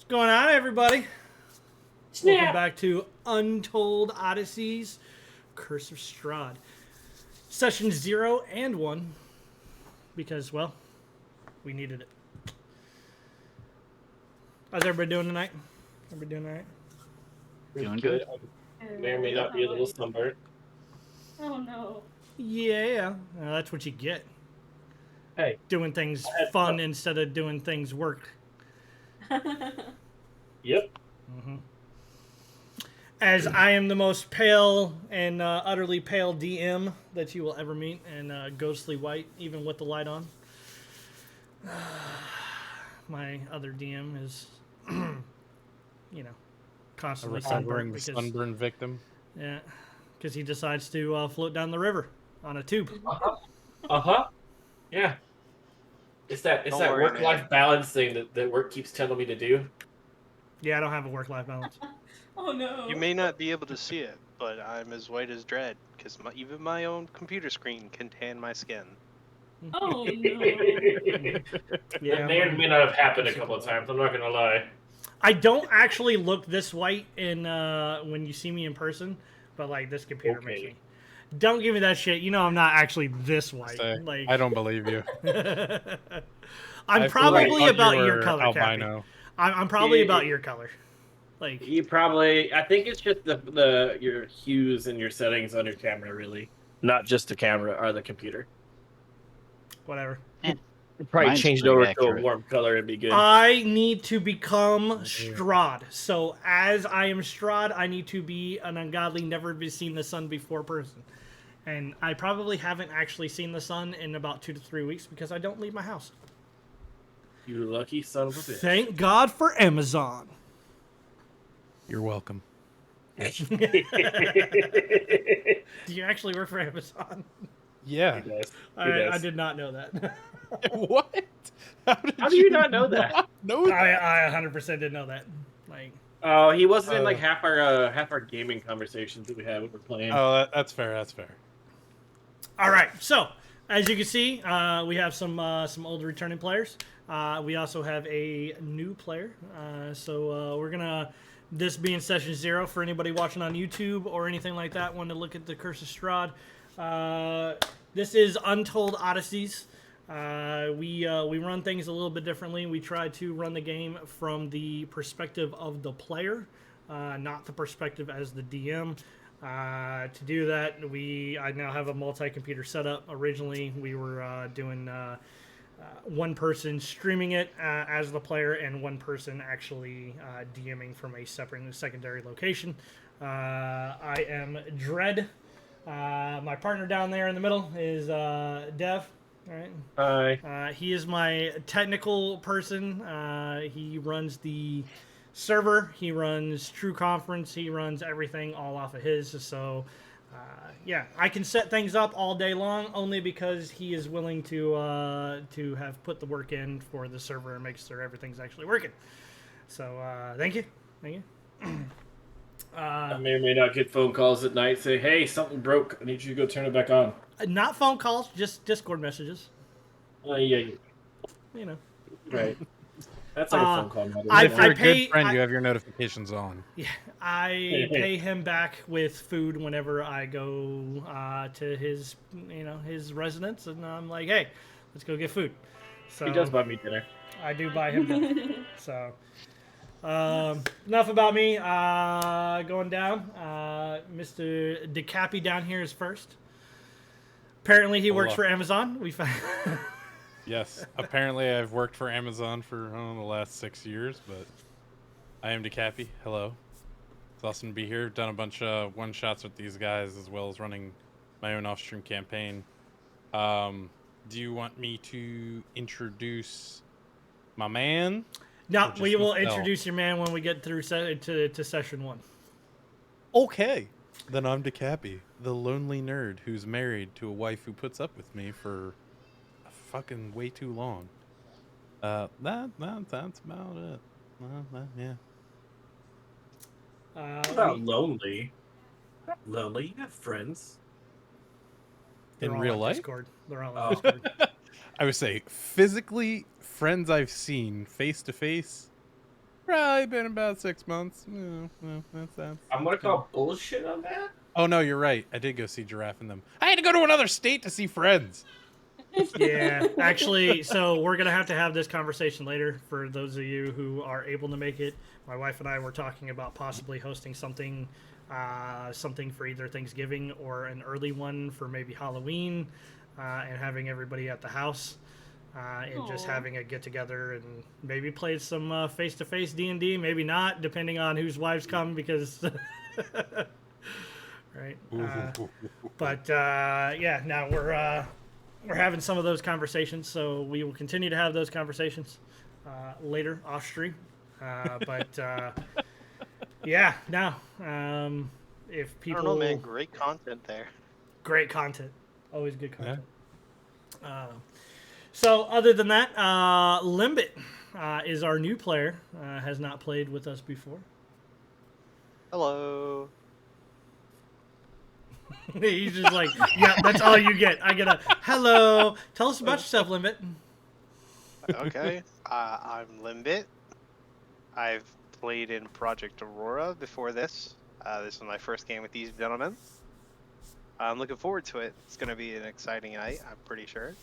What's going on, everybody? Snap. Welcome back to Untold Odysseys, Curse of Strahd. Session 0 and 1, because, well, we needed it. How's everybody doing tonight? Everybody doing all right? Doing good. May or may not be a little sunburned. Oh no. Yeah, that's what you get. Hey, Doing things I had fun fun. instead of doing things work. Yep. As I am the most pale and utterly pale DM that you will ever meet, and ghostly white, even with the light on. My other DM is, constantly A sunburned recovering sunburn victim. Yeah, because he decides to float down the river on a tube. Yeah. It's that Don't worry, work-life balance thing that work keeps telling me to do. Yeah, I don't have a work-life balance. Oh no. You may not be able to see it, but I'm as white as Dread, because even my own computer screen can tan my skin. Oh no. Yeah, That may or may not have happened a couple of times. I'm not gonna lie. I don't actually look this white in when you see me in person, but like this computer makes Okay. me. Don't give me that shit. You know I'm not actually this white. Like I don't believe you. I'm I probably thought about you your were color, Cappy. albino. I'm probably about your color. Like You probably. I think it's just your hues and your settings on your camera, really, not just the camera or the computer. whatever. Probably Mine's change it pretty over to a accurate. warm color and be good. I need to become Strahd. So as I am Strahd, I need to be an ungodly, never seen the sun before person. And I probably haven't actually seen the sun in about 2 to 3 weeks because I don't leave my house. You lucky son of a bitch. Thank God for Amazon. You're welcome. Do you actually work for Amazon? Yeah. He does. I did not know that. What? How do you not know that? No. I 100% didn't know that. Like, Oh, he wasn't in like half our gaming conversations that we had when we're playing. Oh, that's fair. That's fair. all right, so as you can see, we have some old returning players. We also have a new player. So we're gonna, this being session 0 for anybody watching on YouTube or anything like that, want to look at the Curse of Strahd. This is Untold Odysseys. We run things a little bit differently. We try to run the game from the perspective of the player, not the perspective as the DM. To do that, I now have a multi-computer setup. Originally, we were doing one person streaming it as the player and one person actually DMing from a separate secondary location. I am Dread. My partner down there in the middle is Dev. All right. Hi. He is my technical person. He runs the server. He runs True Conference. He runs everything all off of his. So, yeah, I can set things up all day long only because he is willing to have put the work in for the server and make sure everything's actually working. So, thank you. I may or may not get phone calls at night. Say, hey, something broke. I need you to go turn it back on. Not phone calls, just Discord messages. Yeah. You know. Right. That's like a phone call. Now, I If you're a pay- good friend, I- you have your notifications on. Yeah, I pay him back with food whenever I go to his, his residence, and I'm like, hey, let's go get food. So He does buy me dinner. I do buy him dinner. So enough about me. Going down. Mr. DeCappy down here is first. Apparently, he works for Amazon. We found. Yes. Apparently, I've worked for Amazon for the last 6 years, but I am DeCappy. Hello. It's awesome to be here. Done a bunch of one-shots with these guys, as well as running my own off-stream campaign. Do you want me to introduce my man? No, just we will myself? introduce your man when we get through to session 1. Okay. Then I'm DeCappy, the lonely nerd who's married to a wife who puts up with me for fucking way too long. That's about it. Yeah. What about lonely? Not lonely. You have friends. They're In all real on life? Discord. They're all on Oh. Discord. I would say physically friends I've seen face to face. Probably been about 6 months. That's I'm gonna call bullshit on that. Oh no, you're right. I did go see Giraffe and them. I had to go to another state to see friends. Yeah, actually, so we're gonna have to have this conversation later. For those of you who are able to make it, my wife and I were talking about possibly hosting something for either Thanksgiving or an early one for maybe Halloween, and having everybody at the house, and just Aw. having a get together and maybe play some face to face D&D. Maybe not, depending on whose wives come, because right. But yeah, now we're having some of those conversations, so we will continue to have those conversations later off stream. But yeah, no. If I people, don't know, man. Great content there. great content, always good content. So other than that, Limbit is our new player. Has not played with us before. Hello. He's just like, yeah, that's all you get. I get a hello. Tell us about yourself, Limbit. Okay. I'm Limbit. I've played in Project Aurora before this. This is my first game with these gentlemen. I'm looking forward to it. It's going to be an exciting night, I'm pretty sure.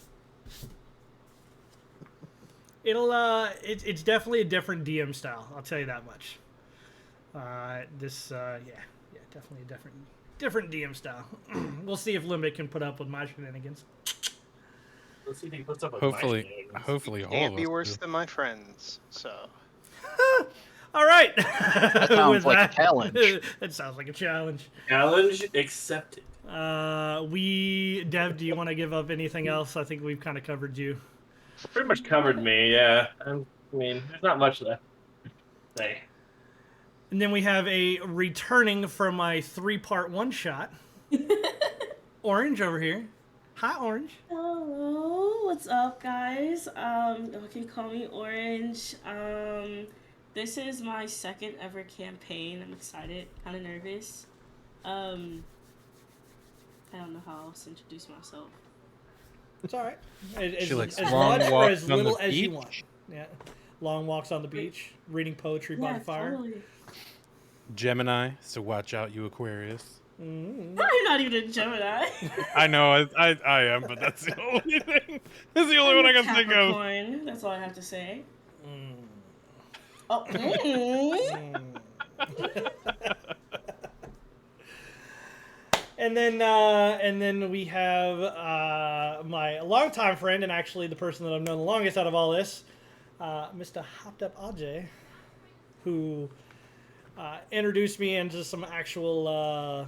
It's definitely a different DM style. I'll tell you that much. Yeah, definitely a different DM style. We'll see if Limbit can put up with my shenanigans. Let's see if he puts up with Hopefully, all Can't of be us worse do. than my friends, so... All right. That sounds like a challenge. It sounds like a challenge. Challenge accepted. Dev, do you want to give up anything else? I think we've kind of covered you. Pretty much covered me. Yeah. I mean, there's not much left to say. And then we have a returning from my 3-part one-shot. Orange over here. Hi, Orange. Hello, what's up, guys? You can call me Orange. This is my second ever campaign. I'm excited, kind of nervous. I don't know how else to introduce myself. It's all right. She likes as long much or walks as on the little as you beach. want. Yeah, long walks on the beach, reading poetry by Yeah, the fire. totally. Gemini, so watch out, you Aquarius. Mm-hmm. I'm not even a Gemini. I know, I am, but that's the only thing. That's the only one I can think of. Capricorn. That's all I have to say. Mm. Oh. And then we have my longtime friend and actually the person that I've known the longest out of all this, Mr. Hopped Up Ajay, who introduced me into some actual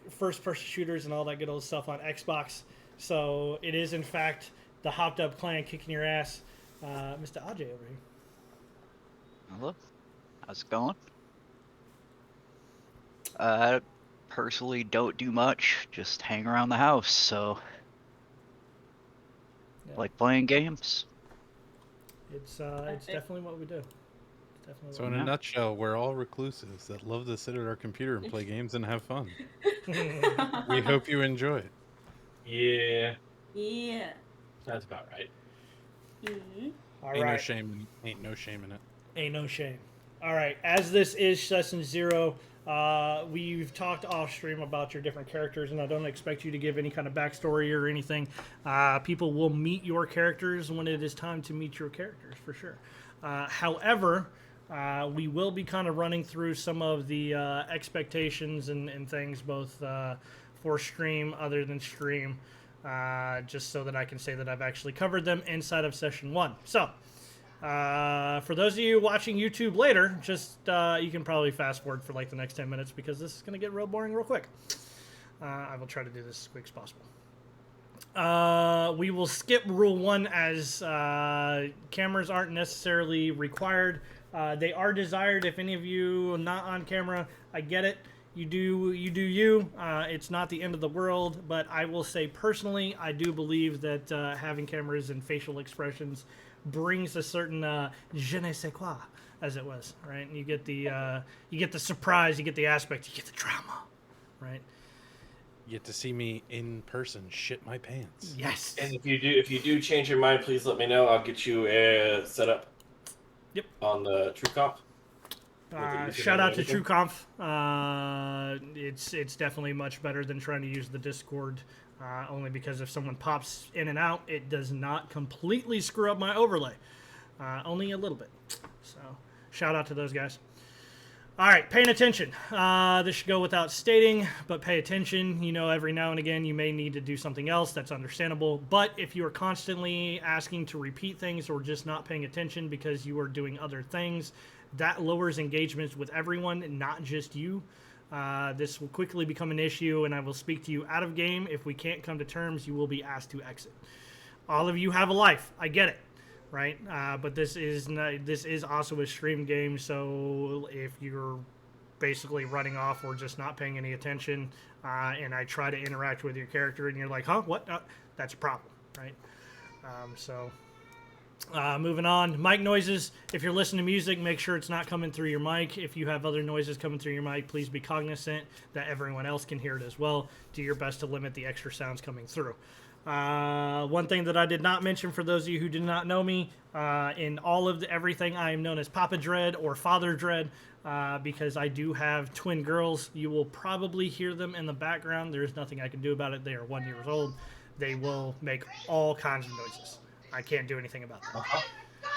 first-person shooters and all that good old stuff on Xbox. So it is, in fact, the Hopped Up clan kicking your ass, Mr. Ajay over here. Hello. How's it going? Personally don't do much, just hang around the house, so Yeah. like playing games. It's definitely what we do. It's definitely So what in we a nutshell, we're all reclusives that love to sit at our computer and play games and have fun. do. We hope you enjoy it. Yeah. Yeah. Sounds about right. Mm-hmm. All Ain't right. no shame in it. Ain't no shame. All right. As this is session 0, we've talked off stream about your different characters, and I don't expect you to give any kind of backstory or anything. People will meet your characters when it is time to meet your characters, for sure. However, we will be kind of running through some of the expectations and things, both for stream, other than stream, just so that I can say that I've actually covered them inside of session 1. So, for those of you watching YouTube later, just you can probably fast forward for like the next 10 minutes because this is going to get real boring real quick. I will try to do this as quick as possible. We will skip rule 1 as cameras aren't necessarily required. They are desired. If any of you are not on camera, I get it. You do you. It's not the end of the world, but I will say personally, I do believe that having cameras and facial expressions brings a certain je ne sais quoi, as it was, right? And you get the surprise, you get the aspect, you get the drama, right? You get to see me in person shit my pants. Yes. And if you do change your mind, please let me know. I'll get you set up. on the True Comp. Shout out to TrueConf. It's definitely much better than trying to use the Discord. Only because if someone pops in and out, it does not completely screw up my overlay. Only a little bit. So, shout out to those guys. All right, paying attention. This should go without stating, but pay attention. You know, every now and again, you may need to do something else. That's understandable. But if you are constantly asking to repeat things or just not paying attention because you are doing other things, that lowers engagements with everyone, not just you. This will quickly become an issue, and I will speak to you out of game. If we can't come to terms, you will be asked to exit. All of you have a life. I get it. Right, but this is also a stream game, so if you're basically running off or just not paying any attention, and I try to interact with your character and you're like, huh, what? That's a problem, right? Moving on, mic noises. If you're listening to music, make sure it's not coming through your mic. If you have other noises coming through your mic, please be cognizant that everyone else can hear it as well. Do your best to limit the extra sounds coming through. One thing that I did not mention for those of you who do not know me, in all of everything, I am known as Papa Dread or Father Dread, because I do have twin girls. You will probably hear them in the background. There's nothing I can do about it. They are 1 year old. They will make all kinds of noises. I can't do anything about that.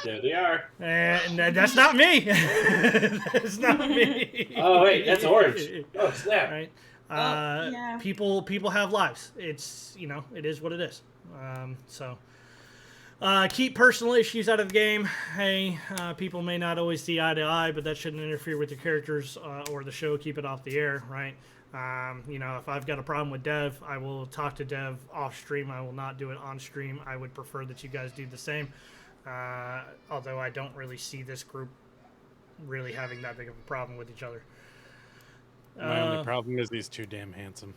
There they are. And that's not me. That's not me. Oh wait, that's orange. Oh snap! Right. Yeah. People have lives. It's, you know, it is what it is. Keep personal issues out of the game. Hey, people may not always see eye to eye, but that shouldn't interfere with your characters or the show. Keep it off the air, right? You know, if I've got a problem with Dev, I will talk to Dev off stream. I will not do it on stream. I would prefer that you guys do the same. Although I don't really see this group really having that big of a problem with each other. My only problem is he's too damn handsome.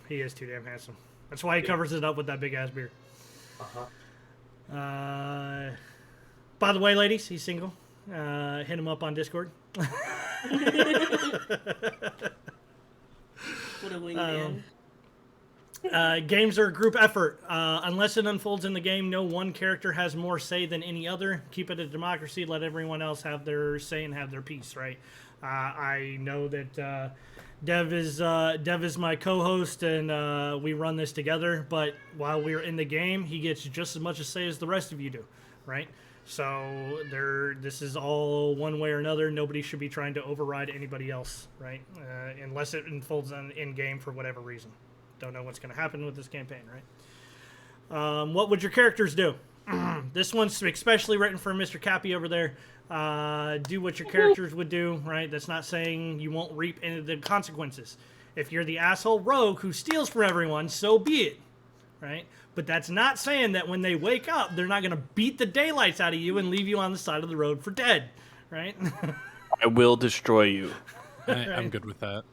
He is too damn handsome. That's why he covers it up with that big ass beard. By the way, ladies, he's single. Hit him up on Discord. What a wingman. Games are a group effort. Unless it unfolds in the game, no one character has more say than any other. Keep it a democracy. Let everyone else have their say and have their piece, right? I know that Dev is my co-host, and we run this together. But while we're in the game, he gets just as much a say as the rest of you do, right? So this is all one way or another. Nobody should be trying to override anybody else, right? Unless it unfolds in game for whatever reason. Don't know what's going to happen with this campaign, right? What would your characters do? This one's especially written for Mr. Cappy over there. Do what your characters would do, right? That's not saying you won't reap any of the consequences. If you're the asshole rogue who steals from everyone, so be it, right? But that's not saying that when they wake up, they're not going to beat the daylights out of you and leave you on the side of the road for dead, right? I will destroy you. I'm good with that.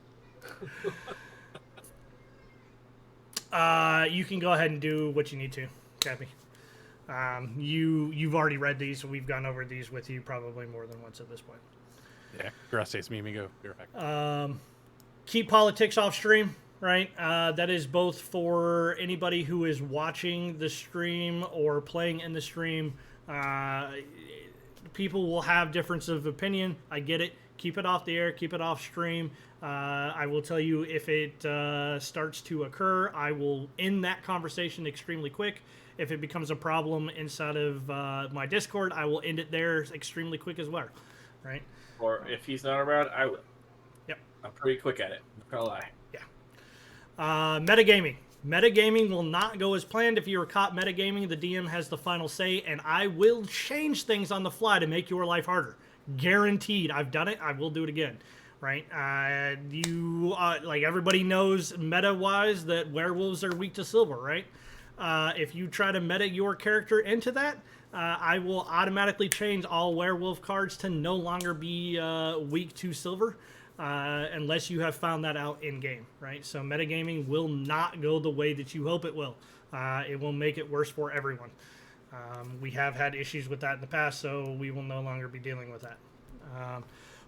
You can go ahead and do what you need to, Cappy. You've already read these, so we've gone over these with you probably more than once at this point. Yeah, gracias, Mimigo. Be right back. Keep politics off stream, right? That is both for anybody who is watching the stream or playing in the stream. People will have difference of opinion. I get it. Keep it off the air. Keep it off stream. I will tell you if it starts to occur, I will end that conversation extremely quick. If it becomes a problem inside of my Discord, I will end it there extremely quick as well, right? Or if he's not around, I will. Yep. I'm pretty quick at it. I'm not gonna lie. Yeah. Metagaming. Metagaming will not go as planned. If you are caught metagaming, the DM has the final say, and I will change things on the fly to make your life harder. Guaranteed. I've done it. I will do it again. Right? Like everybody knows meta-wise that werewolves are weak to silver, right? If you try to meta your character into that, I will automatically change all werewolf cards to no longer be weak to silver, unless you have found that out in-game, right? So metagaming will not go the way that you hope it will. It will make it worse for everyone. We have had issues with that in the past, so we will no longer be dealing with that.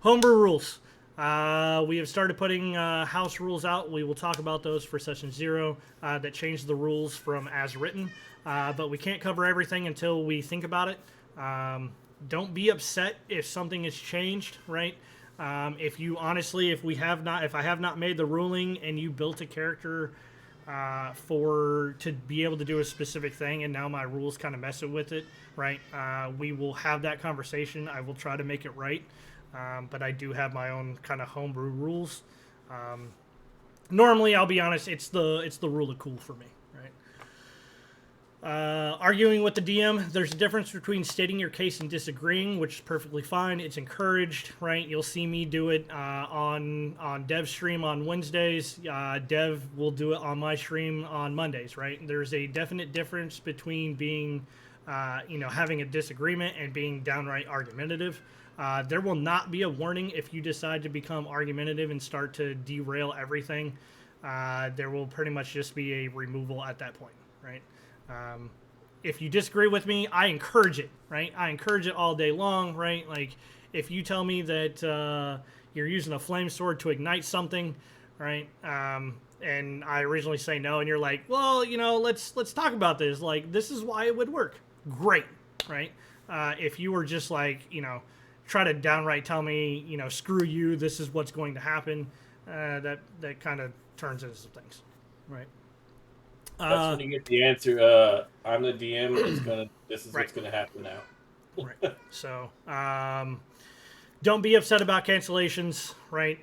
Homebrew rules. We have started putting house rules out. We will talk about those for session 0 that change the rules from as written. But we can't cover everything until we think about it. don't be upset if something has changed, right? If you honestly, if I have not made the ruling and you built a character to be able to do a specific thing, and now my rules kind of mess it with it, right? We will have that conversation. I will try to make it right, but I do have my own kind of homebrew rules. Normally, I'll be honest, it's the rule of cool for me, right? Arguing with the DM, there's a difference between stating your case and disagreeing, which is perfectly fine. It's encouraged, right? You'll see me do it on Dev's stream on Wednesdays. Dev will do it on my stream on Mondays, right? There's a definite difference between being, having a disagreement and being downright argumentative. There will not be a warning if you decide to become argumentative and start to derail everything. There will pretty much just be a removal at that point, right? If you disagree with me, I encourage it, right? I encourage it all day long, right? Like, if you tell me that you're using a flame sword to ignite something, right? And I originally say no, and you're like, well, let's talk about this. Like, this is why it would work. Great, right? If you were just like, try to downright tell me, screw you, this is what's going to happen, that kind of turns into some things, right? That's when you get the answer. I'm the DM. This is Right. what's gonna happen now. Right. So, don't be upset about cancellations, right?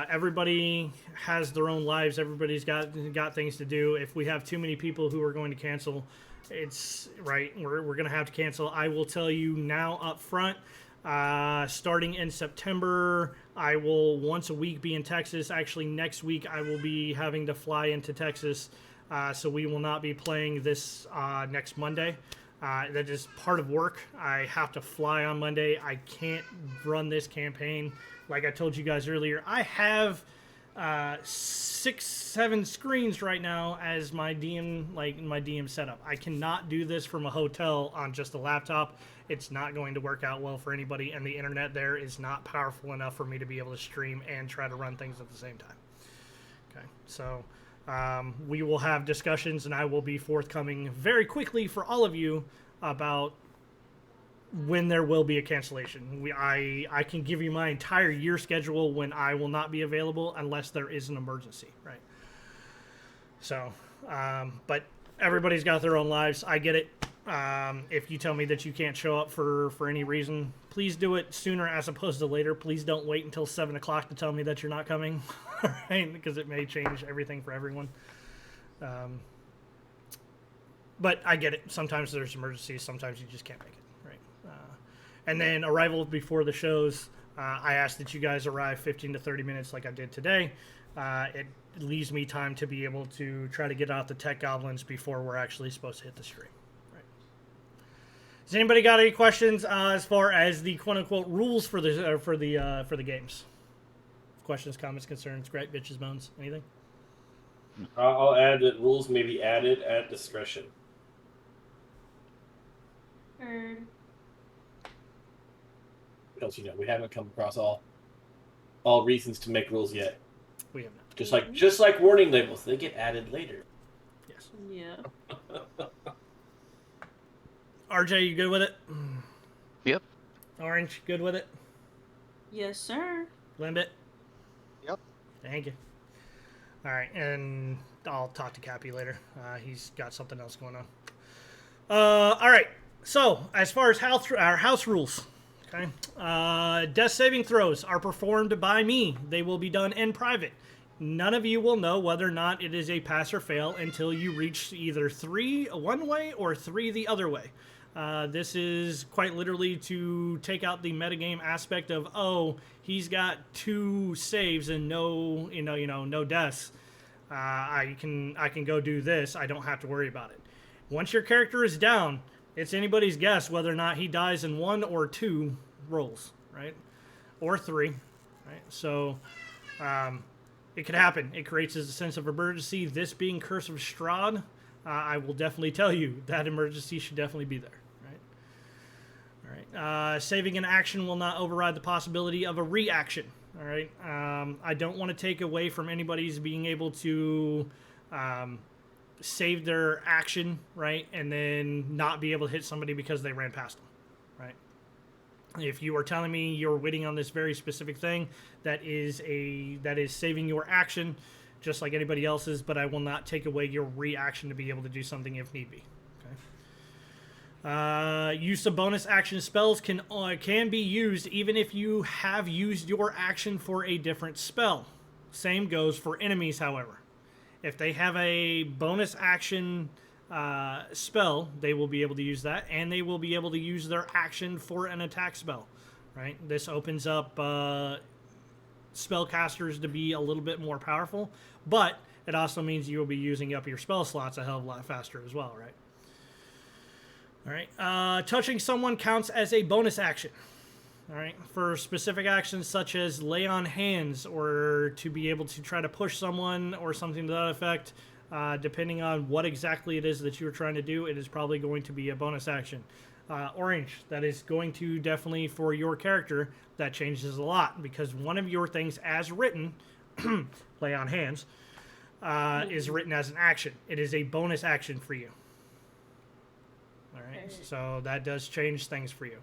Everybody has their own lives. Everybody's got things to do. If we have too many people who are going to cancel, it's right. We're going to have to cancel. I will tell you now up front. Starting in September, I will once a week be in Texas. Actually, next week I will be having to fly into Texas. So we will not be playing this next Monday. That is part of work. I have to fly on Monday. I can't run this campaign. Like I told you guys earlier, I have 6-7 screens right now as my DM setup. I cannot do this from a hotel on just a laptop. It's not going to work out well for anybody, and the internet there is not powerful enough for me to be able to stream and try to run things at the same time. Okay, so we will have discussions, and I will be forthcoming very quickly for all of you about when there will be a cancellation. I can give you my entire year schedule when I will not be available unless there is an emergency, right? So, but everybody's got their own lives. I get it. If you tell me that you can't show up for any reason, please do it sooner as opposed to later. Please don't wait until 7 o'clock to tell me that you're not coming, right? Because it may change everything for everyone. But I get it. Sometimes there's emergencies. Sometimes you just can't make it, right? And then arrival before the shows. I asked that you guys arrive 15 to 30 minutes like I did today. It leaves me time to be able to try to get out the tech goblins before we're actually supposed to hit the stream. Has anybody got any questions as far as the quote-unquote rules for the games? Questions, comments, concerns, great bitches, moans, anything? I'll add that rules may be added at discretion. Heard. Because we haven't come across all reasons to make rules yet. We have not. Just like warning labels, they get added later. Yes. Yeah. RJ, you good with it? Yep. Orange, good with it? Yes, sir. Limbit? Yep. Thank you. All right, and I'll talk to Cappy later. He's got something else going on. All right, so as far as our house rules, okay, death saving throws are performed by me. They will be done in private. None of you will know whether or not it is a pass or fail until you reach either 3 one way or 3 the other way. This is quite literally to take out the metagame aspect of, oh, he's got 2 saves and no deaths. I can go do this. I don't have to worry about it. Once your character is down, it's anybody's guess whether or not he dies in 1 or 2 rolls, right? Or 3, right? So, it could happen. It creates a sense of emergency. This being Curse of Strahd, I will definitely tell you that emergency should definitely be there. Right? All right. Saving an action will not override the possibility of a reaction. All right. I don't want to take away from anybody's being able to save their action, right, and then not be able to hit somebody because they ran past them, right? If you are telling me you're waiting on this very specific thing, that is saving your action, just like anybody else's, but I will not take away your reaction to be able to do something if need be. Use of bonus action spells can be used even if you have used your action for a different spell. Same goes for enemies, however. If they have a bonus action spell, they will be able to use that, and they will be able to use their action for an attack spell. Right? This opens up spellcasters to be a little bit more powerful, but it also means you will be using up your spell slots a hell of a lot faster as well, right? All right. Touching someone counts as a bonus action. All right. For specific actions such as lay on hands or to be able to try to push someone or something to that effect, depending on what exactly it is that you're trying to do, it is probably going to be a bonus action. Orange, that is going to definitely, for your character, that changes a lot because one of your things as written, lay on hands, is written as an action. It is a bonus action for you. All right, so that does change things for you.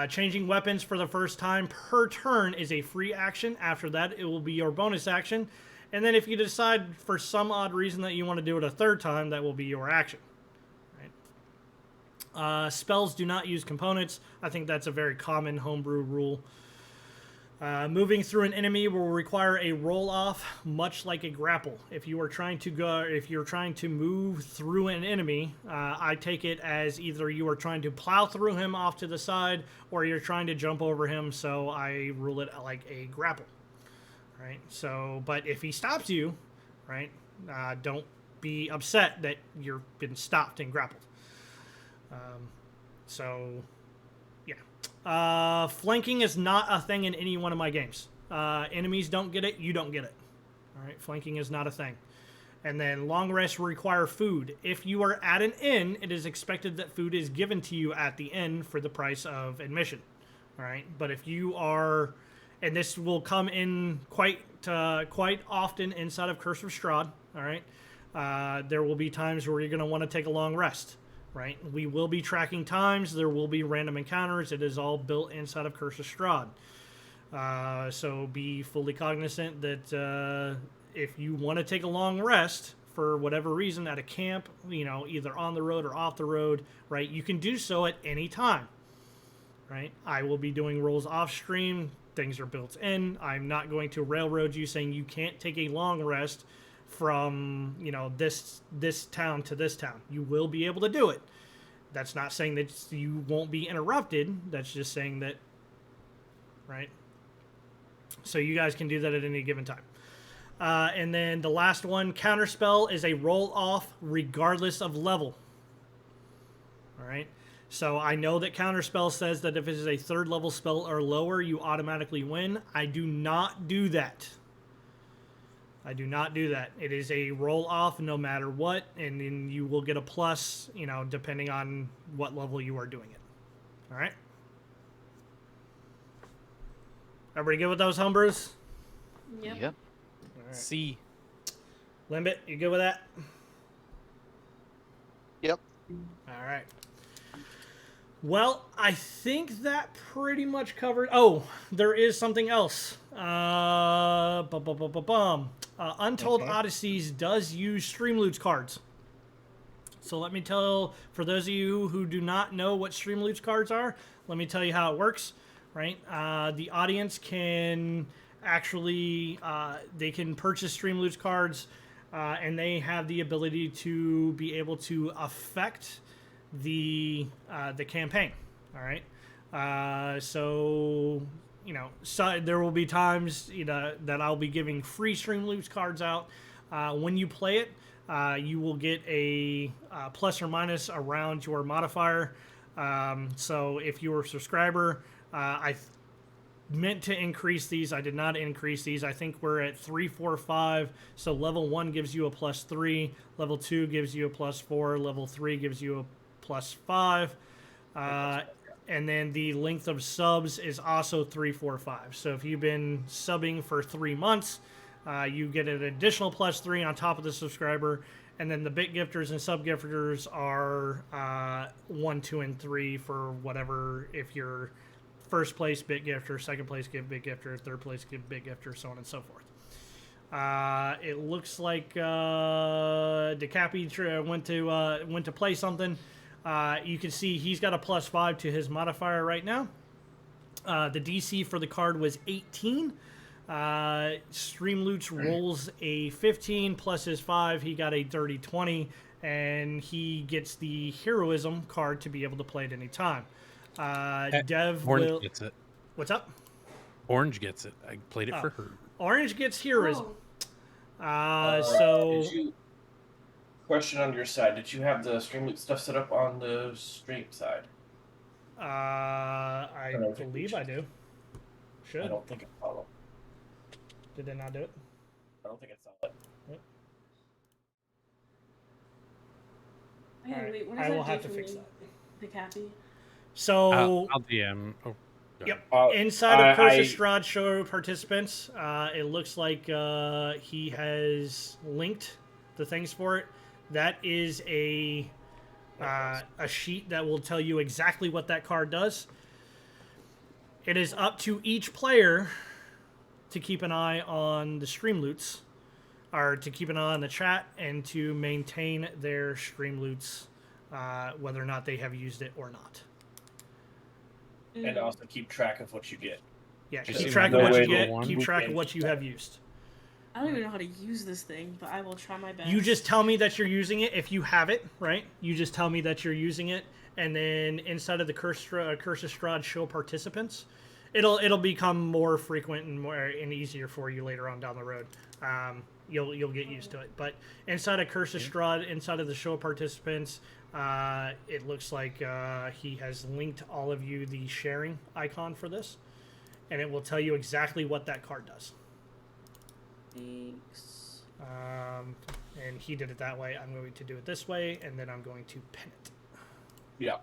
Changing weapons for the first time per turn is a free action. After that, it will be your bonus action. And then if you decide for some odd reason that you want to do it a third time, that will be your action. Right? Spells do not use components. I think that's a very common homebrew rule. Moving through an enemy will require a roll off, much like a grapple. If you're trying to move through an enemy, I take it as either you are trying to plow through him off to the side, or you're trying to jump over him. So I rule it like a grapple, right? So, but if he stops you, right, don't be upset that you've been stopped and grappled. Flanking is not a thing in any one of my games. Enemies don't get it, you don't get it. All right, flanking is not a thing. And then long rests require food. If you are at an inn, it is expected that food is given to you at the inn for the price of admission. All right, but if you are, and this will come in quite often inside of Curse of Strahd. All right, there will be times where you're going to want to take a long rest. Right, we will be tracking times. There will be random encounters. It is all built inside of Curse of Strahd. So be fully cognizant that if you want to take a long rest for whatever reason at a camp, either on the road or off the road, right, you can do so at any time. Right, I will be doing rolls off stream. Things are built in. I'm not going to railroad you saying you can't take a long rest from this town to this town. You will be able to do it. That's not saying that you won't be interrupted. That's just saying that, right? So you guys can do that at any given time. And then the last one, counterspell, is a roll off regardless of level. All right. So I know that counterspell says that if it is a third level spell or lower, you automatically win. I do not do that. I do not do that. It is a roll off no matter what, and then you will get a plus, depending on what level you are doing it. All right? Everybody good with those homebrews? Yep. Yep. All right. C. Limbit, you good with that? Yep. All right. Well, I think that pretty much covered. Oh, there is something else. Untold Odysseys does use Streamloots cards. So let me tell, for those of you who do not know what Streamloots cards are, let me tell you how it works. Right? The audience can actually they can purchase Streamloots cards, and they have the ability to be able to affect the campaign. All right. So there will be times that I'll be giving free Streamloots cards out. When you play it, you will get a plus or minus around your modifier. So if you're a subscriber, I meant to increase these. I did not increase these. I think we're at 3, 4, 5. So level 1 gives you a +3. Level 2 gives you a +4. Level 3 gives you a +5. And then the length of subs is also 3, 4, 5. So if you've been subbing for 3 months, you get an additional +3 on top of the subscriber. And then the bit gifters and sub gifters are 1, 2, and 3 for whatever. If you're first place big gifter, second place big gifter, third place big gifter, so on and so forth. It looks like DeCappy went to play something. You can see he's got a +5 to his modifier right now. The DC for the card was 18. Streamloots rolls a 15 plus his 5. He got a dirty 20, and he gets the Heroism card to be able to play at any time. Dev Orange will. gets it. What's up? Orange gets it. I played it for her. Orange gets Heroism. Did you, question on your side, did you have the Streamloot stuff set up on the stream side? I believe I do. Should. I don't think I follow. Did they not do it? I don't think I saw it. Okay, Alright, wait, what I does will that have do to for fix me? that. The Cappy? So, I'll DM. Oh, go yep. ahead. Inside of Curse of Strahd show participants, it looks like he has linked the things for it. That is a sheet that will tell you exactly what that card does. It is up to each player to keep an eye on the Streamloots, or to keep an eye on the chat, and to maintain their Streamloots, whether or not they have used it or not. And also keep track of what you get. Yeah, Just keep see track no of what way you to get. one Keep track of weekend. what you have used. I don't even know how to use this thing, but I will try my best. You just tell me that you're using it if you have it, right? You just tell me that you're using it, and then inside of the Curse of Strahd show participants, it'll become more frequent and easier for you later on down the road. You'll get used to it. But inside of Curse of Strahd, inside of the show participants, it looks like he has linked all of you the sharing icon for this, and it will tell you exactly what that card does. Thanks. And he did it that way. I'm going to do it this way, and then I'm going to pin it. Yeah.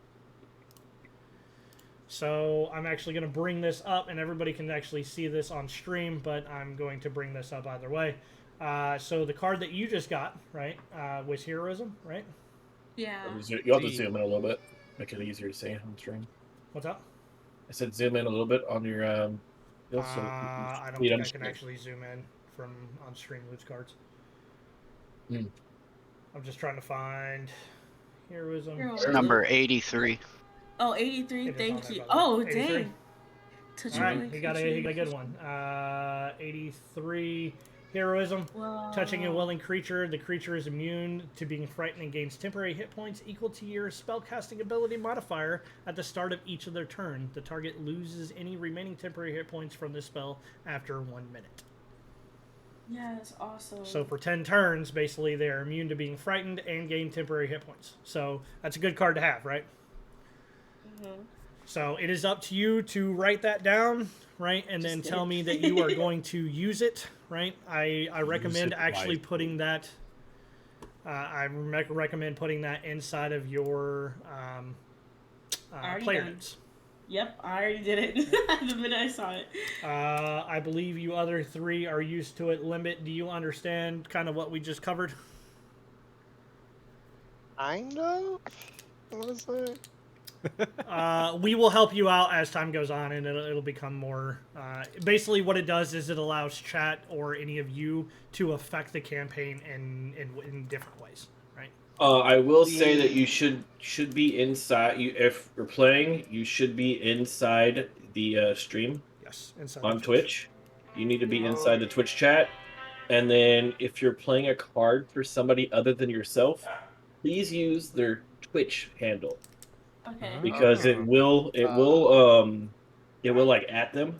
So I'm actually going to bring this up, and everybody can actually see this on stream, but I'm going to bring this up either way. So the card that you just got, right, was Heroism, right? Yeah. You'll have to zoom in a little bit. Make it easier to see on stream. What's up? I said zoom in a little bit on your I don't think I can actually zoom in from on Streamloots cards. Hmm. I'm just trying to find Heroism. Heroism. Number 83. Oh, 83, It is on thank there, you. by the way. Oh, 83? dang. Touch All right, he got a good one. 83 Heroism. Wow. Touching a willing creature, the creature is immune to being frightened and gains temporary hit points equal to your spellcasting ability modifier at the start of each of their turn. The target loses any remaining temporary hit points from this spell after 1 minute. Yeah, that's awesome. So for 10 turns, basically, they're immune to being frightened and gain temporary hit points. So that's a good card to have, right? Mm-hmm. So it is up to you to write that down, right? And then tell me that you are going to use it, right? I recommend it actually wisely. putting that. Recommend putting that inside of your Already player done. notes. Yep, I already did it the minute I saw it. I believe you other three are used to it. Limit, do you understand kind of what we just covered? Kind of? What is it? We will help you out as time goes on, and it'll become more. Basically, what it does is it allows chat or any of you to affect the campaign in different ways, right? I will say that you should be inside. If you're playing, you should be inside the stream Yes, inside on of Twitch. You need to be inside the Twitch chat. And then if you're playing a card for somebody other than yourself, please use their Twitch handle Okay. because it will like at them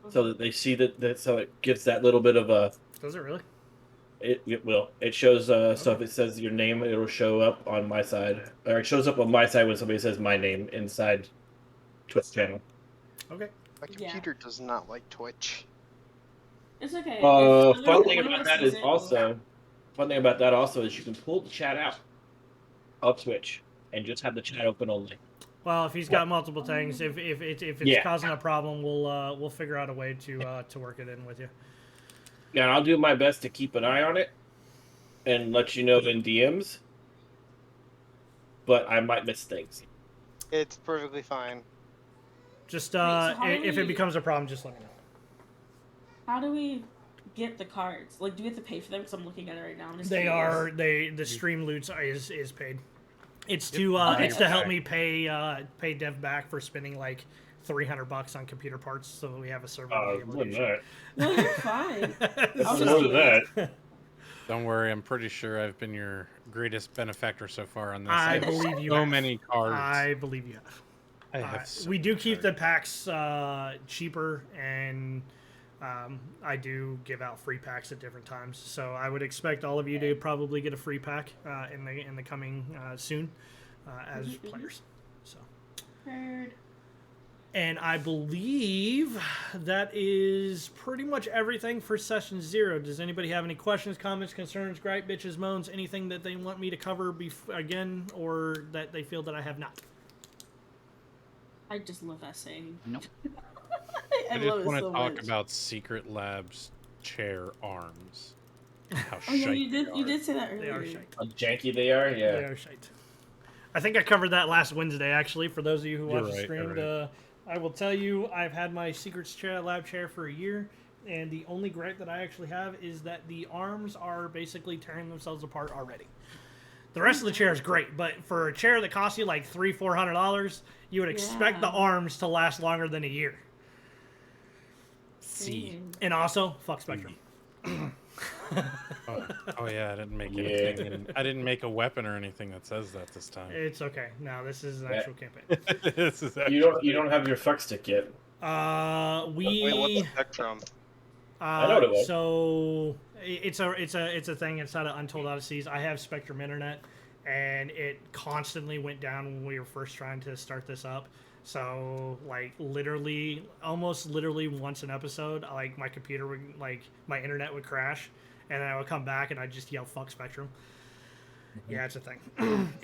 so that they see that so it gives that little bit of a. Does it really? It will. It shows. So if it says your name, it'll show up on my side, or it shows up on my side when somebody says my name inside Twitch channel. Okay. My computer does not like Twitch. It's okay. Fun thing about that is you can pull the chat out of Twitch and just have the chat open only. Well, if he's got multiple things, if it's causing a problem, we'll figure out a way to work it in with you. Yeah, and I'll do my best to keep an eye on it and let you know in DMs. But I might miss things. It's perfectly fine. Just how do if it we- becomes a problem, just let me know. How do we get the cards? Like, do we have to pay for them? Because I'm looking at it right now. I'm just They curious. are the stream loots is paid. It's to Okay. it's to help me pay Dev back for spending like $300 on computer parts so that we have a server. to be able to More than do shit. that. No, you're fine. It's I'll more just than wait. that. Don't worry, I'm pretty sure I've been your greatest benefactor so far on this. I have believe you so have. many cards. I believe you have. I have so We do many keep the cards. packs cheaper, and I do give out free packs at different times. So I would expect all of you to probably get a free pack in the coming soon as players. So. Heard. And I believe that is pretty much everything for session 0. Does anybody have any questions, comments, concerns, gripe, bitches, moans, anything that they want me to cover again, or that they feel that I have not? I just love that saying. Nope. I I love just it want so to talk much. about Secret Labs chair arms. How Oh yeah, shite you did. they You are. did say that They are earlier. shite. How janky they are, yeah. They are shite. I think I covered that last Wednesday, actually, for those of you who You're watched the right, stream. you're right. I will tell you, I've had my Secrets lab chair for a year, and the only gripe that I actually have is that the arms are basically tearing themselves apart already. The rest of the chair is great, but for a chair that costs you like $300-$400, you would expect the Yeah. arms to last longer than a year. C. And also, fuck Spectrum. Oh yeah, I didn't make Yeah. anything. I didn't make a weapon or anything that says that this time. It's okay. No, this is an Yeah. actual campaign. This is You don't have your fuck stick yet. Wait, what's the spectrum? I know what it was. So it's a thing inside of Untold Odysseys. I have Spectrum Internet, and it constantly went down when we were first trying to start this up. So like almost literally once an episode, like my computer would my internet would crash, and then I would come back and I'd just yell "fuck Spectrum." Yeah, it's a thing.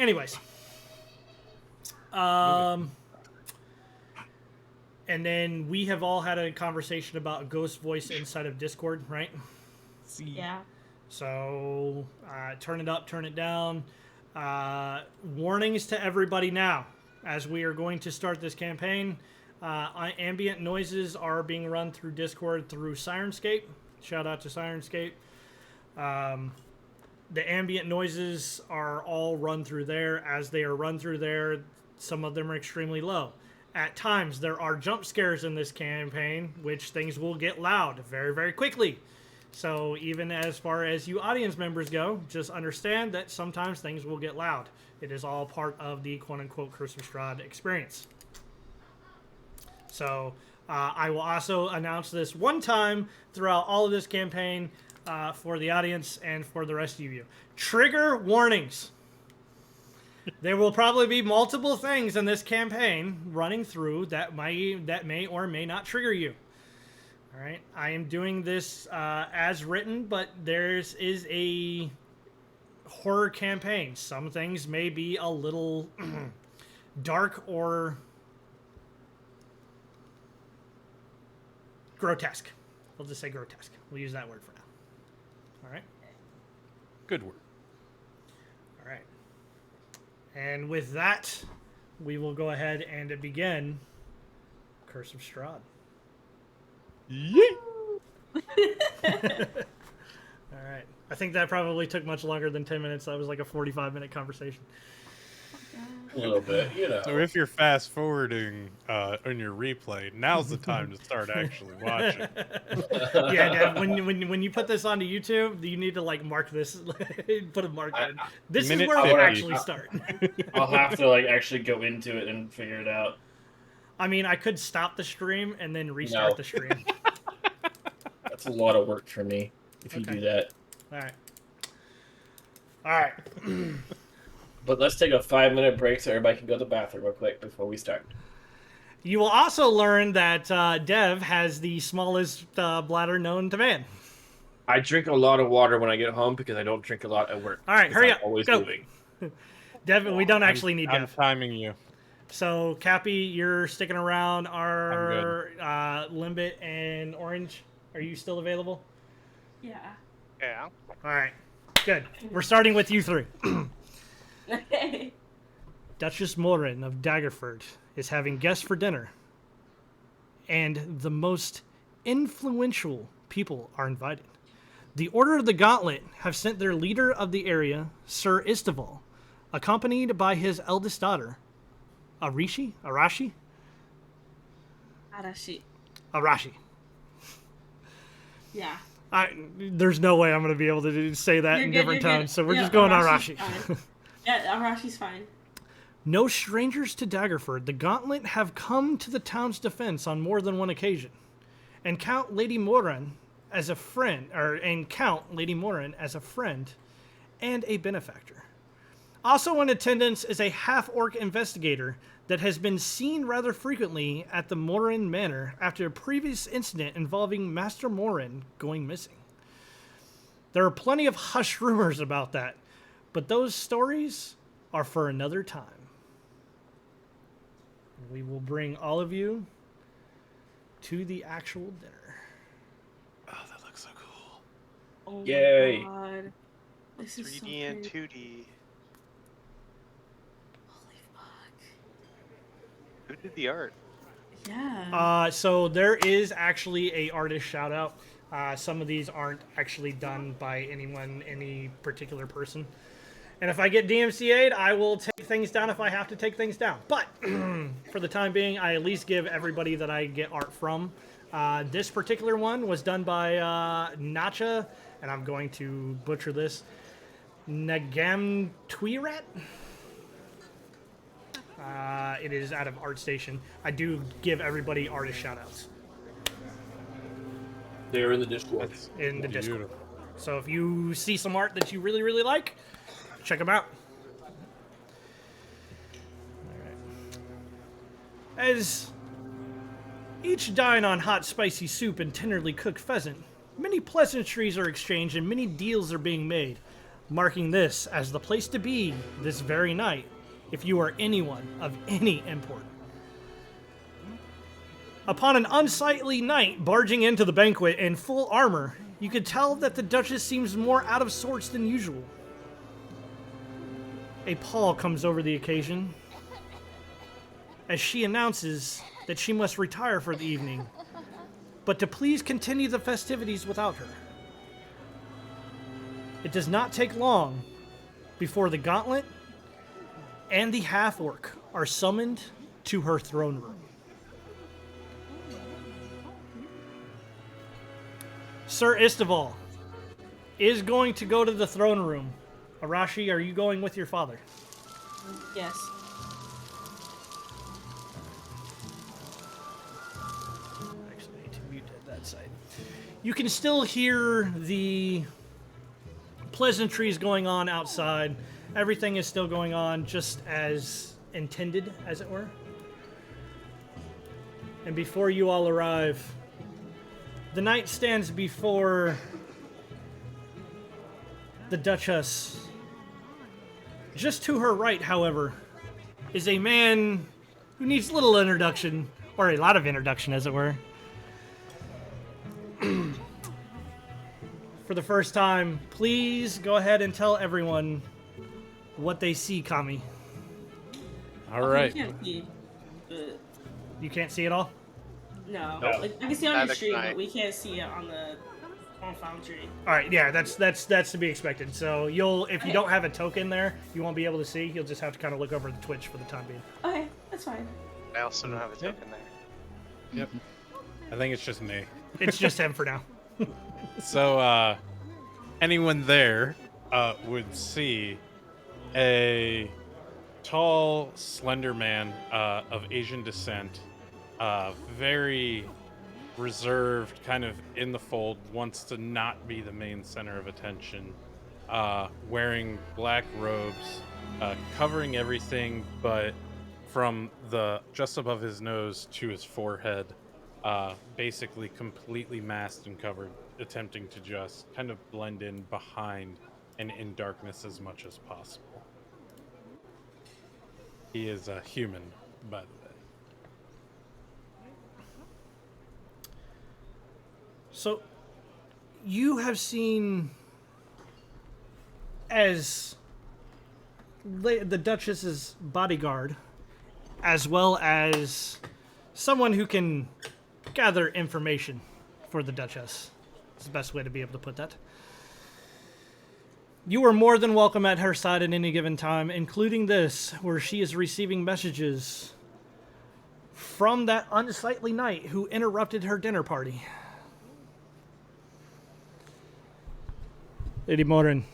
Anyways, and then we have all had a conversation about Ghost Voice inside of Discord, right? Yeah. So turn it up, turn it down. Warnings to everybody now, as we are going to start this campaign. Ambient noises are being run through Discord through Sirenscape. Shout out to Sirenscape. The ambient noises are all run through there. As they are run through there, some of them are extremely low. At times, there are jump scares in this campaign, which things will get loud very, very quickly. So even as far as you audience members go, just understand that sometimes things will get loud. It is all part of the quote-unquote Curse of Strahd experience. So I will also announce this one time throughout all of this campaign for the audience and for the rest of you. Trigger warnings. There will probably be multiple things in this campaign running through that may or may not trigger you. All right, I am doing this as written, but is a horror campaign. Some things may be a little dark or grotesque. We'll just say grotesque. We'll use that word for now. All right. Good word. All right. And with that, we will go ahead and begin Curse of Strahd. All right. I think that probably took much longer than 10 minutes. That was like a 45-minute conversation. A little bit, you know. So if you're fast forwarding on your replay, now's the time to start actually watching. Yeah, Dad, when you put this onto YouTube, you need to like mark this, put a mark in. This is Minute where we 50. actually start. I'll have to like actually go into it and figure it out. I mean, I could stop the stream and then restart No. the stream. That's a lot of work for me if you Okay. do that. All right. All right. But let's take a 5-minute break so everybody can go to the bathroom real quick before we start. You will also learn that Dev has the smallest bladder known to man. I drink a lot of water when I get home because I don't drink a lot at work. All right, 'cause hurry I'm up. Always Go. moving. Dev, we don't actually need I'm Dev. timing you. So, Cappy, you're sticking around. Are Limbit and Orange, are you still available? Yeah. Yeah. All right. Good. We're starting with you three. Okay. Duchess Morin of Daggerford is having guests for dinner. and the most influential people are invited. The Order of the Gauntlet have sent their leader of the area, Sir Istival, accompanied by his eldest daughter, Arashi? Arashi. Arashi. Yeah. There's no way I'm going to be able to say that in different tones, so we're just going Arashi's Arashi. fine. Yeah, Arashi's fine. No strangers to Daggerford, the Gauntlet have come to the town's defense on more than one occasion, and Count Lady Moran as a friend and a benefactor. Also in attendance is a half-orc investigator that has been seen rather frequently at the Moran Manor after a previous incident involving Master Moran going missing. There are plenty of hush rumors about that, but those stories are for another time. We will bring all of you to the actual dinner. Oh, that looks so cool. Oh Yay. my god. This is so 3D and good. 2D. Holy fuck. Who did the art? Yeah. So there is actually a artist shout out. Some of these aren't actually done by any particular person. And if I get DMCA'd, I will take things down if I have to take things down. But for the time being, I at least give everybody that I get art from. This particular one was done by Nacha, and I'm going to butcher this, Nagamtwirat. It is out of ArtStation. I do give everybody artist shoutouts They're in the Discord. in the Discord. Beautiful. So if you see some art that you really, really like, check them out. All right. As each dine on hot, spicy soup and tenderly cooked pheasant, many pleasantries are exchanged and many deals are being made, marking this as the place to be this very night if you are anyone of any import. Upon an unsightly knight barging into the banquet in full armor, you could tell that the Duchess seems more out of sorts than usual. A pall comes over the occasion as she announces that she must retire for the evening, but to please continue the festivities without her. It does not take long before the Gauntlet and the half-orc are summoned to her throne room. Sir Istival is going to go to the throne room. Arashi, are you going with your father? Yes. Actually, I need to mute that side. You can still hear the pleasantries going on outside. Everything is still going on just as intended, as it were. And before you all arrive, the knight stands before the Duchess. Just to her right, however, is a man who needs little introduction, or a lot of introduction, as it were. For the first time, please go ahead and tell everyone what they see, Kami. All right. You can't see, but You can't see it all? no. No. Like, I can see it on Neither your stream, can I. but we can't see it on Foundry. All right, yeah, that's to be expected. So if you don't have a token there, you won't be able to see. You'll just have to kind of look over the Twitch for the time being. Okay, that's fine. I also don't have a token there. Yep. I think it's just me. It's just him for now. So, anyone there would see a tall, slender man of Asian descent, very reserved, kind of in the fold, wants to not be the main center of attention, wearing black robes, covering everything but from the just above his nose to his forehead, basically completely masked and covered, attempting to just kind of blend in behind and in darkness as much as possible. He is a human, by the way. So, you have seen as the Duchess's bodyguard, as well as someone who can gather information for the Duchess. It's the best way to be able to put that. You are more than welcome at her side at any given time, including this, where she is receiving messages from that unsightly knight who interrupted her dinner party. Lady Morin,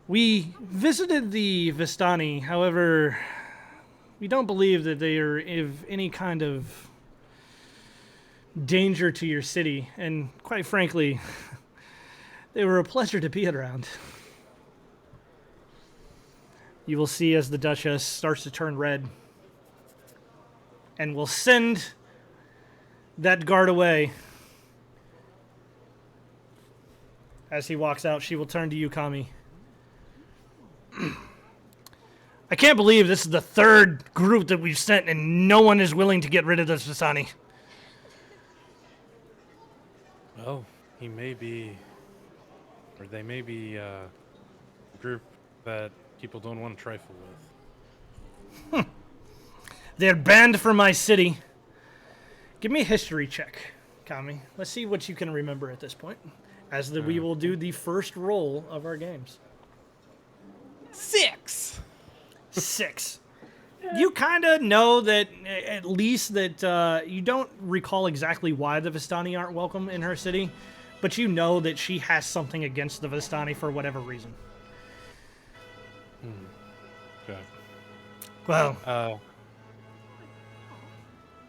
we visited the Vistani, however, we don't believe that they are of any kind of danger to your city, and quite frankly, they were a pleasure to be around. You will see as the Duchess starts to turn red and will send that guard away. As he walks out, she will turn to you, Kami. I can't believe this is the third group that we've sent and no one is willing to get rid of this Vistani. Well, he may be, or they may be a group that people don't want to trifle with. They're banned from my city. Give me a history check, Kami. Let's see what you can remember at this point. We will do the first roll of our games. 6. You kind of know that, at least that you don't recall exactly why the Vistani aren't welcome in her city, but you know that she has something against the Vistani for whatever reason. Okay. Well,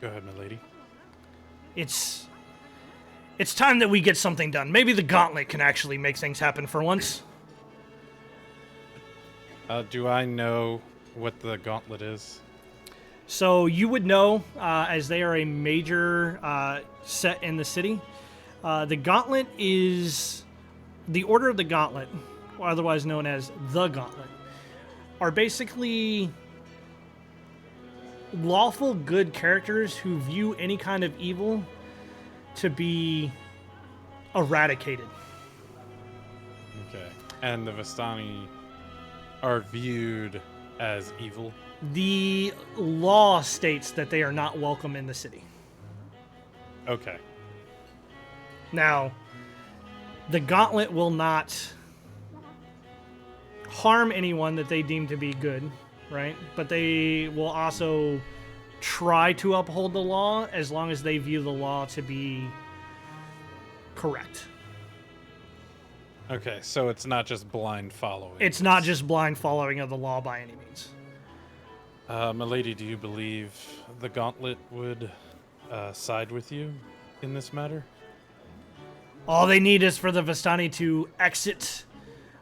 go ahead, my lady. it's time that we get something done. Maybe the Gauntlet can actually make things happen for once. Do I know what the Gauntlet is? So you would know, as they are a major set in the city. The Gauntlet is the Order of the Gauntlet, or otherwise known as the Gauntlet, are basically lawful good characters who view any kind of evil to be eradicated. Okay. And the Vistani are viewed as evil? The law states that they are not welcome in the city. Okay. Now, the Gauntlet will not harm anyone that they deem to be good, right? But they will also try to uphold the law as long as they view the law to be correct. Okay, so it's not just blind following. It's not just blind following of the law by any means. Milady, do you believe the Gauntlet would side with you in this matter? All they need is for the Vistani to exit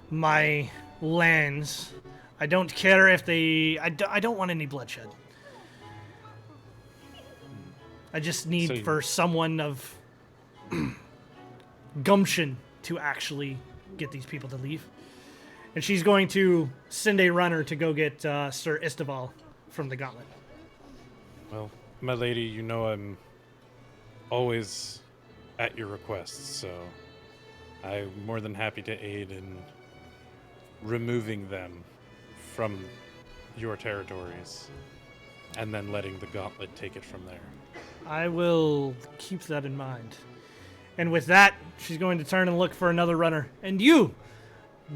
my lands. I don't care if they... I don't want any bloodshed. I just need for someone of gumption to actually get these people to leave. And she's going to send a runner to go get Sir Isteval from the Gauntlet. Well, my lady, you know I'm always at your requests, so I'm more than happy to aid in removing them from your territories and then letting the Gauntlet take it from there. I will keep that in mind. And with that, she's going to turn and look for another runner. And you,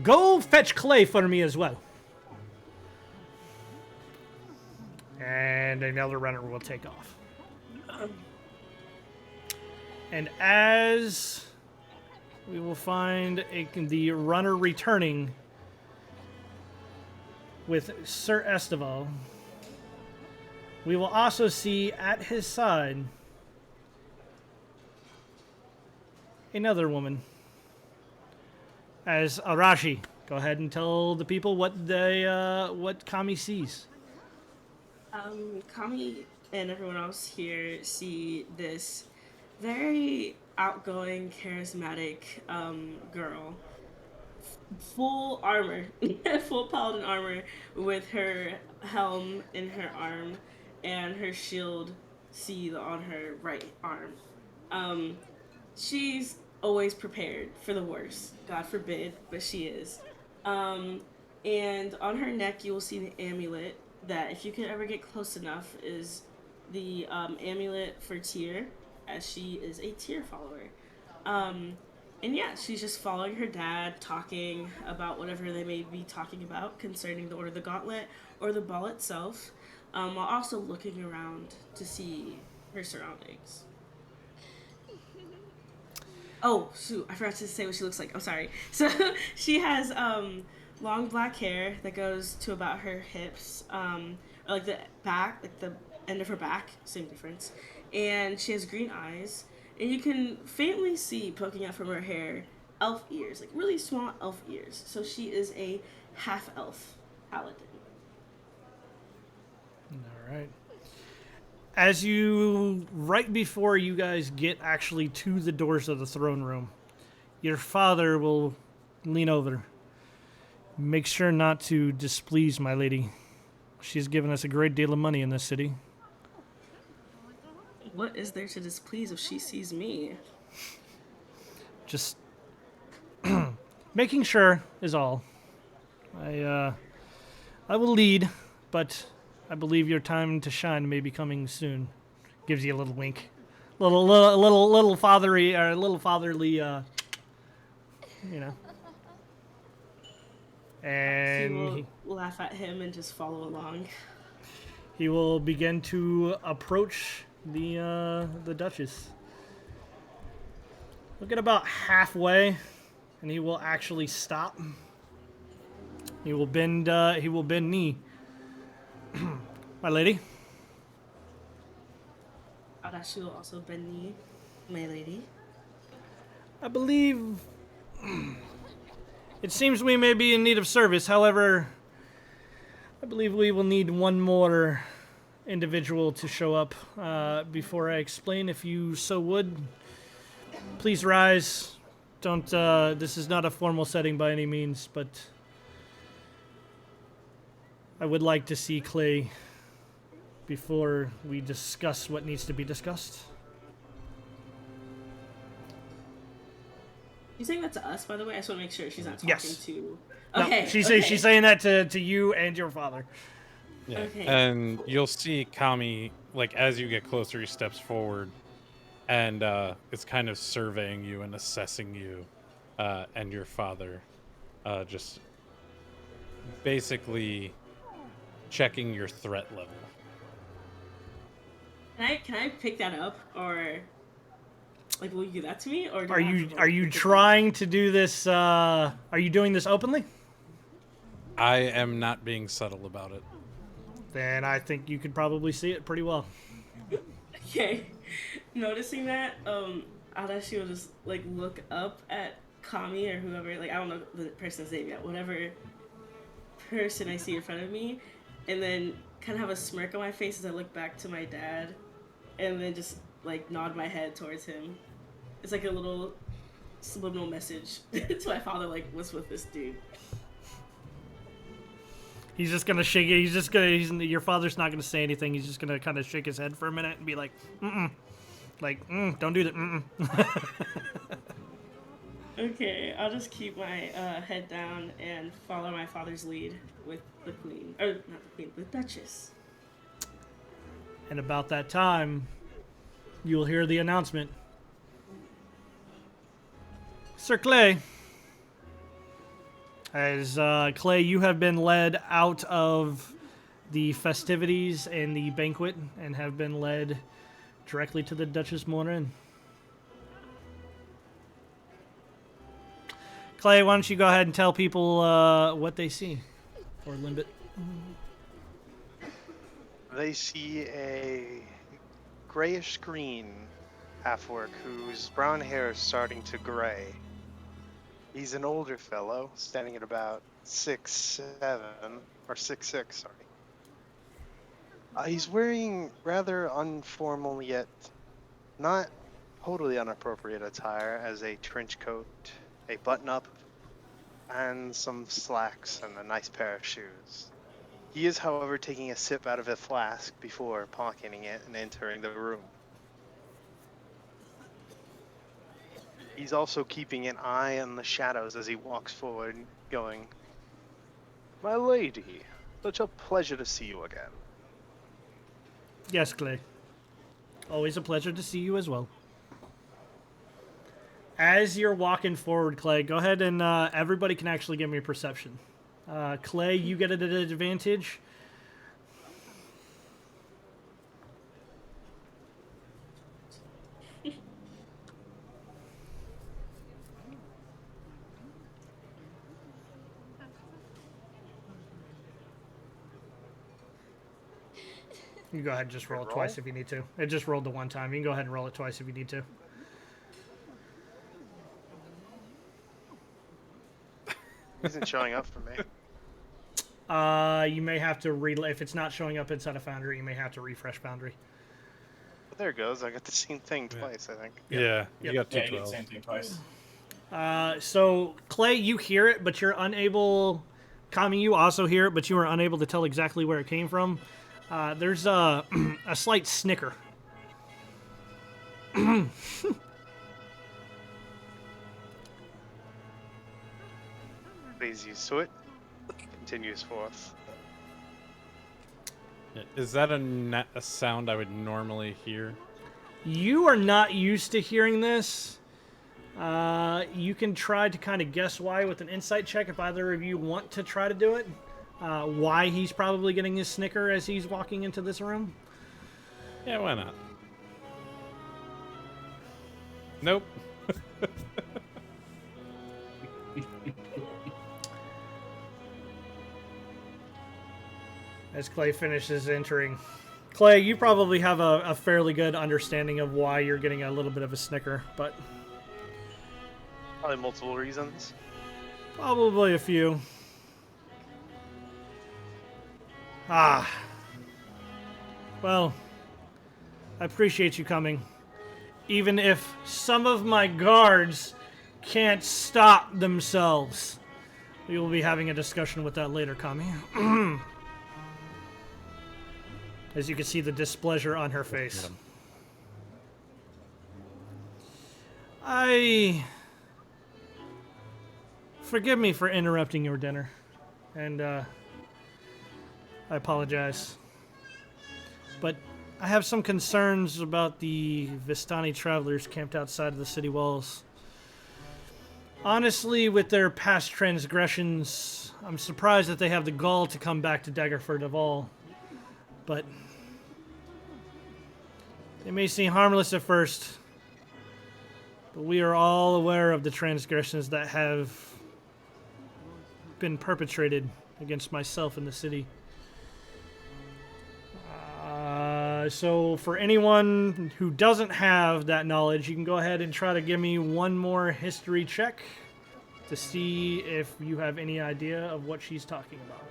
go fetch clay for me as well. And another runner will take off. And as we will find the runner returning with Sir Isteval, we will also see at his side another woman. As Arashi, go ahead and tell the people what Kami sees. Kami and everyone else here see this very outgoing, charismatic girl. Full armor, full paladin armor, with her helm in her arm and her shield on her right arm. She's always prepared for the worst. God forbid, but she is. And on her neck, you will see the amulet that, if you can ever get close enough, is the amulet for Tyr, as she is a Tyr follower. And yeah, she's just following her dad, talking about whatever they may be talking about concerning the Order of the Gauntlet or the ball itself, while also looking around to see her surroundings. Oh, shoot, I forgot to say what she looks like. I'm sorry. So she has long black hair that goes to about her hips, or like the back, like the end of her back, same difference. And she has green eyes, and you can faintly see poking out from her hair elf ears, like really small elf ears. So she is a half elf paladin. All right. As right before you guys get actually to the doors of the throne room, your father will lean over. Make sure not to displease my lady. She's given us a great deal of money in this city. What is there to displease if she sees me? Just making sure is all. I will lead, but I believe your time to shine may be coming soon. Gives you a little wink, little fatherly, you know. She will And laugh at him and just follow along. he will begin to approach the Duchess. Look at about halfway, and he will actually stop. He will bend knee. My lady. Adashi will also bend knee, my lady. I believe it seems we may be in need of service. However, I believe we will need one more individual to show up before I explain. If you so would, please rise. Don't. This is not a formal setting by any means, but I would like to see Clay before we discuss what needs to be discussed. You saying that to us, by the way? I just want to make sure she's not talking Yes. to. No, Okay. she's saying that to you and your father. Yeah. Okay. And you'll see Kami, like, as you get closer, he steps forward and it's kind of surveying you and assessing you and your father. Just basically checking your threat level. Can I pick that up, or like will you give that to me, or do Are I have you to, are like, you pick it up? trying to do this? Are you doing this openly? I am not being subtle about it. Then I think you could probably see it pretty well. Okay. Noticing that, Adashi will just like look up at Kami or whoever, like I don't know the person's name yet, whatever person I see in front of me, and then kind of have a smirk on my face as I look back to my dad, and then just like nod my head towards him. It's like a little subliminal message to my father, like, what's with this dude? He's just gonna shake it. Your father's not gonna say anything. He's just gonna kind of shake his head for a minute and be like, don't do that. Okay, I'll just keep my head down and follow my father's lead with the queen. Or, not the queen, the duchess. And about that time, you'll hear the announcement. Sir Clay. As Clay, you have been led out of the festivities and the banquet and have been led directly to the Duchess Morin. Clay, why don't you go ahead and tell people what they see? Or Limbit. They see a grayish green half-orc whose brown hair is starting to gray. He's an older fellow, standing at about 6'7", or 6'6", sorry. He's wearing rather informal yet not totally inappropriate attire, as a trench coat, a button-up, and some slacks and a nice pair of shoes. He is, however, taking a sip out of a flask before pocketing it and entering the room. He's also keeping an eye on the shadows as he walks forward, going, "My lady, such a pleasure to see you again." Yes, Clay. Always a pleasure to see you as well. As you're walking forward, Clay, go ahead and everybody can actually give me a perception. Clay, you get it at an advantage. You can go ahead and just roll it twice if you need to. It just rolled the one time. You can go ahead and roll it twice if you need to. Isn't showing up for me. You may have to if it's not showing up inside of Foundry, you may have to refresh Foundry. But there it goes. I got the same thing twice, I think. Yeah, Yep. you got two Yeah, you did the 12s. same thing twice. So Clay, you hear it, but you're unable. Kami, you also hear it, but you are unable to tell exactly where it came from. There's a slight snicker. Please use to it. Continues forth. Is that a sound I would normally hear? You are not used to hearing this. You can try to kind of guess why with an insight check if either of you want to try to do it. Why he's probably getting his snicker as he's walking into this room. Yeah, why not? Nope. As Clay finishes entering. Clay, you probably have a fairly good understanding of why you're getting a little bit of a snicker, but Probably multiple reasons. probably a few. Well, I appreciate you coming. Even if some of my guards can't stop themselves. We will be having a discussion with that later, Kami. As you can see the displeasure on her face. Forgive me for interrupting your dinner. And, I apologize. But I have some concerns about the Vistani travelers camped outside of the city walls. Honestly, with their past transgressions, I'm surprised that they have the gall to come back to Daggerford of all. But they may seem harmless at first, but we are all aware of the transgressions that have been perpetrated against myself in the city. So for anyone who doesn't have that knowledge, you can go ahead and try to give me one more history check to see if you have any idea of what she's talking about.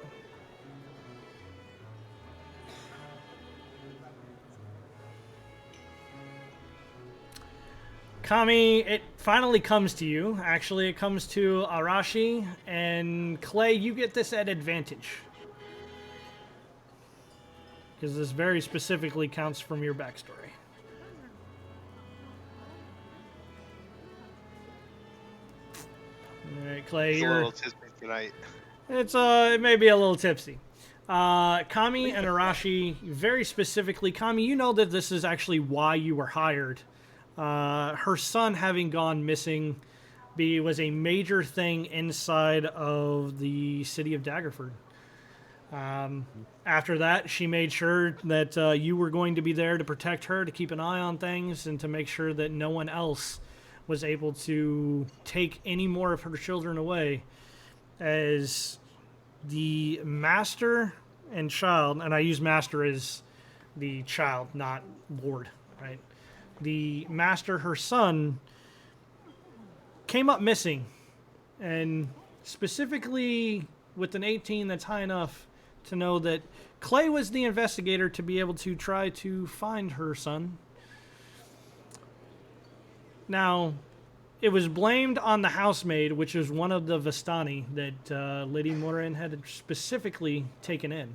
Kami, it finally comes to you. Actually, it comes to Arashi, and Clay, you get this at advantage. Because this very specifically counts from your backstory. Alright, Clay, It's a you're... little tipsy tonight. It may be a little tipsy. Kami and Arashi, very specifically, Kami, you know that this is actually why you were hired. Her son having gone missing was a major thing inside of the city of Daggerford. After that, she made sure that you were going to be there to protect her, to keep an eye on things, and to make sure that no one else was able to take any more of her children away. As the master and child, and I use master as the child, not lord, right? The master, her son, came up missing, and specifically with an 18 that's high enough to know that Clay was the investigator to be able to try to find her son. Now, it was blamed on the housemaid, which is one of the Vistani that Lady Morin had specifically taken in.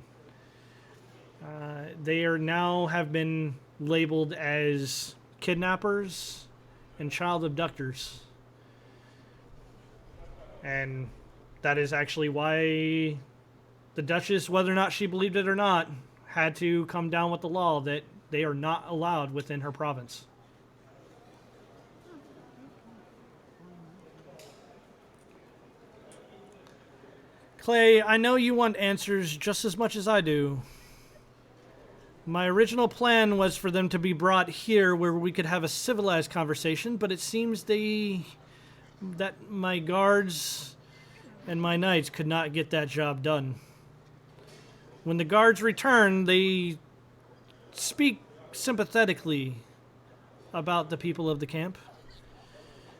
They are now have been labeled as kidnappers and child abductors. And that is actually why the Duchess, whether or not she believed it or not, had to come down with the law that They are not allowed within her province. Clay, I know you want answers just as much as I do. My original plan was for them to be brought here where we could have a civilized conversation, but it seems that my guards and my knights could not get that job done. When the guards return, they speak sympathetically about the people of the camp.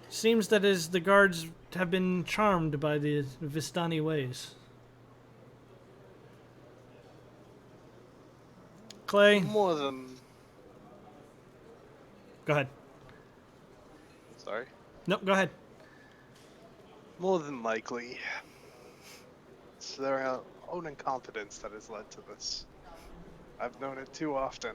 Seems that as the guards have been charmed by the Vistani ways. Clay, More than. go ahead. Sorry. Nope, go ahead. More than likely. It's their own incompetence that has led to this. I've known it too often.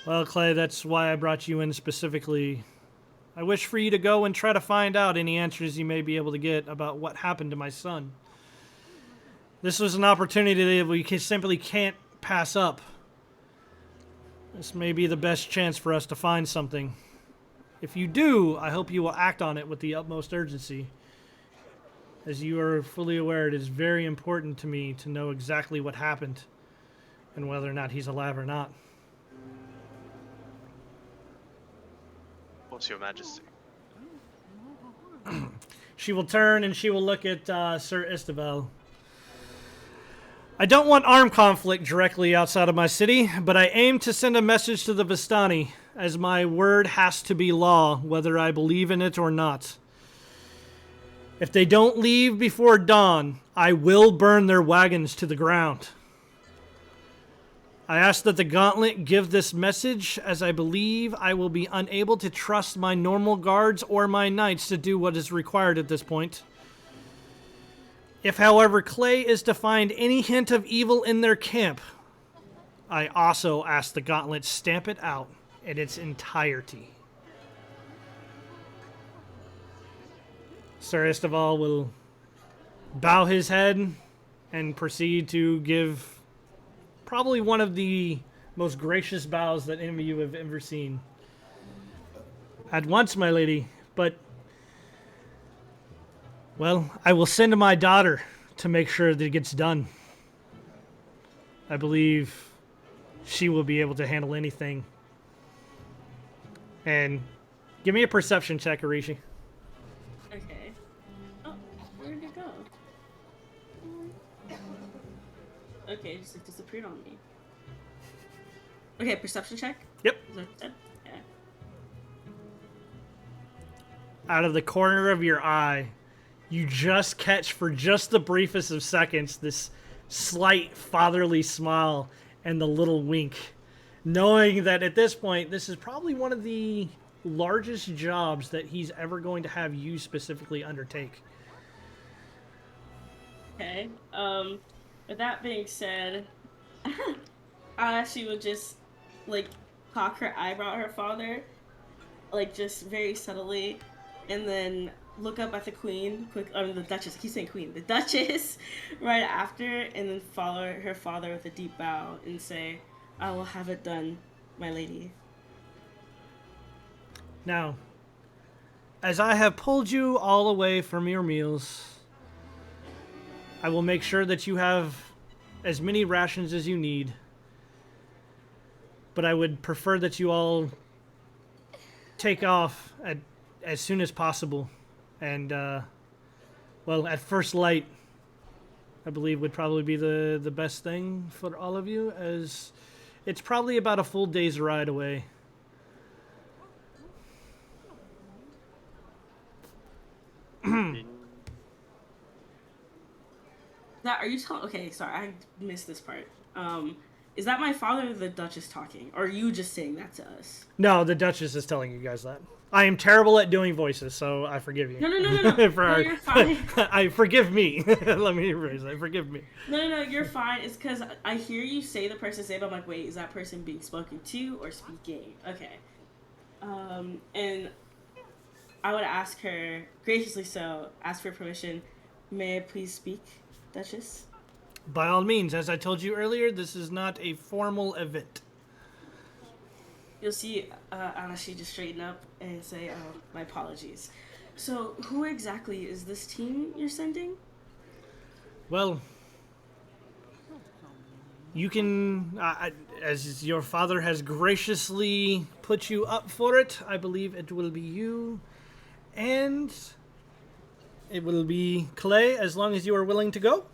Well, Clay, that's why I brought you in specifically. I wish for you to go and try to find out any answers you may be able to get about what happened to my son. This was an opportunity that we simply can't pass up. This may be the best chance for us to find something. If you do, I hope you will act on it with the utmost urgency. As you are fully aware, it is very important to me to know exactly what happened and whether or not he's alive or not. What's your majesty? She will turn and she will look at Sir Istebel. I don't want armed conflict directly outside of my city, but I aim to send a message to the Vistani, as my word has to be law, whether I believe in it or not. If they don't leave before dawn, I will burn their wagons to the ground. I ask that the Gauntlet give this message, as I believe I will be unable to trust my normal guards or my knights to do what is required at this point. If, however, Clay is to find any hint of evil in their camp, I also ask the Gauntlet stamp it out in its entirety. Sir Esteval will bow his head and proceed to give probably one of the most gracious bows that any of you have ever seen. At once, my lady, but, well, I will send my daughter to make sure that it gets done. I believe she will be able to handle anything. And give me a perception check, Arishi. Okay. Oh, where did it go? Okay, it just disappeared on me. Okay, perception check? Yep. Is that it? Yeah. Out of the corner of your eye, you just catch for just the briefest of seconds this slight fatherly smile and the little wink, knowing that at this point, this is probably one of the largest jobs that he's ever going to have you specifically undertake. Okay. With that being said, she would just, like, cock her eyebrow at her father, like, just very subtly, and then look up at the queen, the duchess, I keep saying queen, the duchess, right after, and then follow her father with a deep bow and say, I will have it done, my lady. Now, as I have pulled you all away from your meals, I will make sure that you have as many rations as you need. But I would prefer that you all take off as soon as possible. And, well, at first light, I believe would probably be the best thing for all of you, as it's probably about a full day's ride away. Are you telling? Okay, sorry, I missed this part. Is that my father or the Duchess talking? Or are you just saying that to us? No, the Duchess is telling you guys that. I am terrible at doing voices, so I forgive you. No. No, you're fine. I forgive me. Let me rephrase that. Forgive me. No, you're fine. It's because I hear you say the person's name, but I'm like, wait, is that person being spoken to or speaking? Okay. And I would ask her, graciously so, ask for permission. May I please speak, Duchess? By all means, as I told you earlier, this is not a formal event. You'll see Anashi just straighten up and say, "Oh, my apologies." So, who exactly is this team you're sending? Well, you can, as your father has graciously put you up for it, I believe it will be you, and it will be Clay, as long as you are willing to go.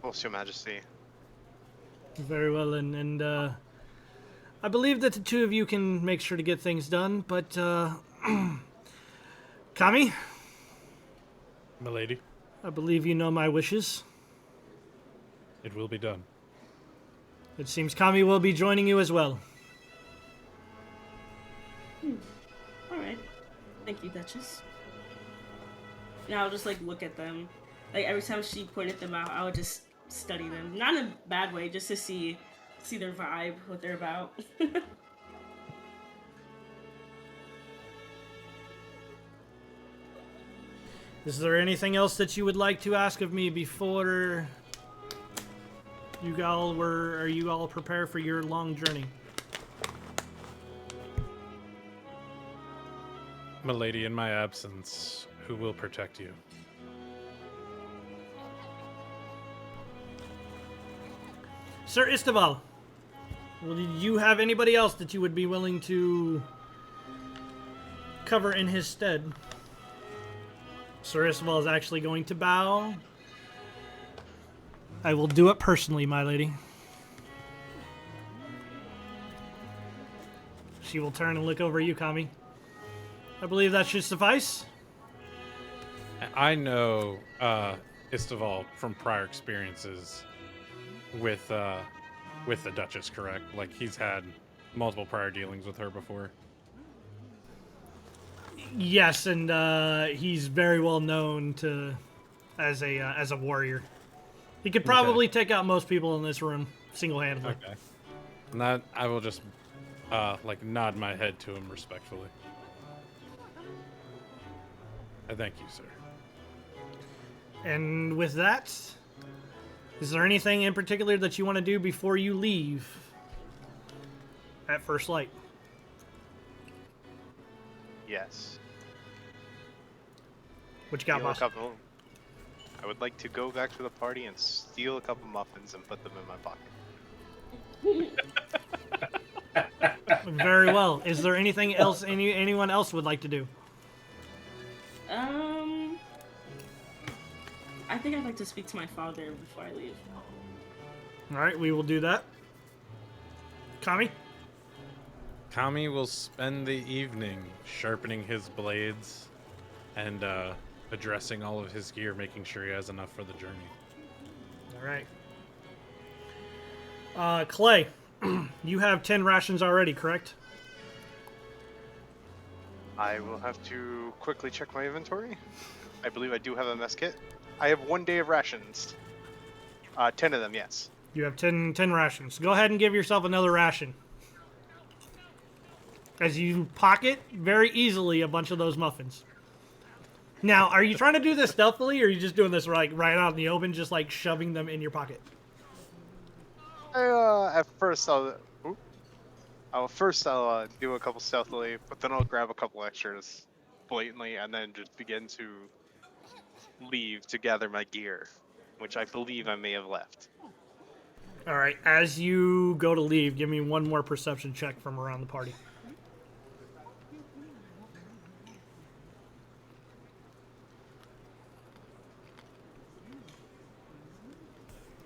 Both, Your Majesty. Very well, and I believe that the two of you can make sure to get things done, but, Kami, Milady, I believe you know my wishes. it will be done. It seems Kami will be joining you as well. All right. Thank you, Duchess. Now I'll just like look at them. Like every time she pointed them out, I would just study them. Not in a bad way, just to see their vibe, what they're about. Is there anything else that you would like to ask of me before you all prepare for your long journey? Milady, in my absence, who will protect you? Sir Isteval, will you have anybody else that you would be willing to cover in his stead? Sir Isteval is actually going to bow. I will do it personally, my lady. She will turn and look over at you, Kami. I believe that should suffice. I know Isteval from prior experiences with the Duchess, correct? Like, he's had multiple prior dealings with her before. Yes, and he's very well known as a warrior. He could probably take out most people in this room single-handedly. Okay. And that, I will just nod my head to him respectfully. I thank you, sir. And with that, is there anything in particular that you want to do before you leave at first light? Yes. What you got, Steal a boss? couple. I would like to go back to the party and steal a couple muffins and put them in my pocket. Very well. Is there anything else anyone else would like to do? I think I'd like to speak to my father before I leave. All right, we will do that. Kami? Kami will spend the evening sharpening his blades and addressing all of his gear, making sure he has enough for the journey. All right. Clay, you have 10 rations already, correct? I will have to quickly check my inventory. I believe I do have a mess kit. I have 1 day of rations. 10 of them, yes. You have 10 rations. Go ahead and give yourself another ration. As you pocket very easily a bunch of those muffins. Now, are you trying to do this stealthily, or are you just doing this right out in the open, just like shoving them in your pocket? At first I'll do a couple stealthily, but then I'll grab a couple extras blatantly, and then just begin to leave to gather my gear, which I believe I may have left. All right, as you go to leave, give me one more perception check from around the party.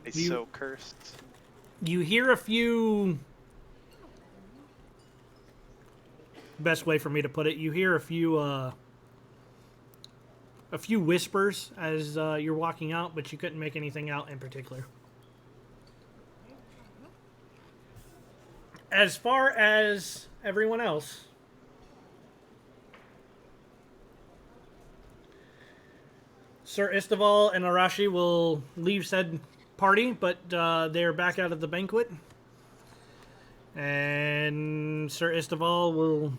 It's so cursed. You hear a few... Best way for me to put it, you hear a few whispers as you're walking out, but you couldn't make anything out in particular. As far as everyone else, Sir Isteval and Arashi will leave said party, but they are back out of the banquet. And Sir Isteval will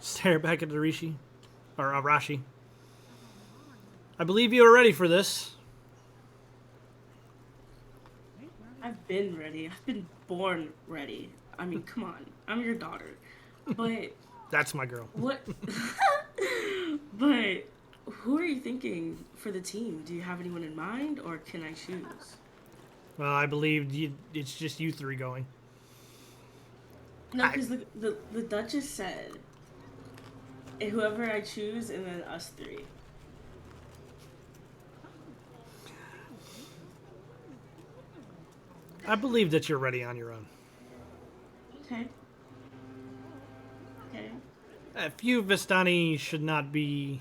stare back at Arashi. I believe you are ready for this. I've been ready. I've been born ready. I mean, come on. I'm your daughter. But That's my girl. what? But who are you thinking for the team? Do you have anyone in mind, or can I choose? Well, I believe it's just you three going. No, because the Duchess said whoever I choose, and then us three. I believe that you're ready on your own. Okay. Okay. A few Vistani should not be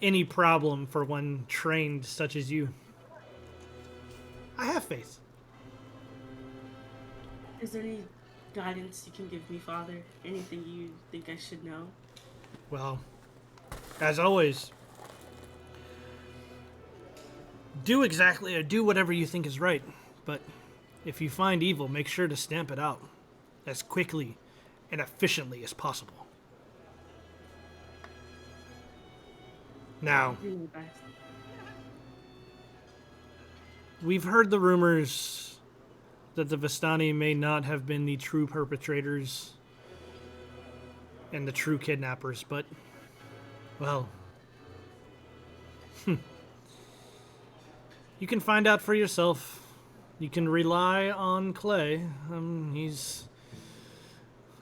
any problem for one trained such as you. I have faith. Is there any guidance you can give me, Father? Anything you think I should know? Well, as always, do whatever you think is right. But if you find evil, make sure to stamp it out as quickly and efficiently as possible. Now, Do my best. we've heard the rumors that the Vistani may not have been the true perpetrators and the true kidnappers, but, well, you can find out for yourself. You can rely on Clay. He's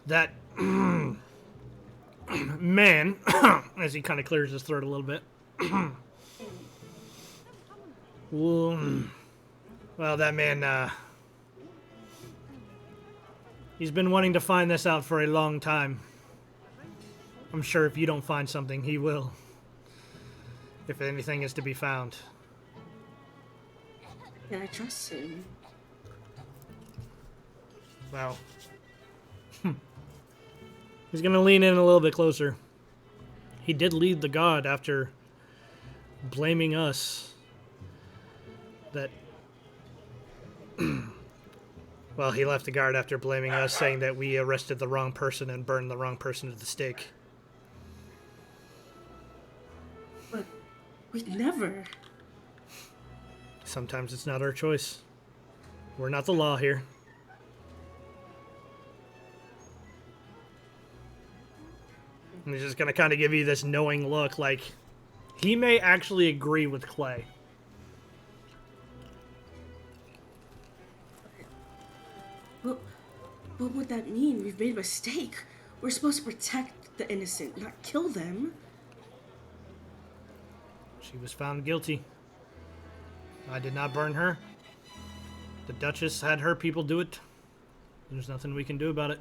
that man, as he kind of clears his throat a little bit. Well, that man, he's been wanting to find this out for a long time. I'm sure if you don't find something, he will. If anything is to be found. Can I trust him? Wow. He's gonna lean in a little bit closer. He did leave the god after blaming us that... Well, he left the guard after blaming us, saying that we arrested the wrong person and burned the wrong person at the stake. But we'd never. Sometimes it's not our choice. We're not the law here. And he's just going to kind of give you this knowing look, like he may actually agree with Clay. But what would that mean? We've made a mistake. We're supposed to protect the innocent, not kill them. She was found guilty. I did not burn her. The Duchess had her people do it. There's nothing we can do about it.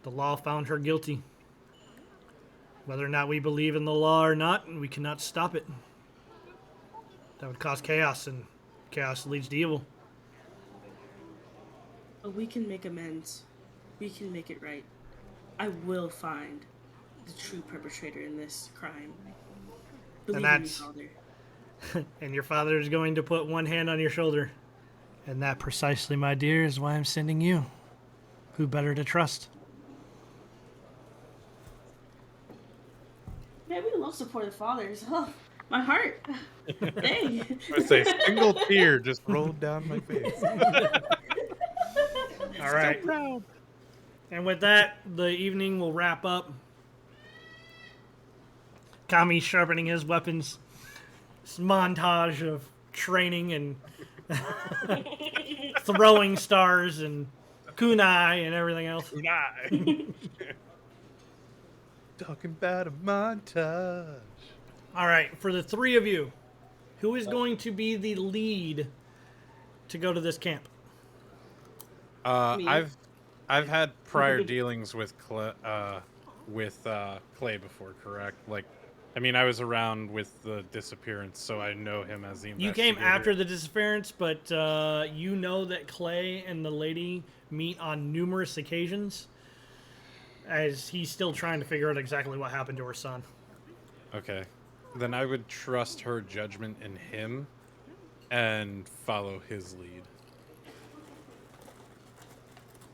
The law found her guilty. Whether or not we believe in the law or not, we cannot stop it. That would cause chaos, and chaos leads to evil. But we can make amends. We can make it right. I will find the true perpetrator in this crime. Believe in me, that's- Father. And your father is going to put one hand on your shoulder. And that precisely, my dear, is why I'm sending you. Who better to trust? Man, we love supportive fathers. Oh, my heart. Dang. I say single tear just rolled down my face. All right. And with that, the evening will wrap up. Kami sharpening his weapons. This montage of training and throwing stars and kunai and everything else. Talking about a montage. All right, for the three of you, who is going to be the lead to go to this camp? Me. I've had prior dealings with Clay before, correct? Like, I mean, I was around with the disappearance, so I know him as the You investigator. came after the disappearance, but you know that Clay and the lady meet on numerous occasions, as he's still trying to figure out exactly what happened to her son. Okay. Then I would trust her judgment in him and follow his lead.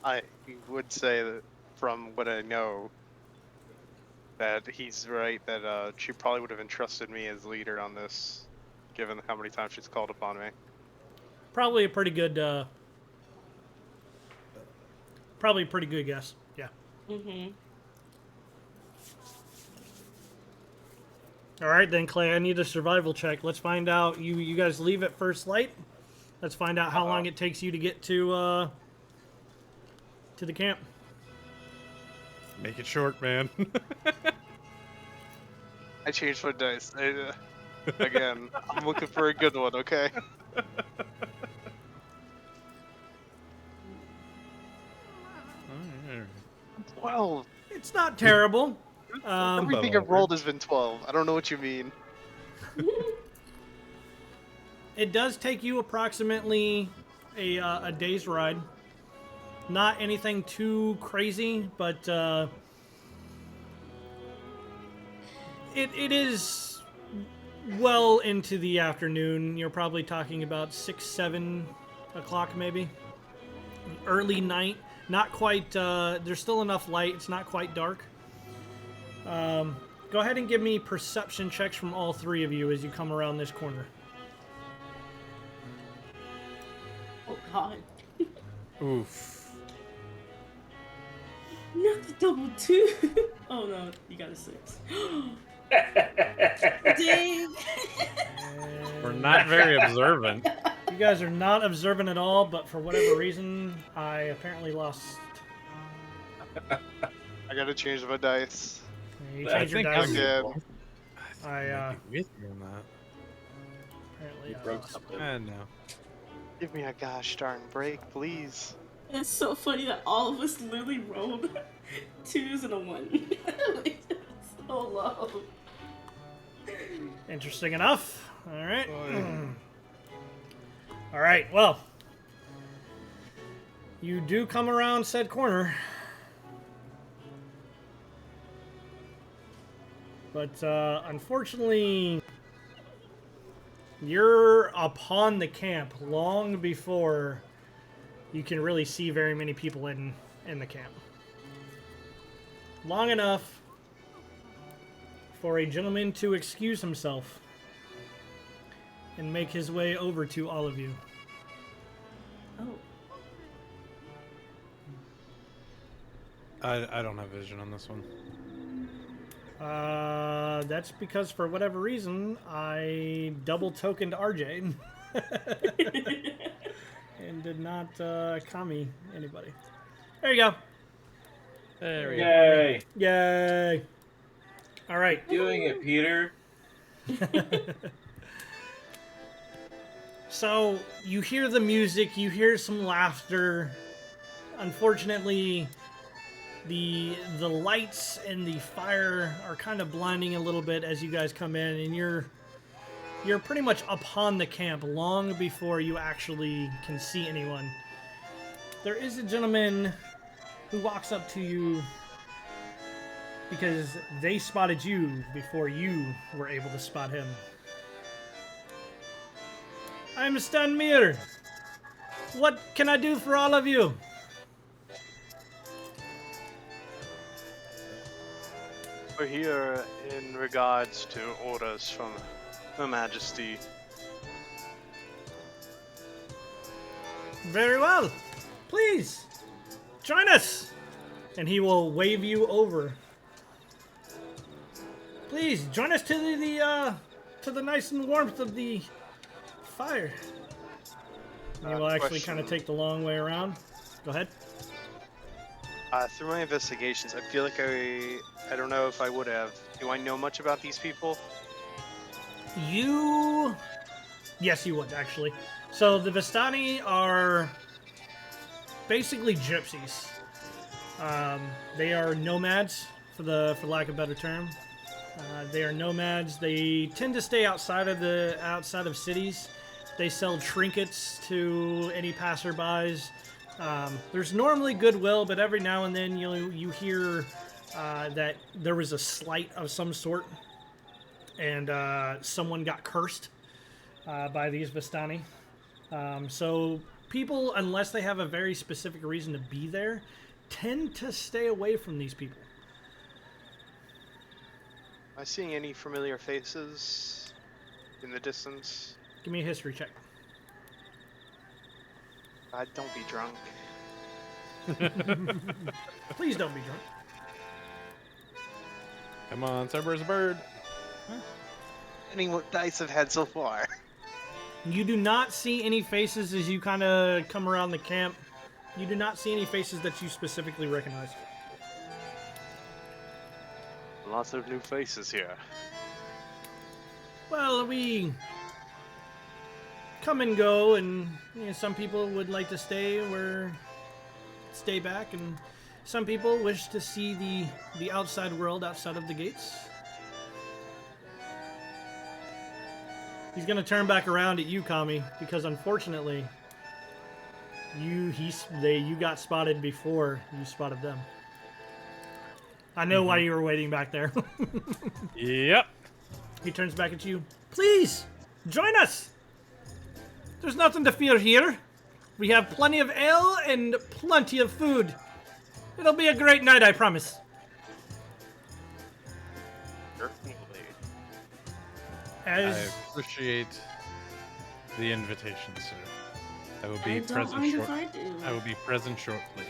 I would say that from what I know, that he's right, that she probably would have entrusted me as leader on this, given how many times she's called upon me. Probably a pretty good guess. Yeah. Mm-hmm. All right, then, Clay, I need a survival check. Let's find out. You guys leave at first light. Let's find out how long it takes you to get to the camp. Make it short, man. I changed my dice. Again, I'm looking for a good one, okay? Alright. 12. It's not terrible. Everything I've rolled has been 12. I don't know what you mean. It does take you approximately a day's ride. Not anything too crazy, but it is well into the afternoon. You're probably talking about 6, 7 o'clock maybe. Early night. Not quite, there's still enough light. It's not quite dark. Go ahead and give me perception checks from all three of you as you come around this corner. Oh God. Oof. Not the double 2. Oh no, you got a 6. Dang. We're not very observant. You guys are not observant at all, but for whatever reason, I apparently lost. I gotta change my dice. You I changed your think dice. I'm Again. I with you on that. apparently You I broke lost. something. No. Give me a gosh darn break, please. It's so funny that all of us literally rolled 2s and a 1. Like, so low. Interesting enough. All right. All right. Well, you do come around said corner, but unfortunately, you're upon the camp long before you can really see very many people in the camp. Long enough for a gentleman to excuse himself and make his way over to all of you. Oh. I don't have vision on this one. That's because for whatever reason, I double tokened RJ and did not commie anybody. There you go. There we go. Yay! Yay. All right. Doing it, Peter. So you hear the music, you hear some laughter. Unfortunately, the lights and the fire are kind of blinding a little bit as you guys come in, and you're pretty much upon the camp long before you actually can see anyone. There is a gentleman who walks up to you because they spotted you before you were able to spot him. I'm Stan Mir. What can I do for all of you? We're here in regards to orders from Her Majesty. Very well. Please, join us. And he will wave you over. Please, join us to the nice and warmth of the fire. And he will actually kind of Question. take the long way around. Go ahead. Through my investigations, I feel like I don't know if I would have. Do I know much about these people? Yes, you would, actually. So the Vistani are basically gypsies. They are nomads, for lack of a better term. They are nomads. They tend to stay outside of cities. They sell trinkets to any passerbys. There's normally goodwill, but every now and then you hear that there was a slight of some sort, and someone got cursed by these Vistani. So people, unless they have a very specific reason to be there, tend to stay away from these people. I seeing any familiar faces in the distance? Give me a history check. Don't be drunk. Please don't be drunk. Come on, Cerberus bird. Any what dice I've had so far? You do not see any faces as you kind of come around the camp. You do not see any faces that you specifically recognize. Lots of new faces here. Well, we come and go, and some people would like to stay back, and some people wish to see the outside world outside of the gates. He's gonna turn back around at you, Kami, because unfortunately, you got spotted before you spotted them. I know why you were waiting back there. Yep. He turns back at you. Please, join us. There's nothing to fear here. We have plenty of ale and plenty of food. It'll be a great night, I promise. I As appreciate the invitation, sir. I will I be don't present mind shortly. if I do. I will be present shortly.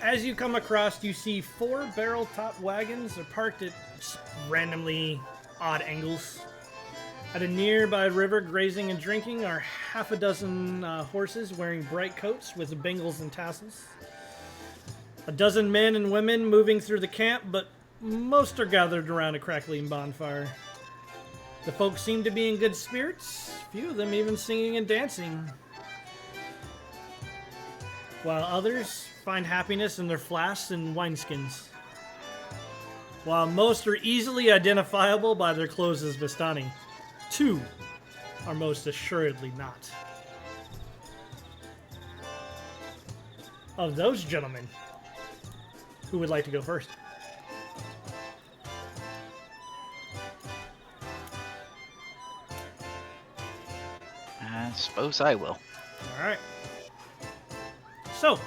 As you come across, you see 4 barrel-top wagons are parked at randomly odd angles. At a nearby river, grazing and drinking, are half a dozen horses wearing bright coats with bangles and tassels. A dozen men and women moving through the camp, but most are gathered around a crackling bonfire. The folks seem to be in good spirits, few of them even singing and dancing, while others find happiness in their flasks and wineskins. While most are easily identifiable by their clothes as Vistani, 2 are most assuredly not. Of those gentlemen, who would like to go first? I suppose I will. All right. So,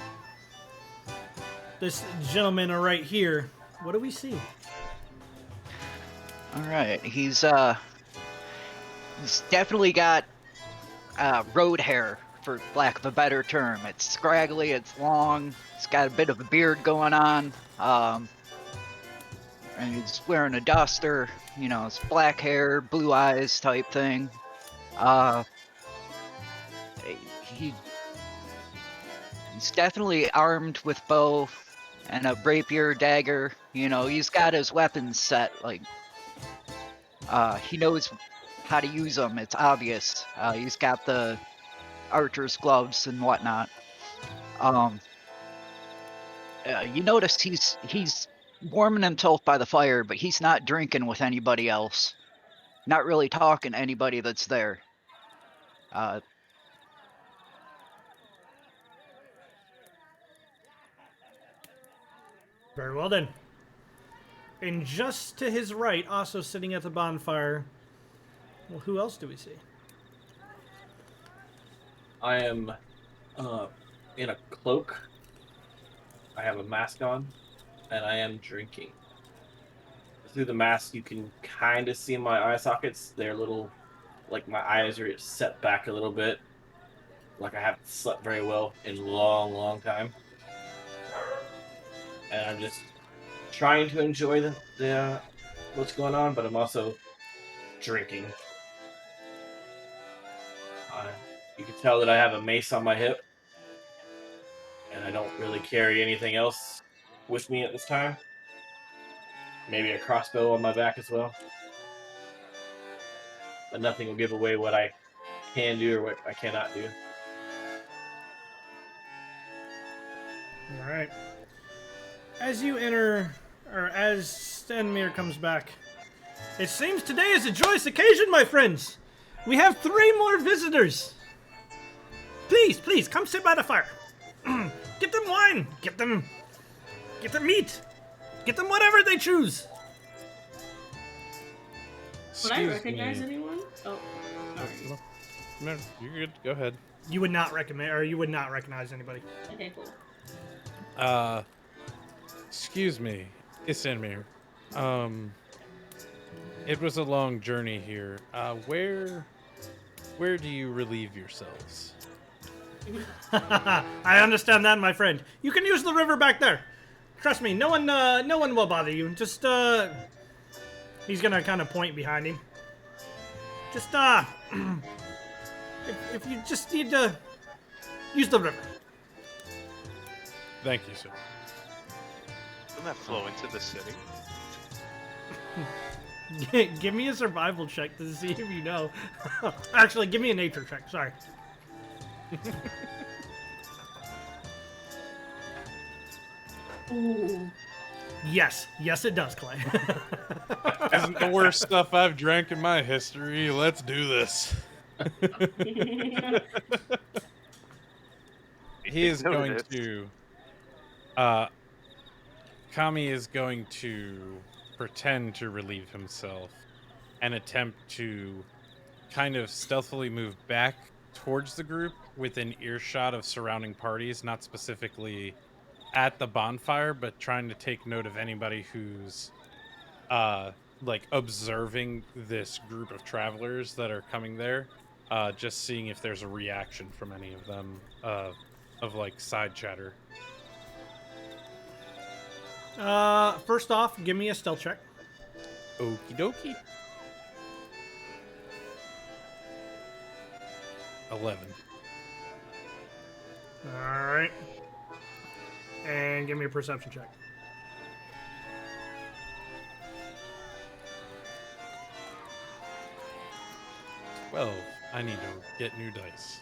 this gentleman right here, what do we see? All right, he's definitely got road hair, for lack of a better term. It's scraggly, it's long, it's got a bit of a beard going on, and he's wearing a duster. You know, it's black hair, blue eyes type thing. He's definitely armed with bow and a rapier, dagger. You know, he's got his weapons set. Like, he knows how to use them. It's obvious. He's got the archer's gloves and whatnot. You notice he's warming himself by the fire, but he's not drinking with anybody else. Not really talking to anybody that's there. Very well then. And just to his right, also sitting at the bonfire, well, who else do we see? I am in a cloak. I have a mask on, and I am drinking. Through the mask, you can kind of see my eye sockets. They're little, like my eyes are set back a little bit. Like I haven't slept very well in a long, long time. And I'm just trying to enjoy the what's going on, but I'm also drinking. You can tell that I have a mace on my hip, and I don't really carry anything else with me at this time. Maybe a crossbow on my back as well. But nothing will give away what I can do or what I cannot do. All right. As you enter, or as Stanmir comes back, it seems today is a joyous occasion, my friends. We have 3 more visitors. Please, come sit by the fire. Get them wine. Get them meat. Get them whatever they choose. Would I Excuse recognize me. anyone? Oh, sorry. No, you're good. Go ahead. You would not recommend, or you would not recognize anybody. Okay, cool. Excuse me, Isanmir. It was a long journey here. Where do you relieve yourselves? I understand that, my friend. You can use the river back there. Trust me, no one will bother you. Just he's gonna kind of point behind him. Just if you just need to use the river. Thank you, sir. Doesn't that flow into the city? Give me a survival check to see if you know. Actually, give me a nature check. Sorry. Ooh. Yes, it does, Clay. Isn't the worst stuff I've drank in my history. Let's do this. He is going Noted. to. Kami is going to pretend to relieve himself and attempt to kind of stealthily move back towards the group within earshot of surrounding parties, not specifically at the bonfire, but trying to take note of anybody who's like observing this group of travelers that are coming there, just seeing if there's a reaction from any of them of like side chatter. First off, give me a stealth check. Okie dokie. 11. All right. And give me a perception check. Well, I need to get new dice.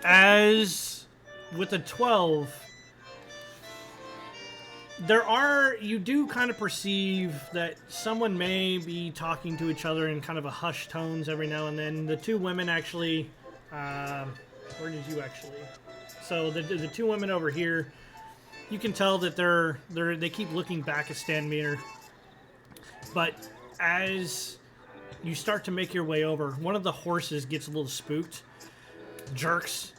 As with a 12, you do kind of perceive that someone may be talking to each other in kind of a hushed tones every now and then. The two women actually, where did you actually? So the two women over here, you can tell that they keep looking back at Stanmere. But as you start to make your way over, one of the horses gets a little spooked, jerks,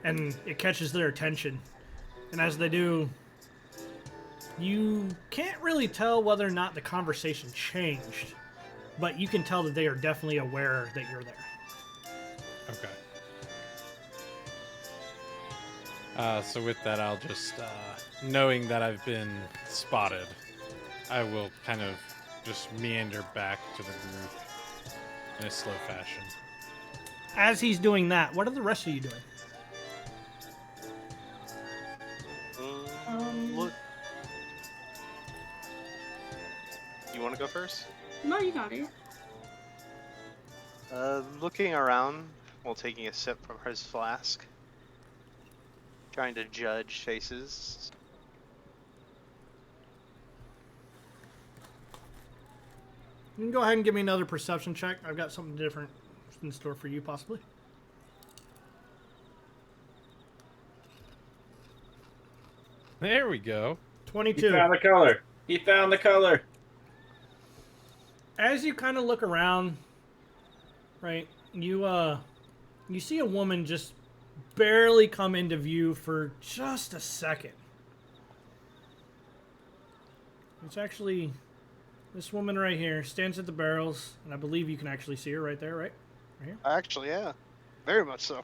and it catches their attention. And as they do, you can't really tell whether or not the conversation changed, but you can tell that they are definitely aware that you're there. Okay. So with that, I'll just, knowing that I've been spotted, I will kind of just meander back to the group in a slow fashion. As he's doing that, what are the rest of you doing? Look. You want to go first? No, you got it. Looking around while taking a sip from his flask. Trying to judge faces. You can go ahead and give me another perception check. I've got something different in store for you, possibly. There we go. 22. He found the color. He found the color. As you kind of look around, right, you see a woman just barely come into view for just a second. It's actually this woman right here, stands at the barrels, and I believe you can actually see her right there, right? Right here. Actually, yeah. Very much so.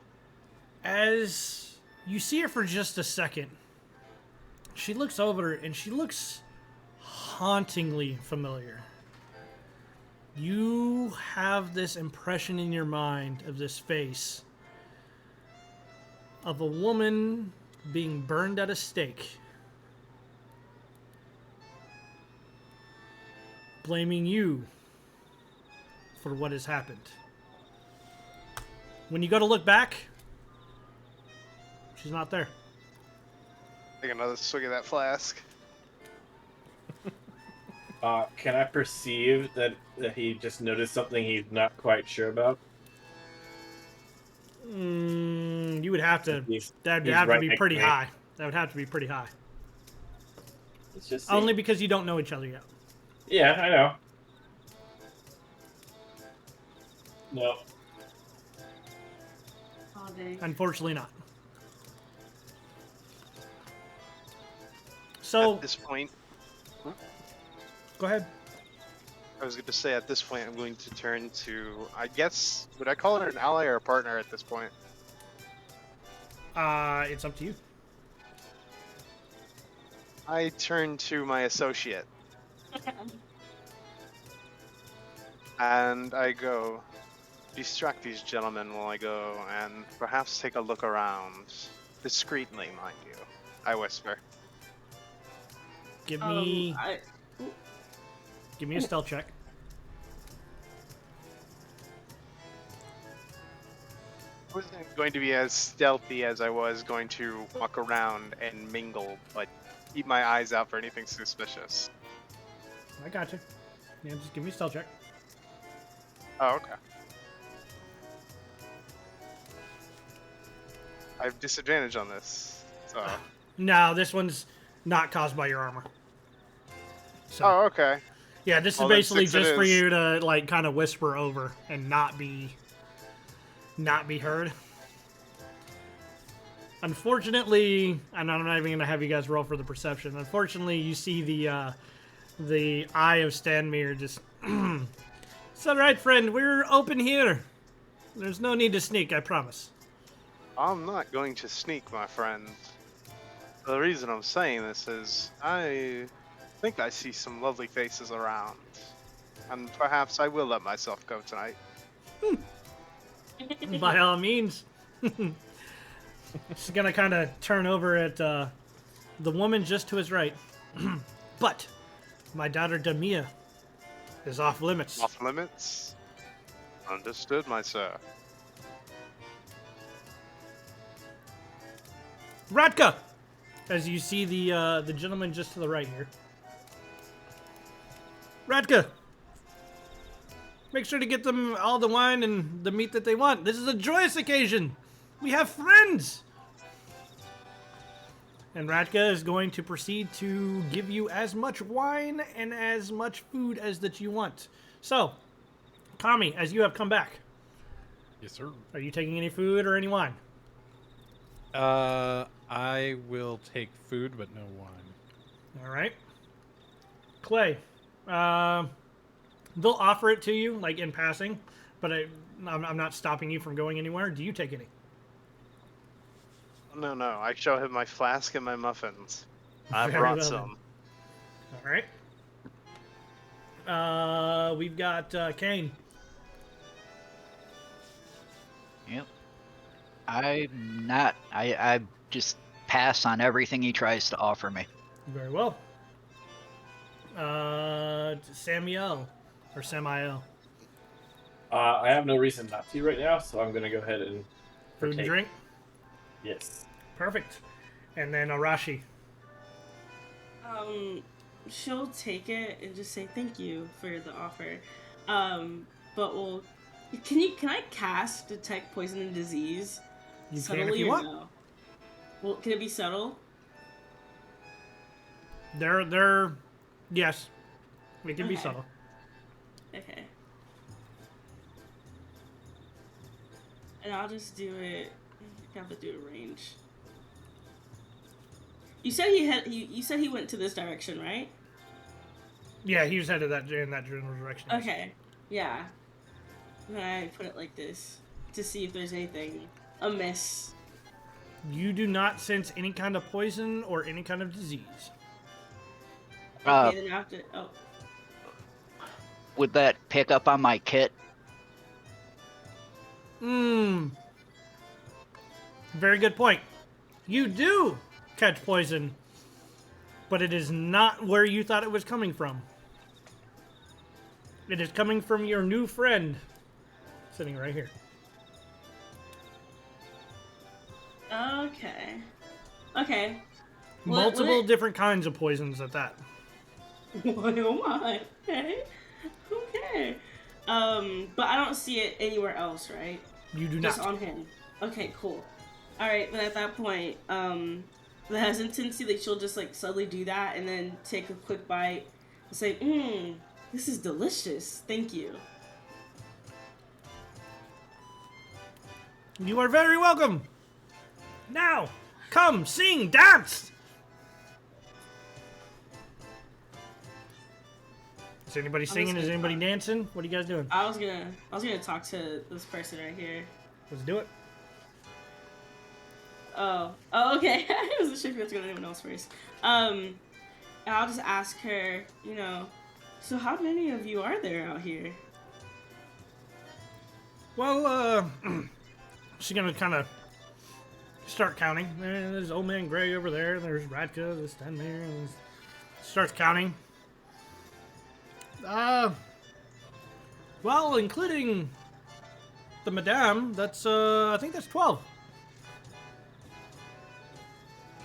As you see her for just a second, she looks over and she looks hauntingly familiar. You have this impression in your mind of this face of a woman being burned at a stake, blaming you for what has happened. When you go to look back, she's not there. Take another swig of that flask. Can I perceive that he just noticed something he's not quite sure about? You would have to. He's That'd have to right be next pretty to me. high. That would have to be pretty high. Let's just see. Only because you don't know each other yet. Yeah, I know. No. All day. Unfortunately, not. So At this point, go ahead. I was going to say at this point I'm going to turn to, I guess, would I call it an ally or a partner at this point? It's up to you. I turn to my associate and I go, distract these gentlemen while I go and perhaps take a look around. Discreetly, mind you, I whisper. Give me I, give me a stealth check. I wasn't going to be as stealthy as I was going to walk around and mingle, but keep my eyes out for anything suspicious. I got you. Yeah, just give me a stealth check. Oh, okay. I have disadvantage on this, so... No, this one's not caused by your armor. So, Oh, okay. yeah, this is Well, then basically 6 it just for is. you to like kind of whisper over and not be heard. Unfortunately, and I'm not even gonna have you guys roll for the perception. Unfortunately, you see the eye of Stanmere just. It's all right, friend. We're open here. There's no need to sneak. I promise. I'm not going to sneak, my friend. The reason I'm saying this is I think I see some lovely faces around. And perhaps I will let myself go tonight. By all means. She's gonna kind of turn over at the woman just to his right. But my daughter Damia is off limits. Off limits? Understood, my sir. Radka, as you see the gentleman just to the right here. Radka, make sure to get them all the wine and the meat that they want. This is a joyous occasion. We have friends. And Radka is going to proceed to give you as much wine and as much food as that you want. So, Kami, as you have come back, Yes, sir. are you taking any food or any wine? I will take food, but no wine. All right. Clay, they'll offer it to you, like in passing, but I'm not stopping you from going anywhere. Do you take any? No, I show him my flask and my muffins. I Very brought well some. All right. We've got Kane. Yep. I'm not. I just pass on everything he tries to offer me. Very well. Samuel or Samael. I have no reason not to right now, so I'm gonna go ahead and Food and partake. drink. Yes. Perfect. And then Arashi. She'll take it and just say thank you for the offer. But we'll. Can I cast detect poison and disease? You can subtly if you or want. no? Well, can it be subtle? They're yes. It can be Okay. subtle. Okay. And I'll just do it. I have to do a range. You said you said he went to this direction, right? Yeah, he was headed in that general direction. Okay. Yeah. Then I put it like this to see if there's anything amiss. You do not sense any kind of poison or any kind of disease. Okay, then after Would that pick up on my kit? Very good point. You do catch poison, but it is not where you thought it was coming from. It is coming from your new friend sitting right here. Okay. Okay. Multiple different kinds of poisons at that. Oh my. Okay. Okay. But I don't see it anywhere else, right? You do Just not. on him. Okay, cool. Alright, but at that point, the hesitancy, like she'll just like subtly do that and then take a quick bite and say, this is delicious. Thank you. You are very welcome. Now, come, sing, dance. Is anybody singing? Is anybody dancing? What are you guys doing? I was gonna talk to this person right here. Let's do it. Oh, okay. I wasn't sure if you had to go to anyone else first. And I'll just ask her, so how many of you are there out here? Well, she's gonna kind of start counting. There's Old Man Gray over there. There's Radka. There's Stenmere. And starts counting. Well, including the Madame, that's I think that's 12.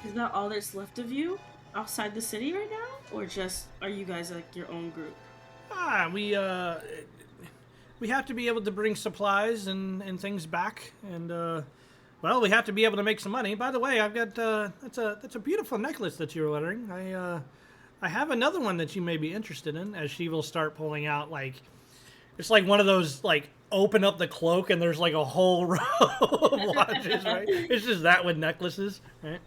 Is that all that's left of you outside the city right now, or just are you guys like your own group? We have to be able to bring supplies and things back, and well, we have to be able to make some money. By the way, I've got that's a beautiful necklace that you're wearing. I have another one that you may be interested in. As she will start pulling out, like, it's like one of those, like, open up the cloak and there's like a whole row of watches, right? It's just that with necklaces, right?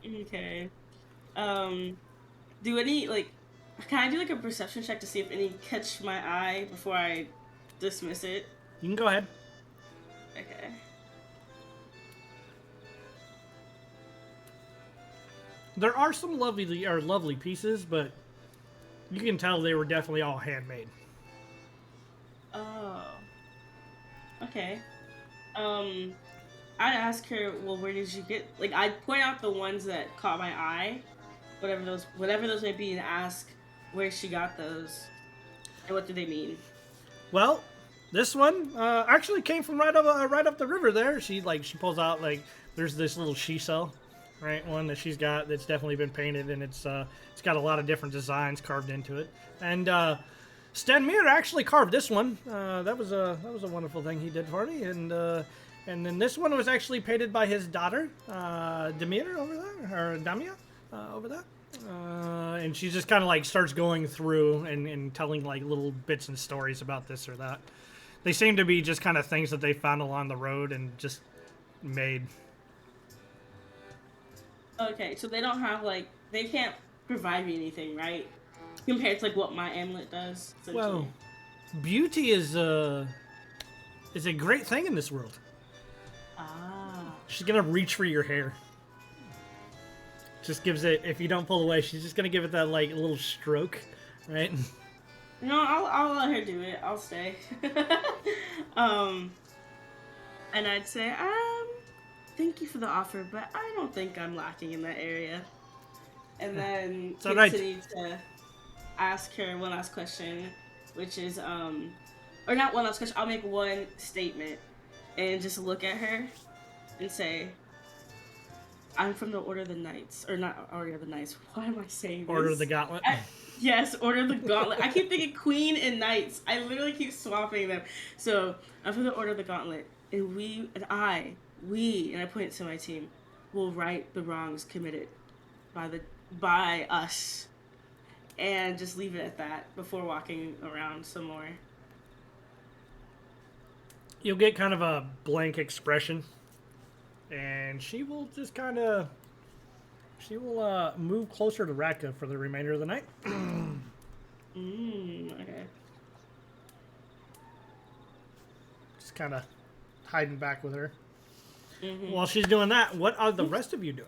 Okay. Do any, like, can I do like a perception check to see if any catch my eye before I dismiss it? You can go ahead. Okay. There are some lovely pieces, but you can tell they were definitely all handmade. Oh. Okay. I'd ask her, well, where did you get, like, I'd point out the ones that caught my eye, whatever those may be, and ask where she got those and what do they mean. Well, this one actually came from right up the river there. She pulls out, like, there's this little she cell, right? One that she's got that's definitely been painted, and it's got a lot of different designs carved into it. And Stenmere actually carved this one. That was a wonderful thing he did for me. And then this one was actually painted by his daughter, Demir over there, or Damia over there. And she just kind of like starts going through and telling like little bits and stories about this or that. They seem to be just kind of things that they found along the road and just made. Okay, so they don't have, like, they can't provide me anything, right? Compared to, like, what my amulet does. Well, beauty is a great thing in this world. Ah. She's gonna reach for your hair. Just gives it, if you don't pull away, she's just gonna give it that like little stroke, right? No, I'll let her do it. I'll stay. And I'd say, thank you for the offer, but I don't think I'm lacking in that area. And then continue to ask her one last question, which is, or not one last question, I'll make one statement and just look at her and say, I'm from the Order of the Knights, or not Order of the Knights, why am I saying this? Order of the Gauntlet. Yes, Order of the Gauntlet. I keep thinking Queen and Knights. I literally keep swapping them. So, I'm from the Order of the Gauntlet, and we, and I point to my team, will right the wrongs committed by us. And just leave it at that before walking around some more. You'll get kind of a blank expression, and she will just kind of, move closer to Radka for the remainder of the night. Okay. Just kind of hiding back with her. Mm-hmm. While she's doing that, what are the rest of you doing?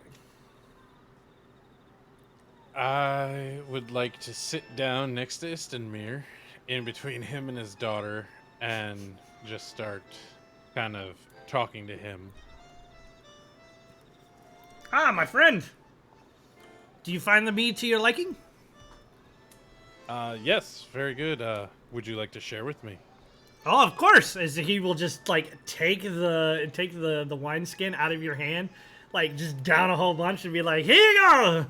I would like to sit down next to Stenmere, in between him and his daughter, and just start kind of talking to him. Ah, my friend. Do you find the mead to your liking? Yes, very good. Would you like to share with me? Oh, of course. As he will just like take the wineskin out of your hand, like just down a whole bunch and be like, "Here you go."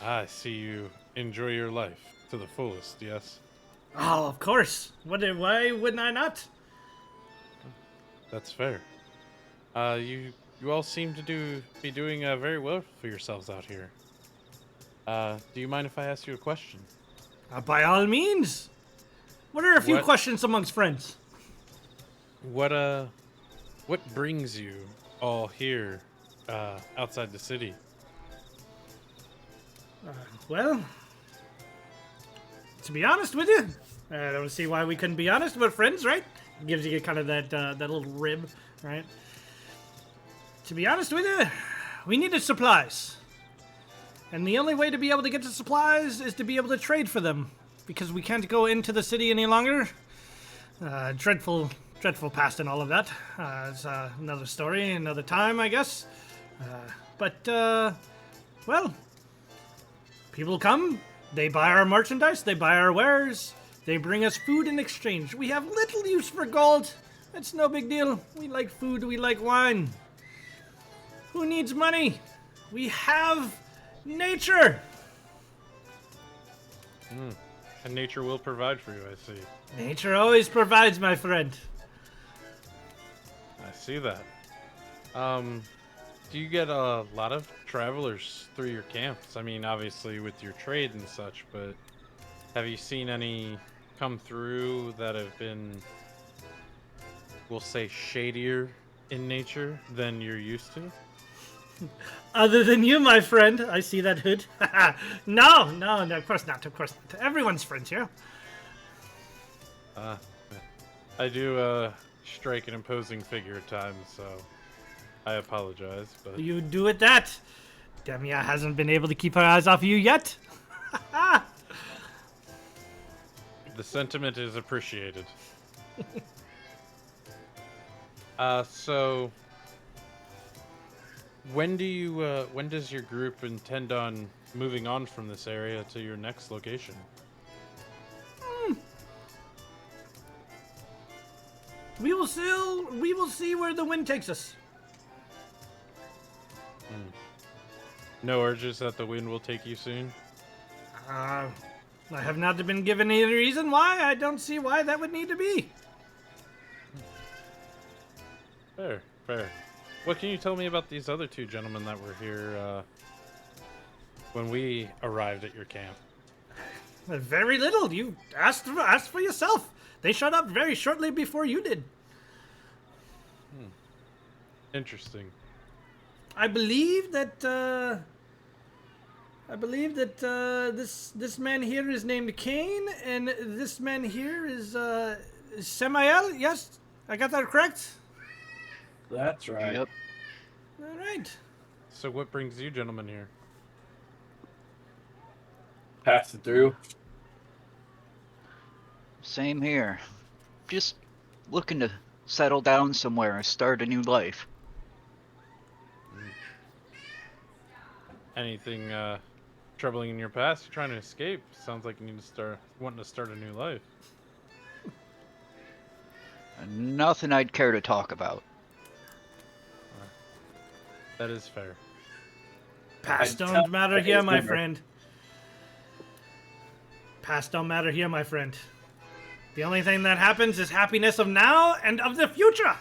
I see you enjoy your life to the fullest, yes? Oh, of course. Why wouldn't I not? That's fair. You all seem to be doing very well for yourselves out here. Do you mind if I ask you a question? By all means. What are a few questions amongst friends? What brings you all here outside the city? Well, To be honest with you, I don't see why we couldn't be honest. We're friends, right? Gives you kind of that little rib, right? To be honest with you, we needed supplies. And the only way to be able to get the supplies is to be able to trade for them. Because we can't go into the city any longer. Dreadful past and all of that. It's another story, another time, I guess. Well, people come, they buy our merchandise, they buy our wares, they bring us food in exchange. We have little use for gold. That's no big deal. We like food, we like wine. Who needs money? We have nature. And nature will provide for you, I see. Nature always provides, my friend. I see that. Do you get a lot of travelers through your camps? I mean, obviously with your trade and such, but have you seen any come through that have been, we'll say, shadier in nature than you're used to? Other than you, my friend. I see that hood. No, of course not, Everyone's friends here. I do strike an imposing figure at times, so I apologize, but... You do it that. Demia hasn't been able to keep her eyes off you yet. The sentiment is appreciated. So... When does your group intend on moving on from this area to your next location? We will see where the wind takes us. No urges that the wind will take you soon? I have not been given any reason why. I don't see why that would need to be. Fair. What can you tell me about these other two gentlemen that were here when we arrived at your camp? Very little. You asked for yourself. They showed up very shortly before you did. Interesting. I believe that this man here is named Cain, and this man here is Samael. Yes, I got that correct. That's right. Yep. All right. So what brings you gentlemen here? Pass it through. Same here. Just looking to settle down somewhere and start a new life. Anything troubling in your past? You're trying to escape. Sounds like you need to wanting to start a new life. Nothing I'd care to talk about. That is fair. Past I'd don't tell- matter here, my Never. friend. Past don't matter here, my friend. The only thing that happens is happiness of now and of the future.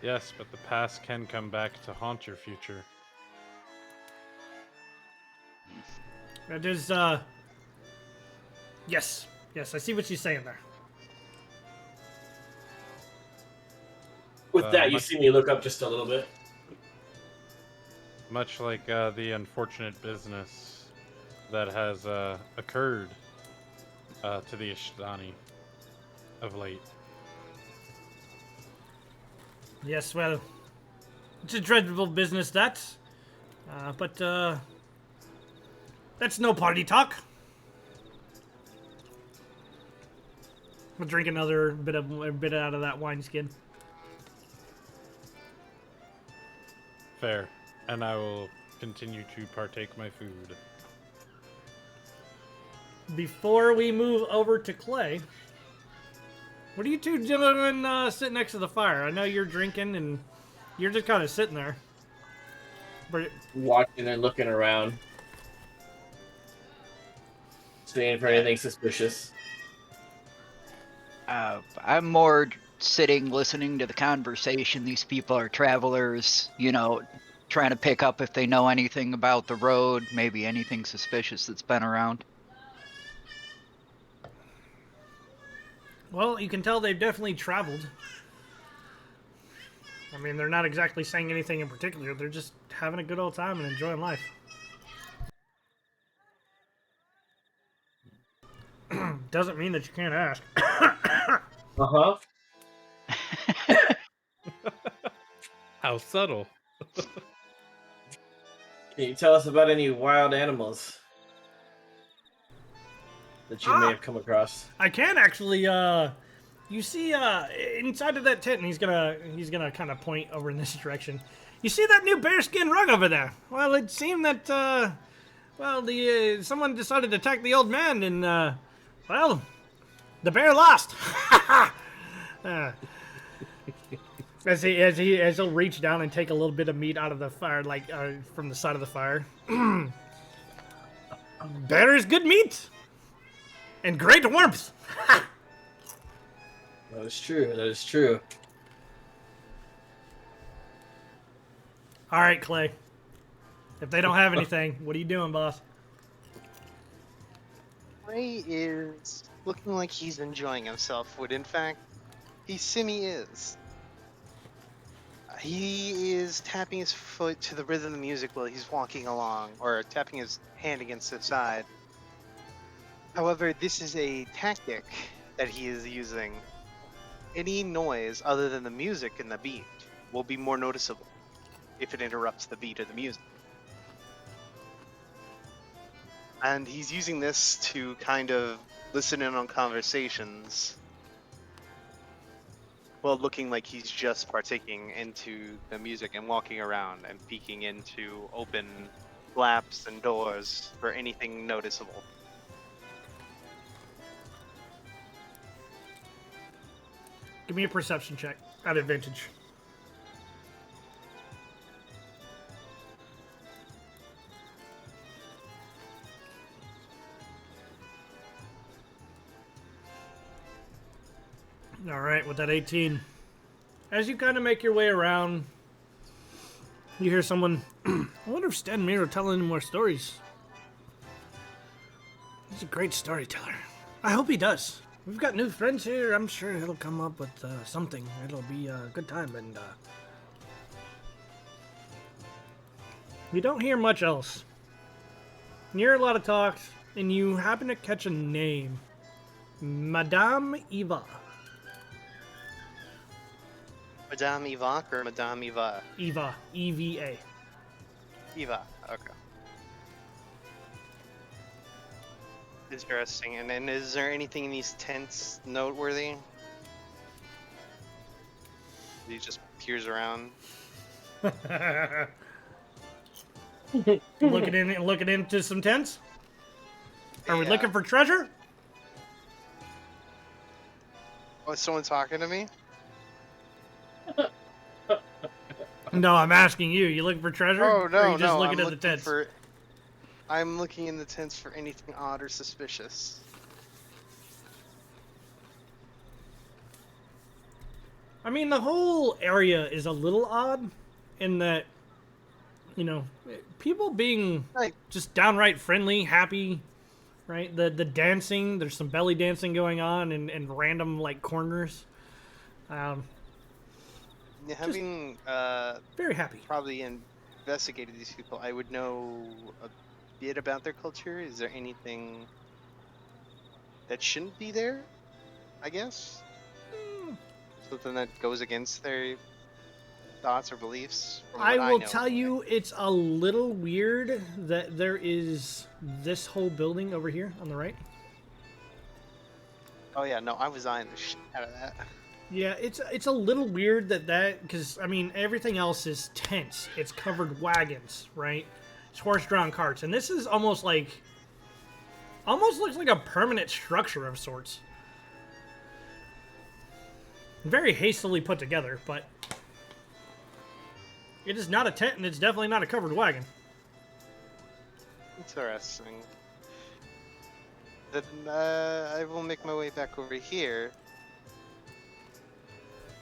Yes, but the past can come back to haunt your future. That is, Yes, I see what she's saying there. With that, you much- see me look up just a little bit. Much like the unfortunate business that has occurred to the Ishtani of late. Yes, well, it's a dreadful business, that. But that's no party talk. We'll drink another bit out of that wineskin. Fair. And I will continue to partake my food. Before we move over to Clay, what are you two gentlemen sitting next to the fire? I know you're drinking and you're just kind of sitting there. But Watching and looking around. Seeing for anything suspicious. I'm more sitting, listening to the conversation. These people are travelers, trying to pick up if they know anything about the road, maybe anything suspicious that's been around. well, you can tell they've definitely traveled. I mean, they're not exactly saying anything in particular. They're just having a good old time and enjoying life. doesn't mean that you can't ask. Uh-huh. How subtle. Can you tell us about any wild animals that you may have come across? I can actually. You see, inside of that tent, and he's gonna kind of point over in this direction. You see that new bearskin rug over there? Well, it seemed that someone decided to attack the old man, and well, the bear lost. As he'll reach down and take a little bit of meat out of the fire, like from the side of the fire. Bear is good meat and great warmth. That is true. That is true. All right, Clay. If they don't have anything, what are you doing, boss? Ray is looking like he's enjoying himself, when in fact, he semi-is. He is tapping his foot to the rhythm of the music while he's walking along, or tapping his hand against the side. However, this is a tactic that he is using. Any noise other than the music and the beat will be more noticeable if it interrupts the beat of the music. And he's using this to kind of listen in on conversations while looking like he's just partaking into the music and walking around and peeking into open flaps and doors for anything noticeable. Give me a perception check at advantage. All right, with that 18, as you kind of make your way around, you hear someone. I wonder if Stan Mir will tell any more stories. He's a great storyteller. I hope he does. We've got new friends here. I'm sure he'll come up with something. It'll be a good time. And you don't hear much else. You hear a lot of talks, and you happen to catch a name. Madame Eva. Madame Ivak or Madame Eva? Eva. E-V-A. Eva, okay. Interesting. And then is there anything in these tents noteworthy? He just peers around. Looking into some tents? Are we Yeah. looking for treasure? Oh, is someone talking to me? No, I'm asking you. You looking for treasure? Oh, Or no, are you just no. looking I'm at the tents? I'm looking in the tents for anything odd or suspicious. I mean, the whole area is a little odd in that, you know, people being Right. just downright friendly, happy, right? The dancing, there's some belly dancing going on in random, like, corners. Having Very happy. probably investigated these people, I would know a bit about their culture. Is there anything that shouldn't be there? I guess something that goes against their thoughts or beliefs. From what I will know, tell anyway. you, it's a little weird that there is this whole building over here on the right. Oh yeah, no, I was eyeing the shit out of that. Yeah, it's a little weird that because I mean everything else is tents. It's covered wagons, right? It's horse-drawn carts, and this is almost looks like a permanent structure of sorts. Very hastily put together, but it is not a tent, and it's definitely not a covered wagon. Interesting. Then I will make my way back over here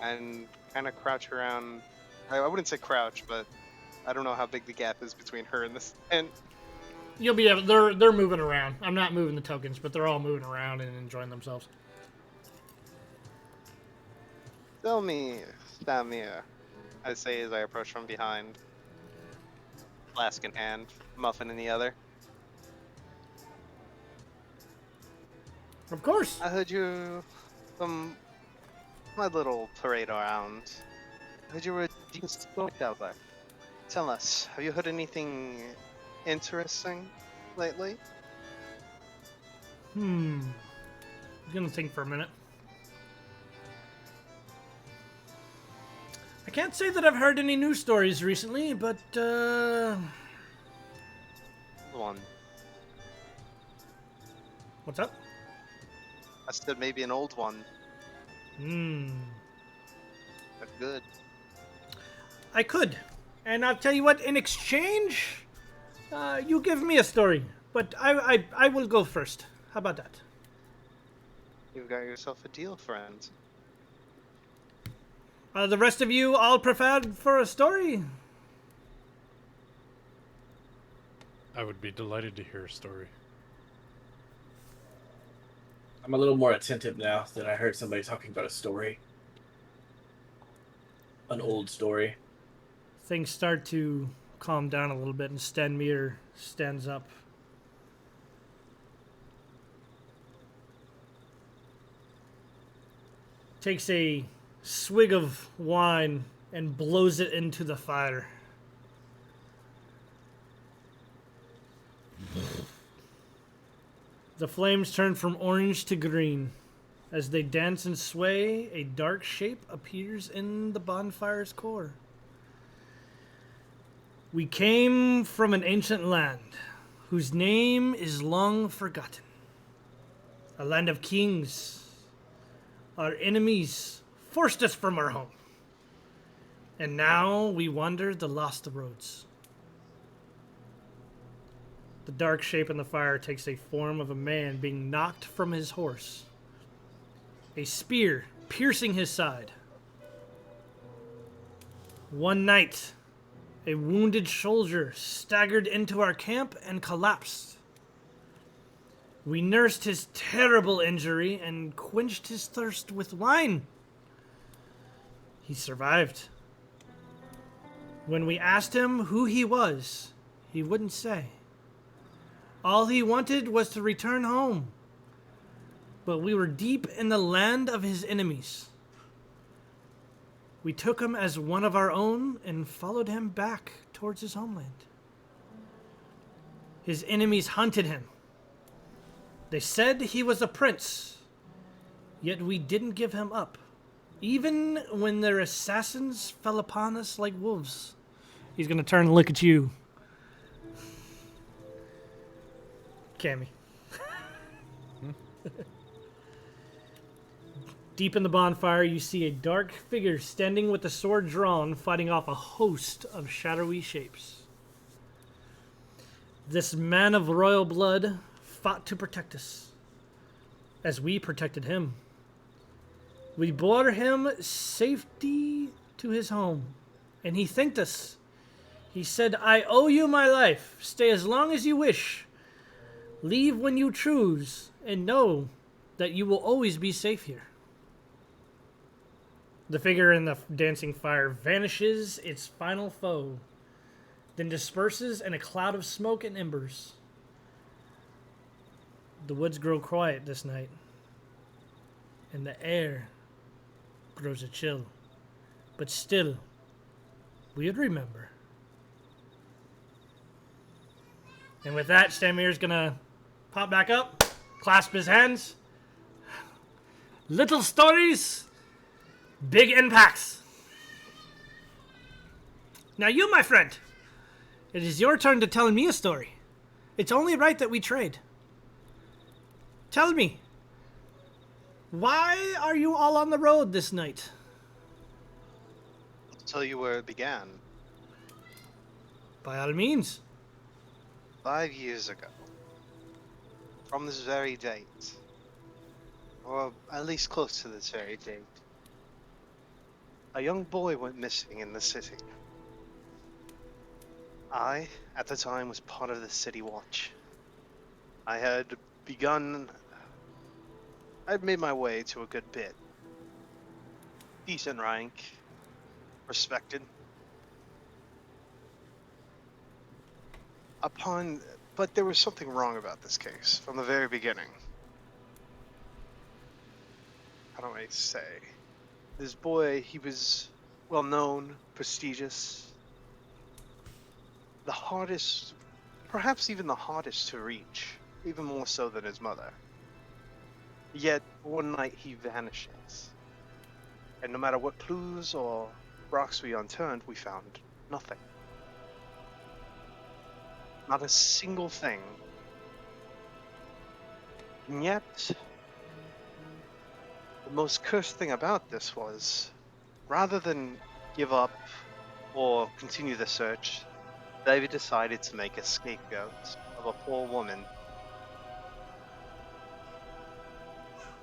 and kind of crouch around. I wouldn't say crouch, but I don't know how big the gap is between her and this tent. You'll be able. They're moving around. I'm not moving the tokens, but they're all moving around and enjoying themselves. Tell me, Stamir, I say as I approach from behind, flask in hand, muffin in the other. Of course. I heard you from my little parade around. I heard you were a decent storyteller. Tell us, have you heard anything interesting lately? I'm gonna think for a minute. I can't say that I've heard any news stories recently, but One. what's up? I said maybe an old one, but good. I could. And I'll tell you what, in exchange, you give me a story. But I will go first. How about that? You've got yourself a deal, friend. The rest of you all prepared for a story? I would be delighted to hear a story. I'm a little more attentive now that I heard somebody talking about a story. An old story. Things start to calm down a little bit, and Stenmir stands up. Takes a swig of wine and blows it into the fire. The flames turn from orange to green. As they dance and sway, a dark shape appears in the bonfire's core. We came from an ancient land, whose name is long forgotten. A land of kings. Our enemies forced us from our home. And now we wander the lost roads. The dark shape in the fire takes a form of a man being knocked from his horse. A spear piercing his side. One night, a wounded soldier staggered into our camp and collapsed. We nursed his terrible injury and quenched his thirst with wine. He survived. When we asked him who he was, he wouldn't say. All he wanted was to return home. But we were deep in the land of his enemies. We took him as one of our own and followed him back towards his homeland. His enemies hunted him. They said he was a prince, yet we didn't give him up, even when their assassins fell upon us like wolves. He's going to turn and look at you, Cammy. Deep in the bonfire, you see a dark figure standing with the sword drawn, fighting off a host of shadowy shapes. This man of royal blood fought to protect us, as we protected him. We bore him safety to his home, and he thanked us. He said, "I owe you my life. Stay as long as you wish. Leave when you choose, and know that you will always be safe here." The figure in the dancing fire vanishes its final foe, then disperses in a cloud of smoke and embers. The woods grow quiet this night, and the air grows a chill. But still, we'd remember. And with that, Stamir's gonna pop back up, clasp his hands. Little stories, big impacts. Now you, my friend, it is your turn to tell me a story. It's only right that we trade. Tell me, why are you all on the road this night? I'll tell you where it began. By all means. 5 years ago. From this very date. Or at least close to this very date. A young boy went missing in the city. I, at the time, was part of the City Watch. I had made my way to a good bit. Decent rank. Respected. But there was something wrong about this case from the very beginning. how do I say? This boy, he was well known, prestigious, the hardest, perhaps even the hardest to reach, even more so than his mother. Yet one night he vanishes, and no matter what clues or rocks we unturned, we found nothing. Not a single thing. And yet, the most cursed thing about this was, rather than give up or continue the search, David decided to make a scapegoat of a poor woman.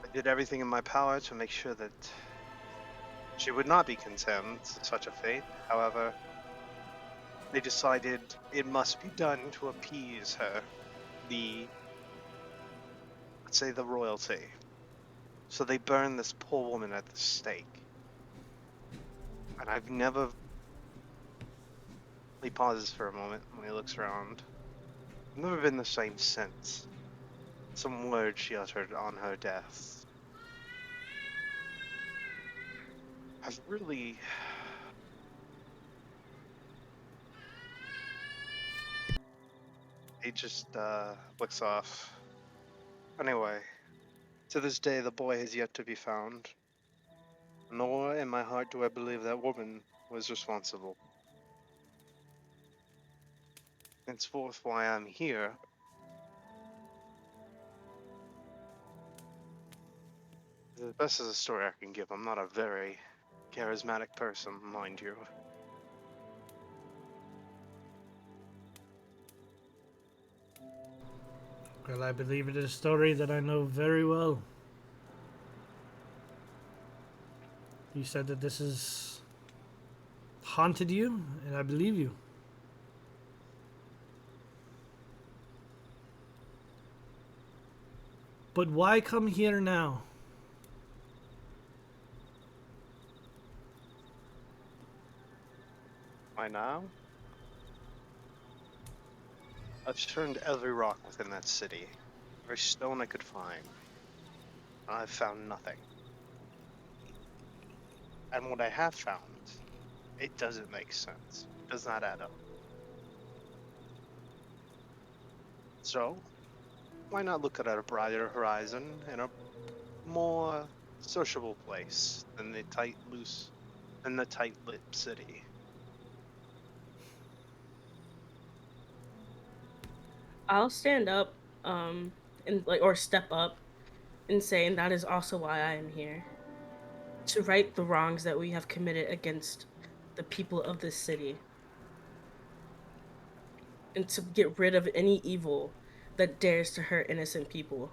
I did everything in my power to make sure that she would not be condemned to such a fate. However, they decided it must be done to appease her, let's say the royalty. So they burned this poor woman at the stake. And I've never... He pauses for a moment when he looks around. I've never been the same since. Some words she uttered on her death have really... He just looks off. Anyway, to this day the boy has yet to be found. Nor in my heart do I believe that woman was responsible. Henceforth why I'm here. The best is a story I can give. I'm not a very charismatic person, mind you. Well, I believe it is a story that I know very well. You said that this has haunted you, and I believe you. But why come here now? Why now? I've turned every rock within that city, every stone I could find, and I've found nothing. And what I have found, it doesn't make sense. It does not add up. So, why not look at a brighter horizon in a more sociable place than the tight-lit city? I'll stand up, and or step up, and say, and that is also why I am here, to right the wrongs that we have committed against the people of this city, and to get rid of any evil that dares to hurt innocent people.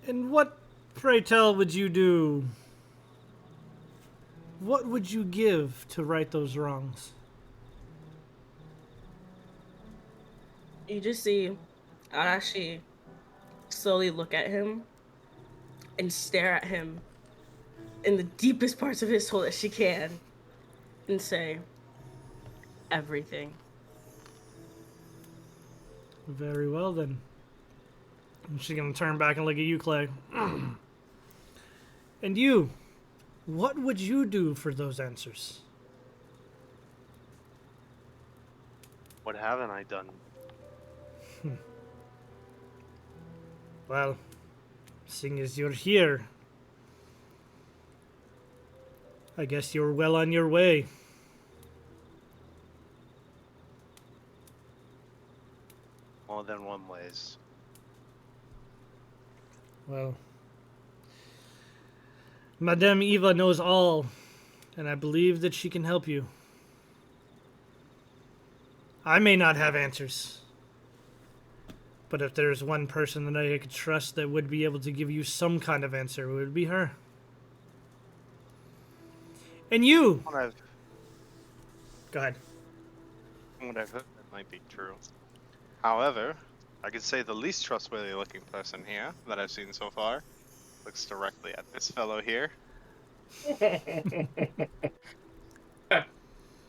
And what, pray tell, would you do? What would you give to right those wrongs? You just see, I'd actually slowly look at him and stare at him in the deepest parts of his soul that she can and say, everything. Very well, then. And she's going to turn back and look at you, Clay. And you, what would you do for those answers? What haven't I done? Well, seeing as you're here, I guess you're well on your way. More than one ways. Well, Madame Eva knows all, and I believe that she can help you. I may not have answers, but if there's one person that I could trust that would be able to give you some kind of answer, it would be her. And you! Go ahead. From what I've heard, that might be true. However, I could say the least trustworthy looking person here that I've seen so far looks directly at this fellow here.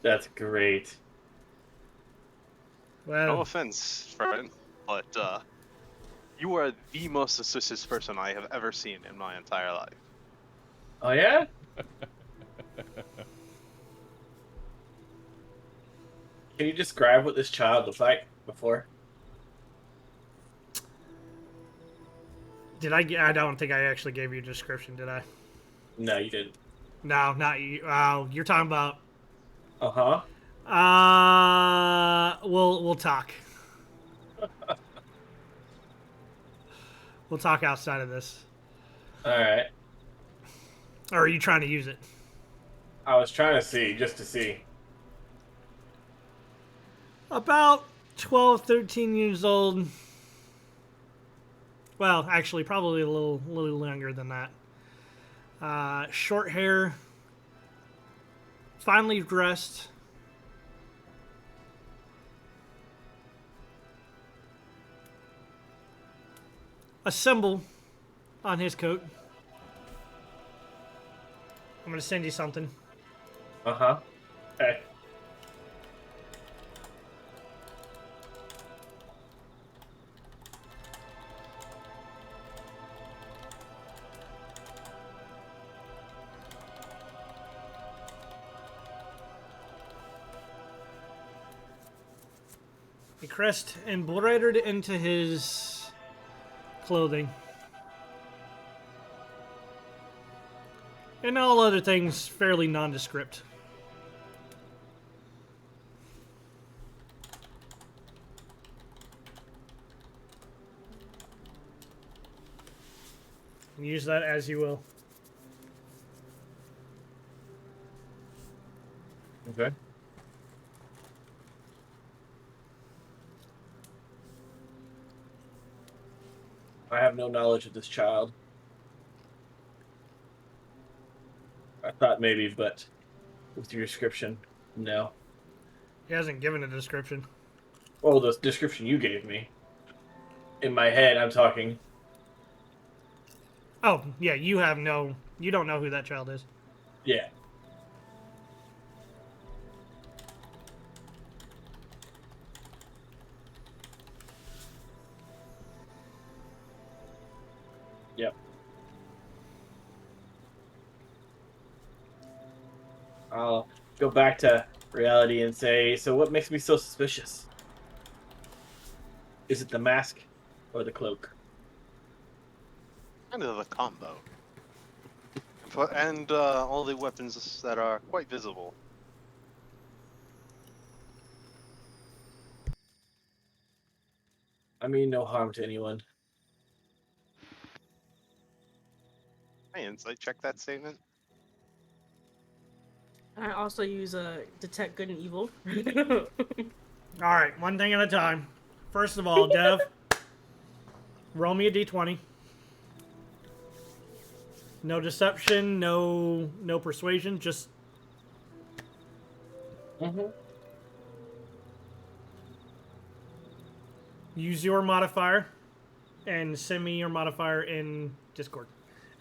That's great. No Well, offense, friend, but You are the most suspicious person I have ever seen in my entire life. Oh yeah? Can you describe what this child looked like before? Did I? I don't think I actually gave you a description, did I? No, you didn't. No, not you. You're talking about. Uh-huh. We'll talk. We'll talk outside of this. Alright. Or are you trying to use it? I was trying to see, just to see. About 12, 13 years old. Well, actually, probably a little younger than that. Short hair. Finely dressed. A symbol on his coat. I'm gonna send you something. Uh-huh. Okay. A crest embroidered into his clothing. And all other things fairly nondescript. Use that as you will. Okay. I have no knowledge of this child. I thought maybe, but with your description, no. He hasn't given a description. Oh, the description you gave me. In my head, I'm talking. Oh, yeah, you don't know who that child is. Yeah. Yep. I'll go back to reality and say, so what makes me so suspicious? Is it the mask or the cloak? Kind of the combo. And all the weapons that are quite visible. I mean no harm to anyone. Hey, insight check that statement. I also use detect good and evil. All right, one thing at a time. First of all, Dev, roll me a d20. No deception, no persuasion, just use your modifier and send me your modifier in Discord.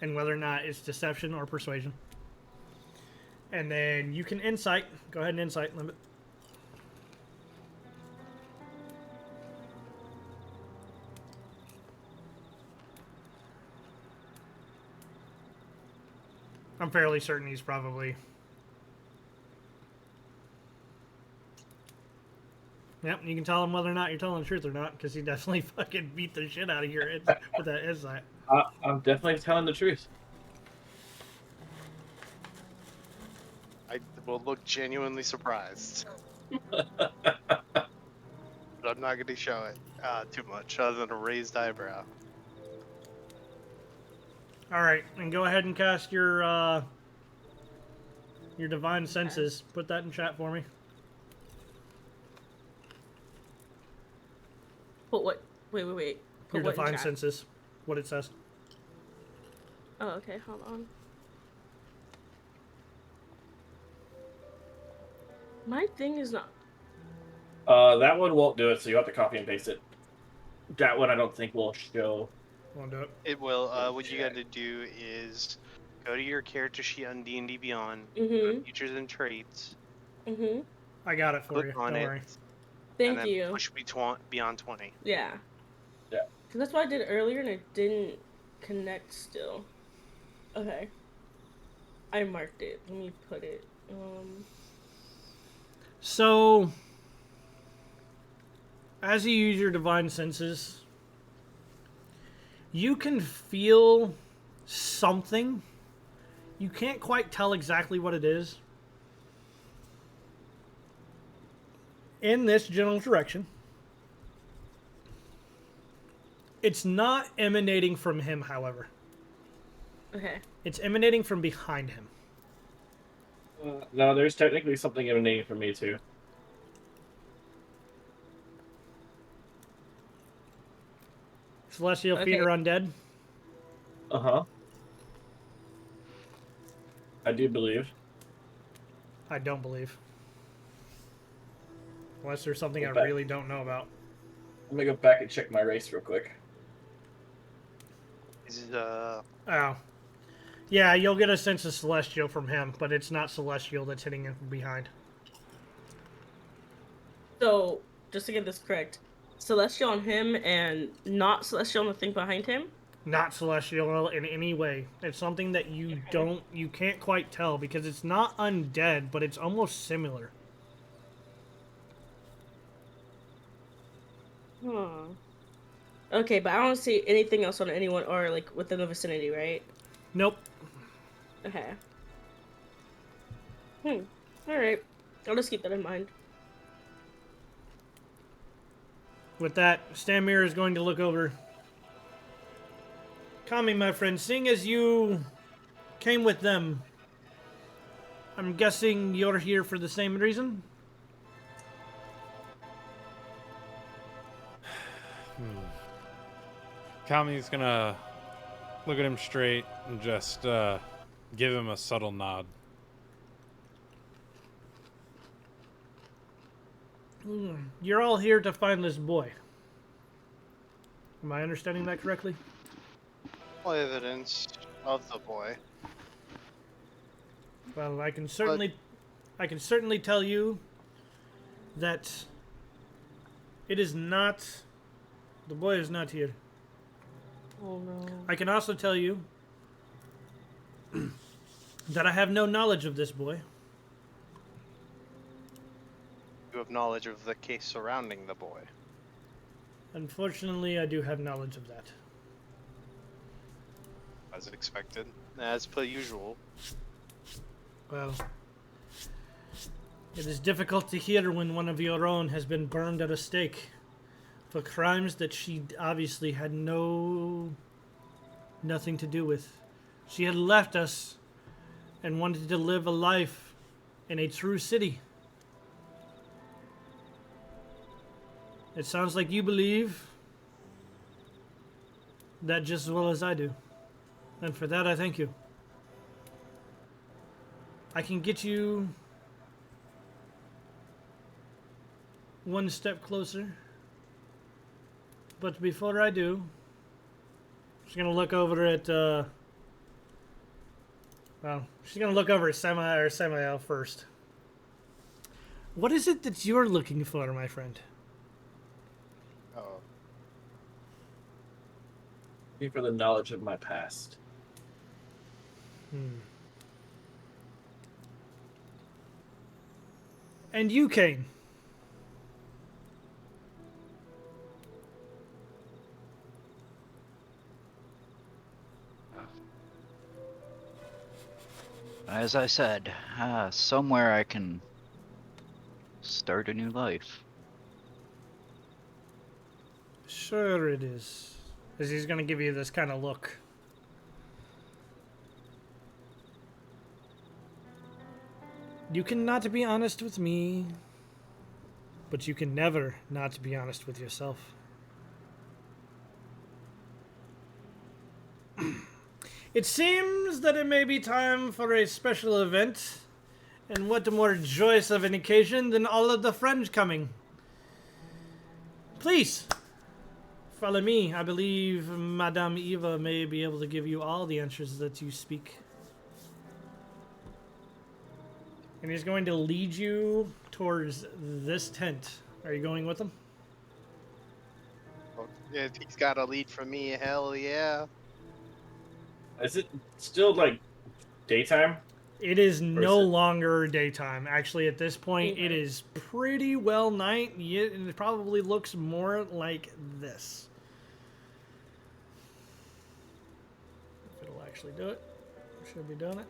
And whether or not it's deception or persuasion. And then you can insight. Go ahead and insight limit. I'm fairly certain he's probably... Yep, you can tell him whether or not you're telling the truth or not, because he definitely fucking beat the shit out of your with that insight. I'm definitely telling the truth. I will look genuinely surprised. But I'm not going to show it too much, other than a raised eyebrow. All right, and go ahead and cast your divine senses. Put that in chat for me. But what? Wait. Put Your what in divine chat? senses. What it says. Oh, okay. Hold on. My thing is not. That one won't do it, so you have to copy and paste it. That one I don't think will show. Won't do it. It will. What you got to do is go to your character sheet on D&D Beyond, go to Mm-hmm. features and traits, Mm-hmm. I got it for click you. on Don't it, worry. and Thank then you. push beyond 20. Yeah. Yeah. Cause that's what I did earlier and it didn't connect still. Okay. I marked it. Let me put it. So, as you use your divine senses, you can feel something. You can't quite tell exactly what it is. In this general direction. It's not emanating from him, however. Okay. It's emanating from behind him. No, there's technically something emanating from me too. Celestial feet Okay. are undead. Uh-huh. I do believe. I don't believe. Unless there's something I Okay. really don't know about. Let me go back and check my race real quick. Oh. Yeah, you'll get a sense of celestial from him, but it's not celestial that's hitting him from behind. So, just to get this correct, celestial on him and not celestial on the thing behind him? Not celestial in any way. It's something that you can't quite tell because it's not undead, but it's almost similar. Huh. Okay, but I don't see anything else on anyone or like within the vicinity, right? Nope. Okay. Alright. I'll just keep that in mind. With that, Stamir is going to look over. Kami, my friend, seeing as you came with them, I'm guessing you're here for the same reason? Kami's gonna look at him straight and just give him a subtle nod. You're all here to find this boy. Am I understanding that correctly? Evidence of the boy. Well, I can certainly tell you that it is not. The boy is not here. Oh no. I can also tell you that I have no knowledge of this boy. You have knowledge of the case surrounding the boy. Unfortunately, I do have knowledge of that. As expected. As per usual. Well, it is difficult to hear when one of your own has been burned at a stake for crimes that she obviously had nothing to do with. She had left us and wanted to live a life in a true city. It sounds like you believe that just as well as I do. And for that, I thank you. I can get you one step closer. But before I do, I'm just going to look over at, she's going to look over at Samael first. What is it that you're looking for, my friend? Oh. For the knowledge of my past. And you, Kane? As I said, somewhere I can start a new life. Sure it is. As he's going to give you this kind of look. You can not be honest with me, but you can never not be honest with yourself. It seems that it may be time for a special event, and what more joyous of an occasion than all of the friends coming. Please, follow me. I believe Madame Eva may be able to give you all the answers that you speak. And he's going to lead you towards this tent. Are you going with him? If he's got a lead from me, hell yeah. Is it still like daytime? It is Or is no it- longer daytime. Actually, at this point, it Okay. is pretty well night, and it probably looks more like this. If it'll actually do it, should be doing it.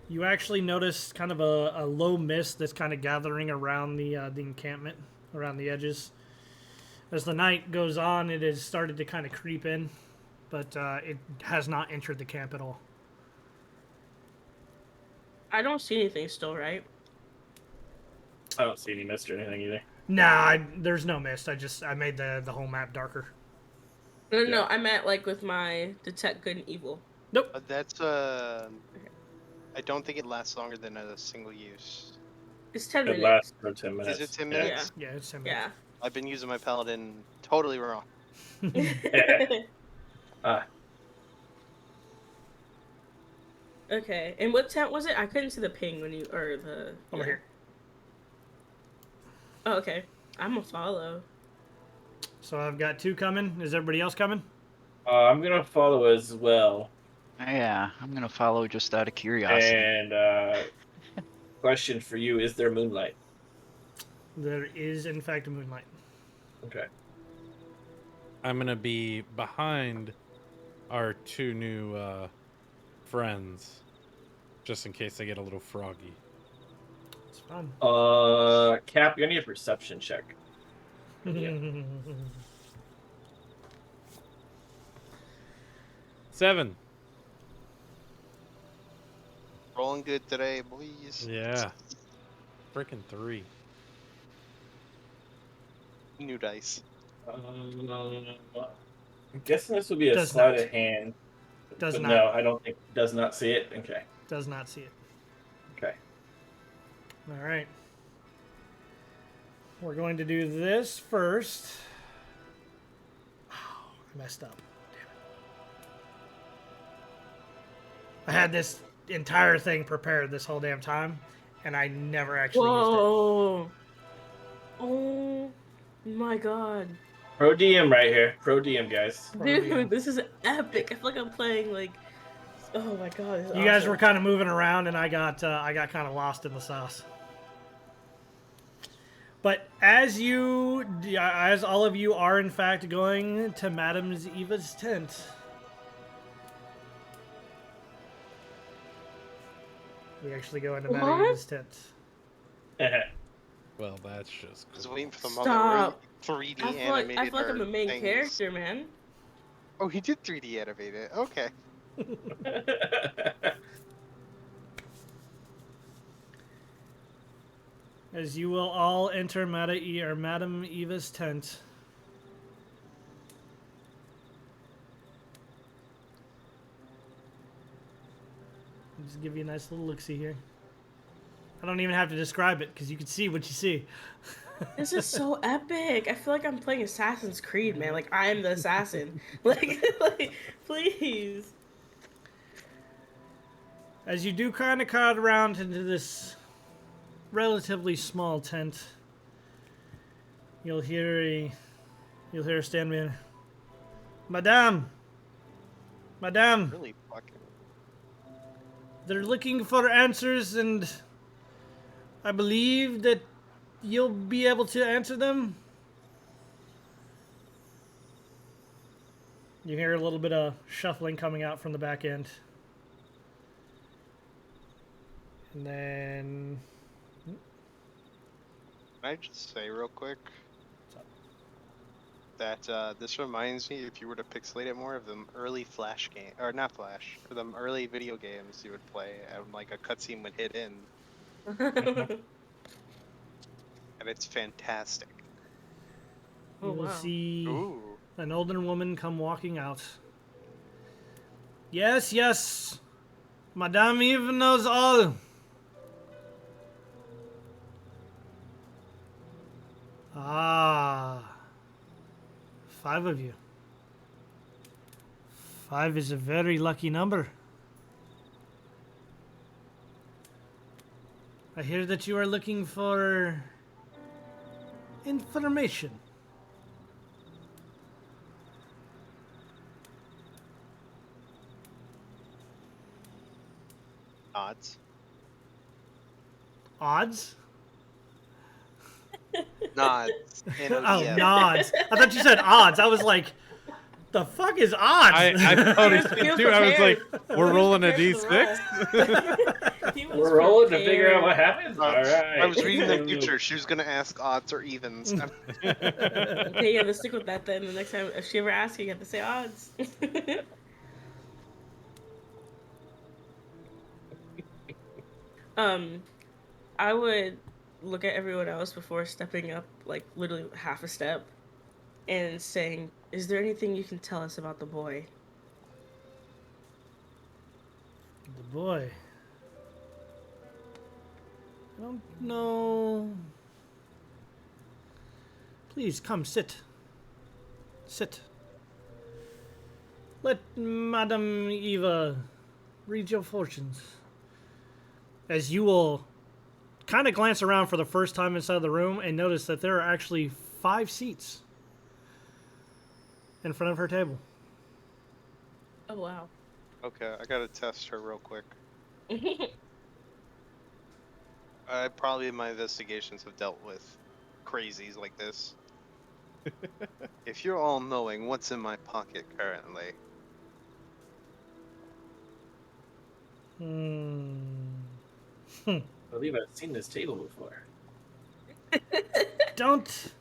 You actually notice kind of a low mist that's kind of gathering around the encampment, around the edges. As the night goes on, it has started to kind of creep in, but it has not entered the camp at all. I don't see anything still, right? I don't see any mist or anything either. Nah, there's no mist. I made the whole map darker. No, Yeah. no, I meant like with my detect good and evil. Nope. That's I don't think it lasts longer than a single use. It's 10 It minutes. lasts for 10 minutes. Is it 10 Yeah. minutes? Yeah, it's 10 Yeah. minutes. I've been using my paladin totally wrong. Ah, Okay, and what tent was it? I couldn't see the ping when you or the Over here. Oh, okay. I'm gonna follow. So I've got 2 coming. Is everybody else coming? I'm gonna follow as well. Yeah, I'm gonna follow just out of curiosity. And question for you: is there moonlight? There is, in fact, moonlight. Okay. I'm gonna be behind our 2 new friends, just in case they get a little froggy. It's fun. Cap, you need a perception check. Yeah. 7. Rolling good today, boys. Yeah. Freaking 3. New dice. I'm guessing this would be a Does sleight not. of hand. Does but not. No, I don't think. Does not see it. Okay. Does not see it. Okay. All right. We're going to do this first. Oh, I messed up. Damn it. I had this entire thing prepared this whole damn time, and I never actually used Whoa! Oh my god, Pro DM right here. Pro DM, guys. dude, this is epic. I feel like I'm playing like. Oh my god, this is it. You guys awesome. were kind of moving around, and I got kind of lost in the sauce. But as all of you are in fact going to Madame Eva's tent, we actually go into Madame What? Eva's tent. Well, that's just I was cool. waiting for the Stop. moment where he 3D I feel animated like I'm our the main things. character, man. Oh, he did 3D animate it. Okay. As you will all enter Madame Eva's tent. I'll just give you a nice little look-see here. I don't even have to describe it because you can see what you see. This is so epic. I feel like I'm playing Assassin's Creed, man. Like I'm the assassin. like, please. As you do kind of crowd around into this relatively small tent, you'll hear a stand-man. Madame! Madame! Really fucking. They're looking for answers, and I believe that you'll be able to answer them. You hear a little bit of shuffling coming out from the back end. And then... Can I just say real quick that this reminds me, if you were to pixelate it more, of them early Flash game, or not Flash, or them early video games you would play, and like a cutscene would hit in, and it's fantastic. You will wow. see Ooh. an older woman come walking out. Yes, yes. Madame Eve knows all. Ah. 5 of you. 5 is a very lucky number. I hear that you are looking for information. Odds. Odds? Nods. Oh, N-O-D-S. nods. I thought you said odds. I was like, the fuck is odds? I noticed He it was too. I was like, prepared. we're He was rolling a prepared for d6. He was We're rolling to prepared. figure out what happens. All right. I was reading the future. She was gonna ask odds or evens. Okay, yeah, let's stick with that then. The next time, if she ever asks you, you have to say odds. I would look at everyone else before stepping up, like literally half a step, and saying, "Is there anything you can tell us about the boy?" The boy. I don't know. Please come, sit. Sit. Let Madame Eva read your fortunes. As you will kind of glance around for the first time inside the room and notice that there are actually 5 seats in front of her table. Oh wow. Okay, I gotta test her real quick. Probably in my investigations have dealt with crazies like this. If you're all knowing what's in my pocket currently, I believe I've seen this table before. Don't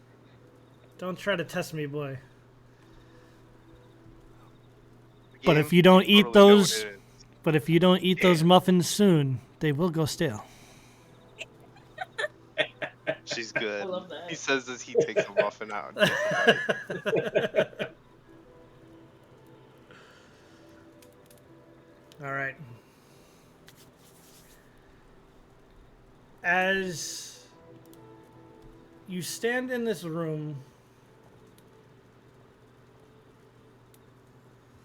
try to test me, boy. But if game, you don't eat totally know what those, it is. but if you don't eat those muffins soon, they will go stale. She's good. I love that. He says as he takes a muffin out. And takes a bite. All right. As you stand in this room,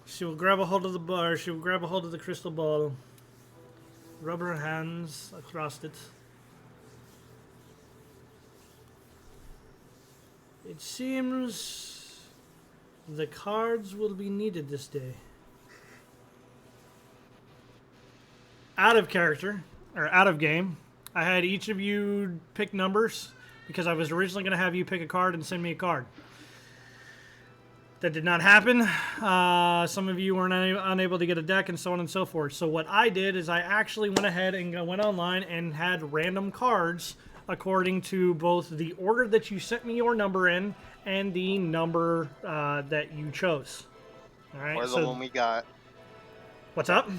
she will grab a hold of the bar. She will grab a hold of the crystal ball, rub her hands across it. It seems the cards will be needed this day. Out of character, or out of game, I had each of you pick numbers because I was originally going to have you pick a card and send me a card. That did not happen. Some of you were unable to get a deck and so on and so forth. So what I did is I actually went ahead and went online and had random cards according to both the order that you sent me your number in and the number that you chose. All right. Or the So one we got. what's up?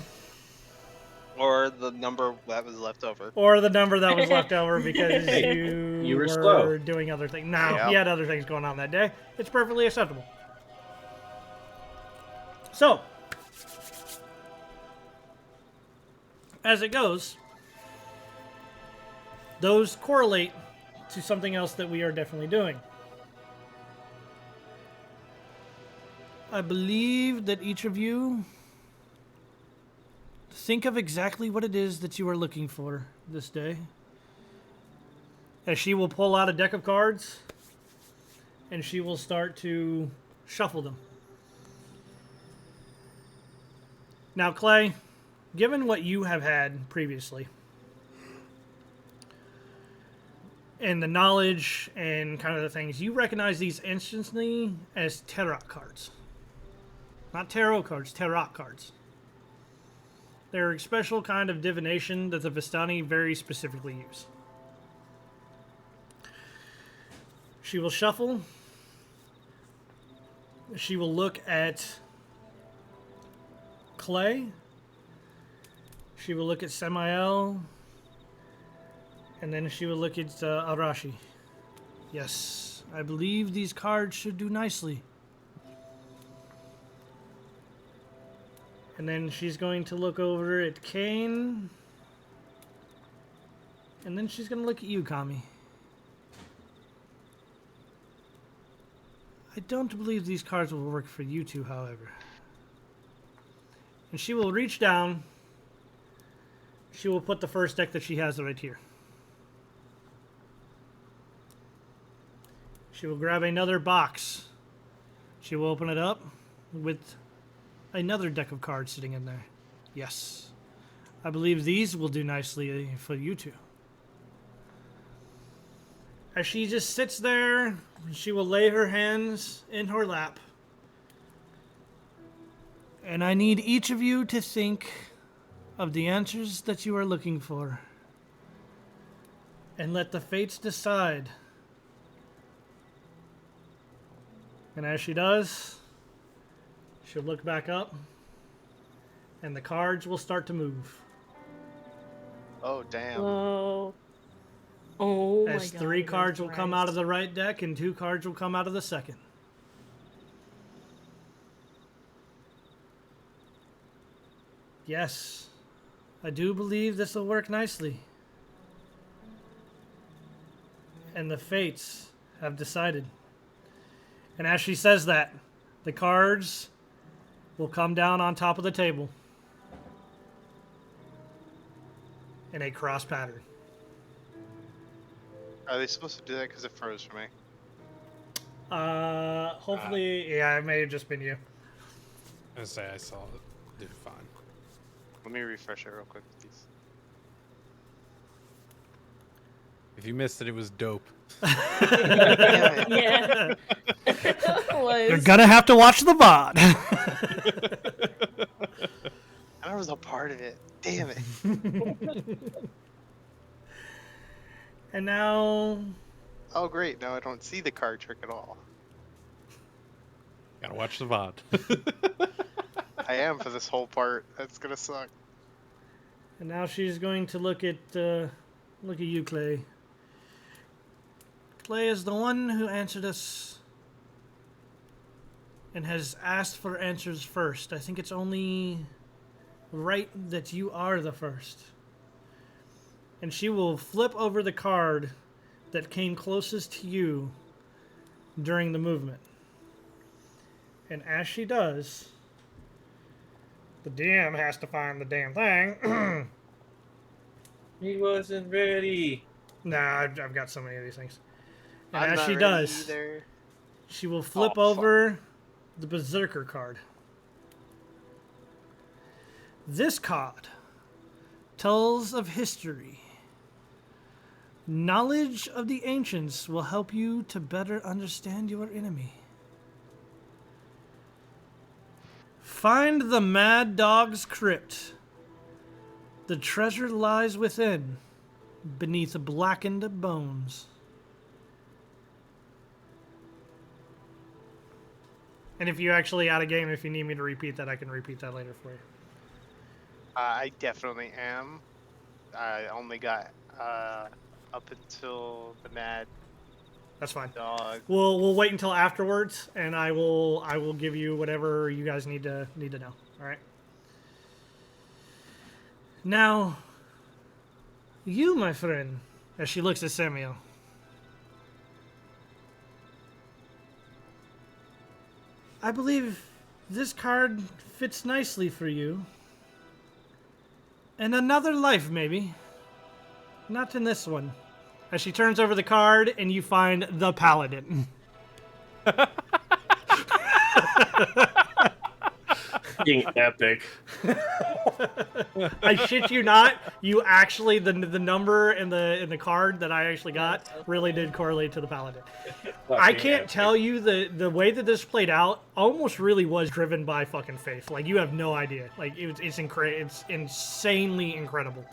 Or the number that was left over. Or the number that was left over because you were were slow. doing other things. No, Yeah. he had other things going on that day. It's perfectly acceptable. So, as it goes, those correlate to something else that we are definitely doing. I believe that each of you think of exactly what it is that you are looking for this day. As she will pull out a deck of cards and she will start to shuffle them. Now, Clay, given what you have had previously and the knowledge and kind of the things, you recognize these instantly as tarot cards. Not tarot cards, tarot cards. They're a special kind of divination that the Vistani very specifically use. She will shuffle. She will look at Clay. She will look at Samael. And then she will look at Arashi. Yes, I believe these cards should do nicely. And then she's going to look over at Kane. And then she's going to look at you, Kami. I don't believe these cards will work for you two, however. And she will reach down. She will put the first deck that she has right here. She will grab another box. She will open it up with another deck of cards sitting in there. Yes. I believe these will do nicely for you two. As she just sits there, she will lay her hands in her lap. And I need each of you to think of the answers that you are looking for. And let the fates decide. And as she does, she'll look back up, and the cards will start to move. Oh, damn. Whoa. Oh my god. As 3 cards will come out of the right deck, and 2 cards will come out of the second. Yes, I do believe this will work nicely. And the fates have decided. And as she says that, the cards will come down on top of the table in a cross pattern. Are they supposed to do that because it froze for me? Hopefully, yeah, it may have just been you. I was gonna say I saw it. Did fine. Let me refresh it real quick, please. If you missed it, it was dope. Damn it. Yeah. You're gonna have to watch the VOD. I was a part of it. Damn it. And now, Oh, great. Now I don't see the card trick at all. Gotta watch the VOD. I am for this whole part. That's gonna suck. and now she's going to look at you, Clay. Clay is the one who answered us and has asked for answers first. I think it's only right that you are the first. And she will flip over the card that came closest to you during the movement. And as she does, the DM has to find the damn thing. He wasn't ready. Nah, I've got so many of these things. And I'm as not she ready does, either. she will flip Oh, fuck. over the Berserker card. This card tells of history. Knowledge of the ancients will help you to better understand your enemy. Find the Mad Dog's crypt. The treasure lies within, beneath blackened bones. And if you're actually out of game, if you need me to repeat that, I can repeat that later for you. I definitely am. I only got up until the Mad That's fine. Dog. We'll wait until afterwards, and I will give you whatever you guys need to know. All right. Now, you, my friend, as she looks at Samuel. I believe this card fits nicely for you. In another life, maybe. Not in this one. As she turns over the card, and you find the Paladin. Fucking epic. I shit you not. You actually the number in the card that I actually got really did correlate to the Paladin. I can't tell you the way that this played out almost really was driven by fucking faith. Like you have no idea. Like it's insanely incredible.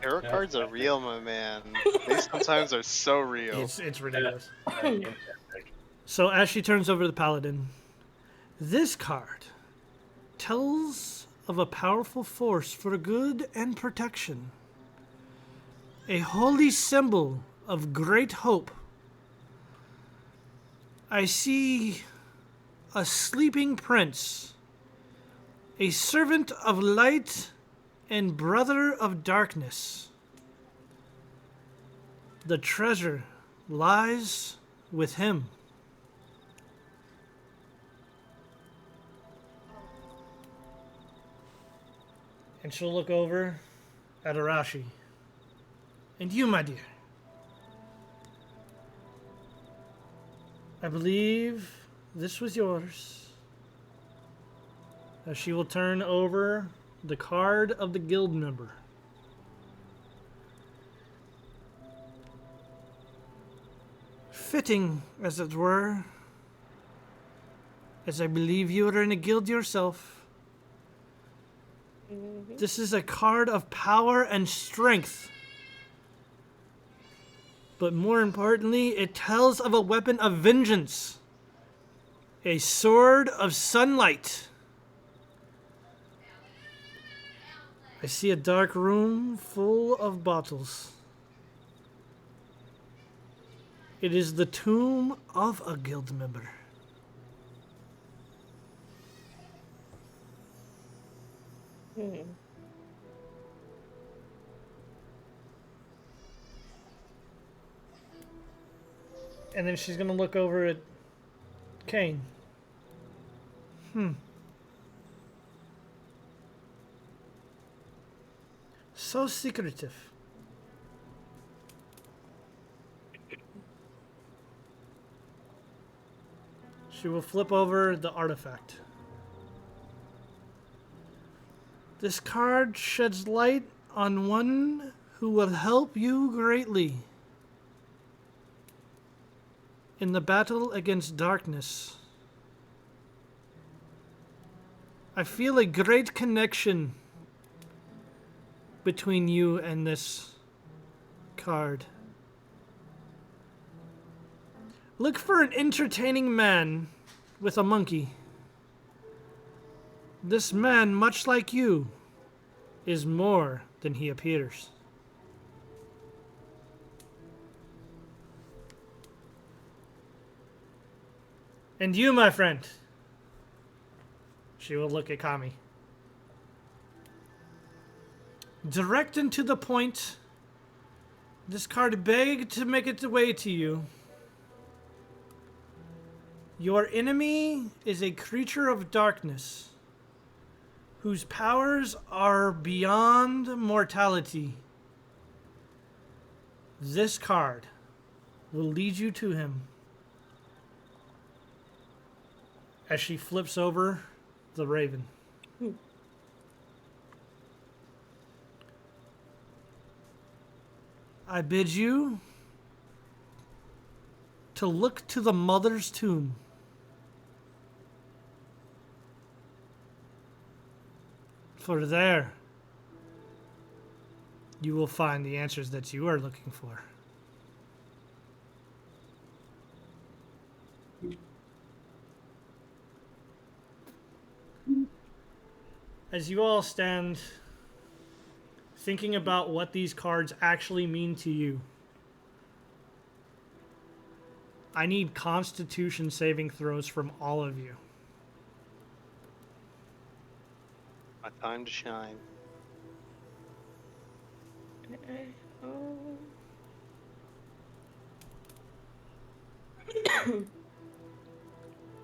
Tarot cards are real, my man. They sometimes are so real. It's ridiculous. So as she turns over the Paladin, this card tells of a powerful force for good and protection. A holy symbol of great hope. I see a sleeping prince, a servant of light and brother of darkness. The treasure lies with him. And she'll look over at Arashi. And you, my dear. I believe this was yours. As she will turn over the card of the guild member. Fitting, as it were, as I believe you are in a guild yourself. This is a card of power and strength. But more importantly, it tells of a weapon of vengeance. A sword of sunlight. I see a dark room full of bottles. It is the tomb of a guild member. And then she's gonna look over at Kane. So secretive. She will flip over the artifact. This card sheds light on one who will help you greatly in the battle against darkness. I feel a great connection between you and this card. Look for an entertaining man with a monkey. This man, much like you, is more than he appears. And you, my friend. She will look at Kami. Direct and to the point. This card begged to make its way to you. Your enemy is a creature of darkness, whose powers are beyond mortality. This card will lead you to him. As she flips over the raven. I bid you to look to the mother's tomb. For there, you will find the answers that you are looking for. As you all stand thinking about what these cards actually mean to you, I need Constitution saving throws from all of you. My time to shine.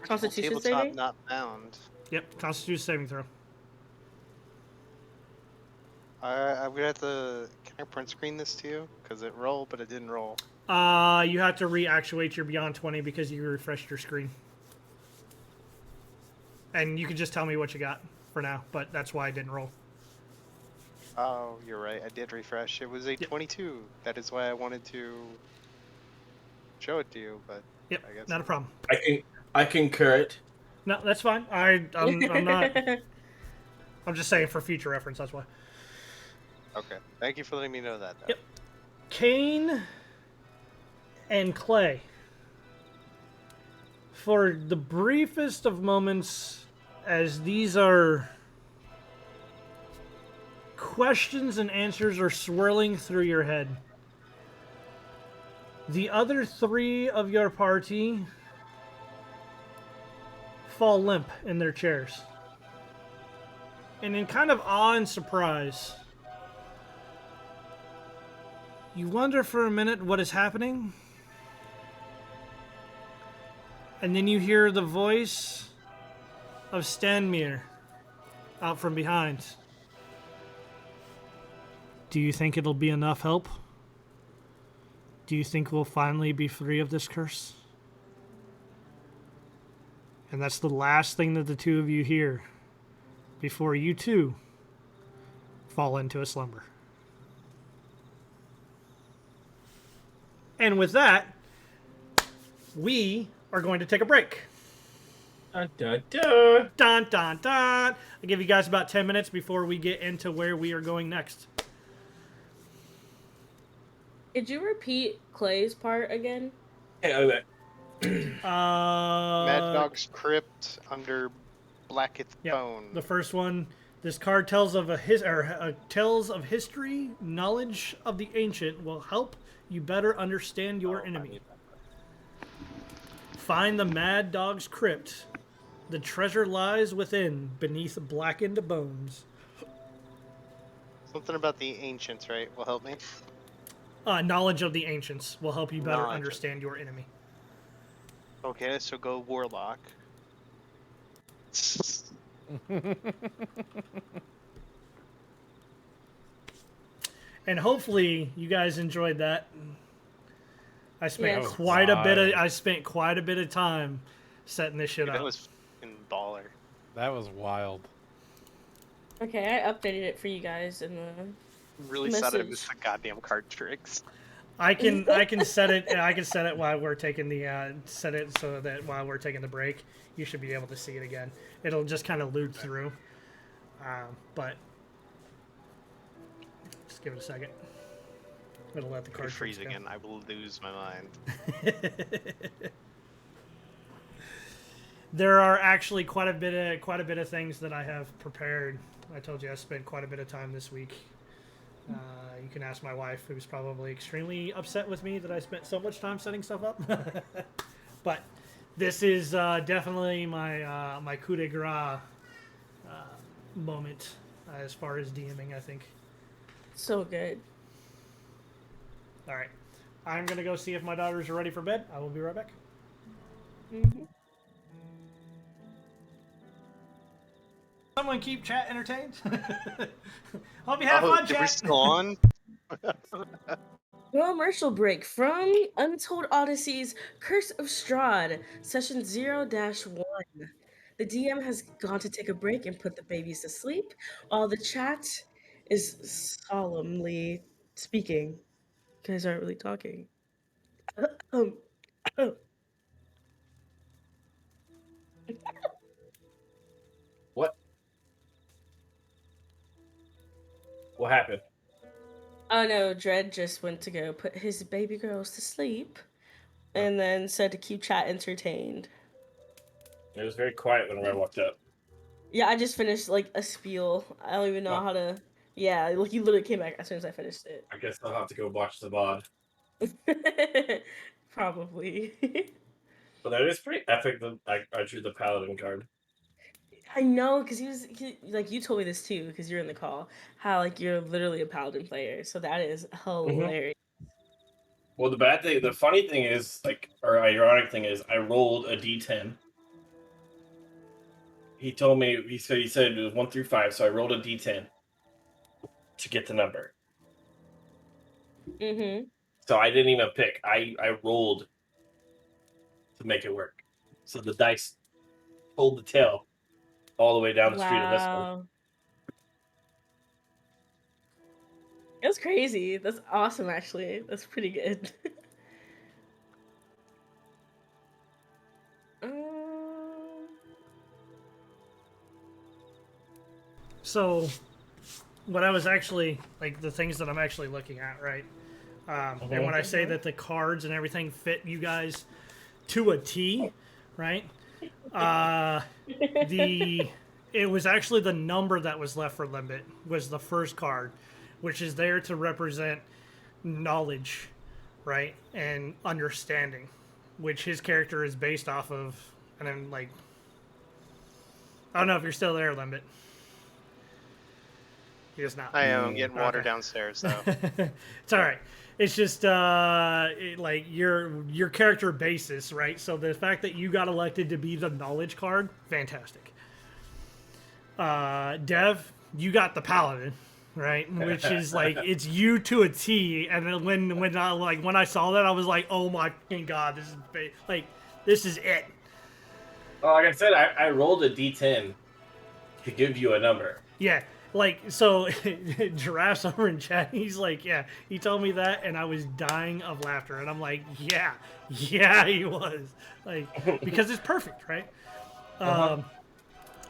Constitution Tabletop saving? not bound. Yep, Constitution saving throw. I'm gonna have to. Can I print screen this to you? Because it rolled, but it didn't roll. You have to reactuate your Beyond 20 because you refreshed your screen. And you can just tell me what you got for now, but that's why I didn't roll. Oh, you're right. I did refresh. It was a 22. That is why I wanted to show it to you, but Yep, I guess not a problem. I concur it. No, that's fine. I'm not. I'm just saying for future reference. That's why. Okay. Thank you for letting me know that. Though. Yep. Kane and Clay. For the briefest of moments, as these are questions and answers are swirling through your head, the other three of your party fall limp in their chairs. And in kind of awe and surprise, you wonder for a minute what is happening. And then you hear the voice of Stanmere out from behind. Do you think it'll be enough help? Do you think we'll finally be free of this curse? And that's the last thing that the two of you hear before you too fall into a slumber. And with that, we are going to take a break. Dun, dun, dun. Dun, dun, dun. I'll give you guys about 10 minutes before we get into where we are going next. Could you repeat Clay's part again? Hey, okay. Mad Dog's Crypt under Blackett's Yep. Bone. The first one, this card tells of tells of history, knowledge of the ancient will help you better understand your enemy. Find the Mad Dog's Crypt. The treasure lies within, beneath blackened bones. Something about the ancients, right? Will help me. Knowledge of the ancients will help you better Knowledge. understand your enemy. Okay, so go Warlock. And hopefully you guys enjoyed that. I spent Yes. quite a bit of time setting this shit That up. was fucking baller. That was wild. Okay, I updated it for you guys in the. Really sad I Message. missed the goddamn card tricks. I can set it. I can set it while we're taking the set it so that while we're taking the break, you should be able to see it again. It'll just kind of loop through, but just give it a second. It'll let the If I card freeze tricks go. again, I will lose my mind. There are actually quite a bit of things that I have prepared. I told you I spent quite a bit of time this week. You can ask my wife, who's probably extremely upset with me that I spent so much time setting stuff up. But this is definitely my my coup de grace moment as far as DMing, I think. So good. All right, I'm gonna go see if my daughters are ready for bed. I will be right back. Mm-hmm. Someone keep chat entertained. Hope you have fun, We're chat. still on? Commercial break from Untold Odyssey's Curse of Strahd, session 0-1. The DM has gone to take a break and put the babies to sleep, while the chat is solemnly speaking. You guys aren't really talking. Um, What? What happened? Oh no, Dredd just went to go put his baby girls to sleep and then said to keep chat entertained. It was very quiet when I walked up. Yeah, I just finished like a spiel. I don't even know Oh. how to. Yeah, like you literally came back as soon as I finished I guess I'll have to go watch the VOD. it. Probably. But that is pretty epic that I drew the Paladin card. I know, because like you told me this too, because you're in the call. How like you're literally a paladin player, so that is hilarious. Well, the funny thing is, or ironic thing is, I rolled a d10. He told me, he said it was 1 through 5, so I rolled a d10 to get the number. Mm-hmm. So I didn't even pick. I rolled to make it work. So the dice pulled the tail all the way down the street of this one. Wow. That's crazy. That's awesome, actually. That's pretty good. So, what I was actually like the things that I'm actually looking at, right? And when I say that the cards and everything fit you guys to a T, right? It was actually the number that was left for Limbit was the first card, which is there to represent knowledge, right, and understanding, which his character is based off of. And then like, I don't know if you're still there, Limbit. He is not. I am getting water Okay. downstairs, though. It's all right. It's just like your character basis, right? So the fact that you got elected to be the knowledge card, fantastic. Dev, you got the paladin, right? Which is like it's you to a T. And then when I saw that, I was like, oh my fucking god, this is like this is it. Well, like I said, I rolled a d10 to give you a number. Yeah, like, so Giraffe's over in chat. He's like, yeah, he told me that, and I was dying of laughter. And I'm like, yeah, he was. Like, because it's perfect, right? Uh-huh.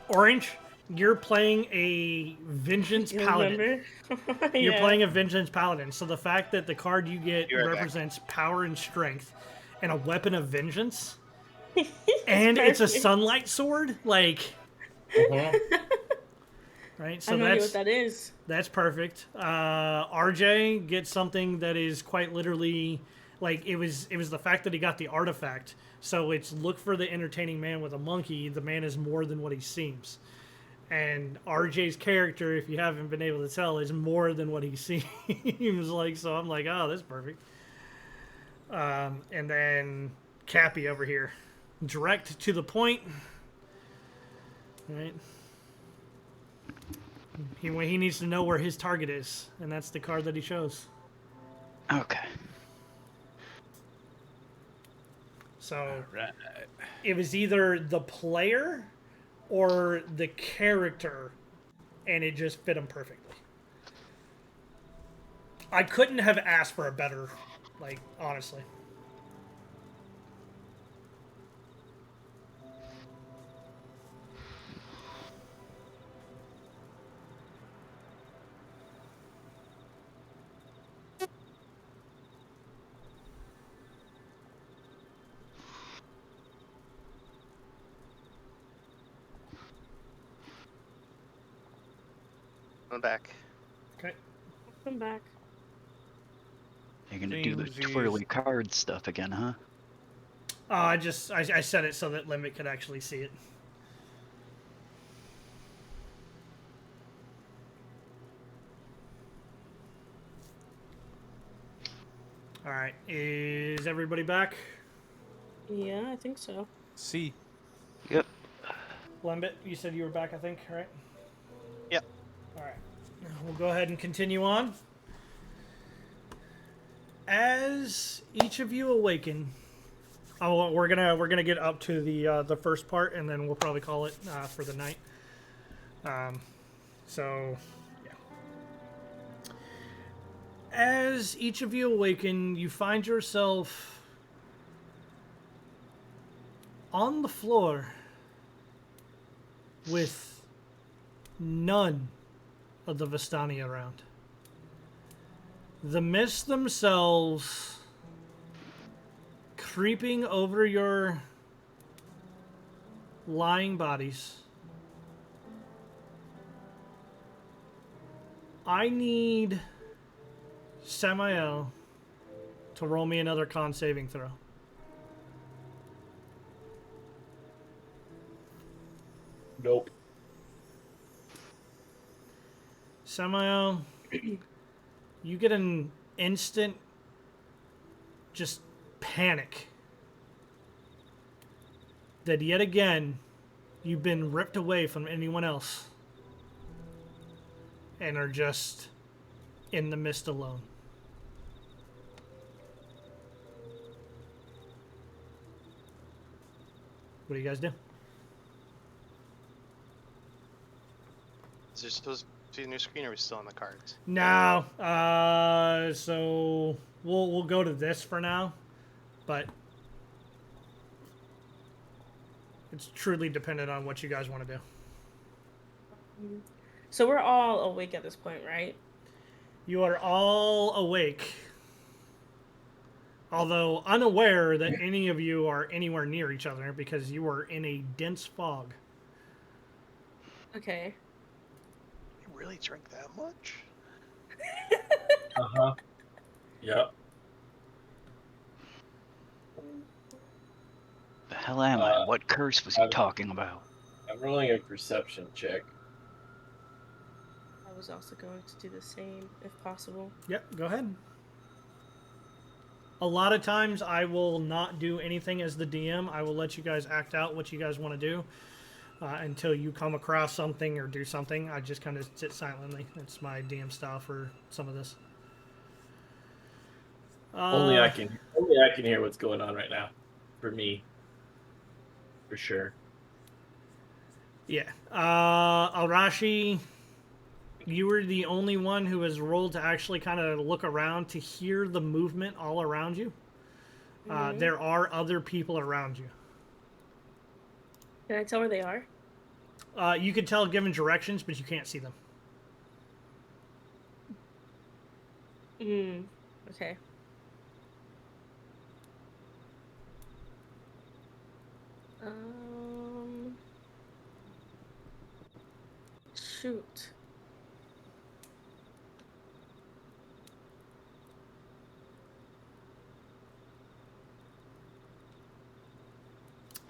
Orange, you're playing a Vengeance You Paladin. remember? You're Yeah. playing a Vengeance Paladin. So the fact that the card you get You're right back. represents power and strength and a weapon of vengeance, It's and it's a perfect. sunlight sword, like, Mhm. right? I So have no idea that's what that is. that's perfect. RJ gets something that is quite literally like it was the fact that he got the artifact. So it's look for the entertaining man with a monkey. The man is more than what he seems. And RJ's character, if you haven't been able to tell, is more than what he seems like. So I'm like, oh, that's perfect. And then Cappy over here, direct to the point. Right. He needs to know where his target is, and that's the card that he shows. Okay. So Right. it was either the player or the character, and it just fit him perfectly. I couldn't have asked for a better, like, honestly. I'm back. Okay. Come back. You're gonna do the Seems he's- twirly card stuff again, huh? I set it so that Limit could actually see it. All right, is everybody back? Yeah, I think so. See. Yep. Lembit, you said you were back, I think, right? Yep. All right. We'll go ahead and continue on. As each of you awaken, we're gonna get up to the first part, and then we'll probably call it for the night. So, yeah. As each of you awaken, you find yourself on the floor with none of the Vistani around. The mists themselves creeping over your lying bodies. I need Samael to roll me another con saving throw. Nope. Samael, you get an instant just panic that yet again you've been ripped away from anyone else and are just in the mist alone. What do you guys do? Is there supposed to be a new screen, or are we still on the cards? No, so we'll go to this for now, but it's truly dependent on what you guys want to do. So we're all awake at this point, right? You are all awake, although unaware that any of you are anywhere near each other because you are in a dense fog. Okay. You really drink that much? Uh-huh. Yep. The hell am I? What curse was he talking about? I'm rolling a perception check. I was also going to do the same, if possible. Yep, go ahead. A lot of times I will not do anything as the DM. I will let you guys act out what you guys want to do until you come across something or do something. I just kind of sit silently. It's my DM style for some of this. Only I can hear what's going on right now. For me. For sure. Yeah. Arashi, you were the only one who has rolled to actually kind of look around to hear the movement all around you. There are other people around you. Can I tell where they are? You can tell given directions, but you can't see them. Okay. Shoot.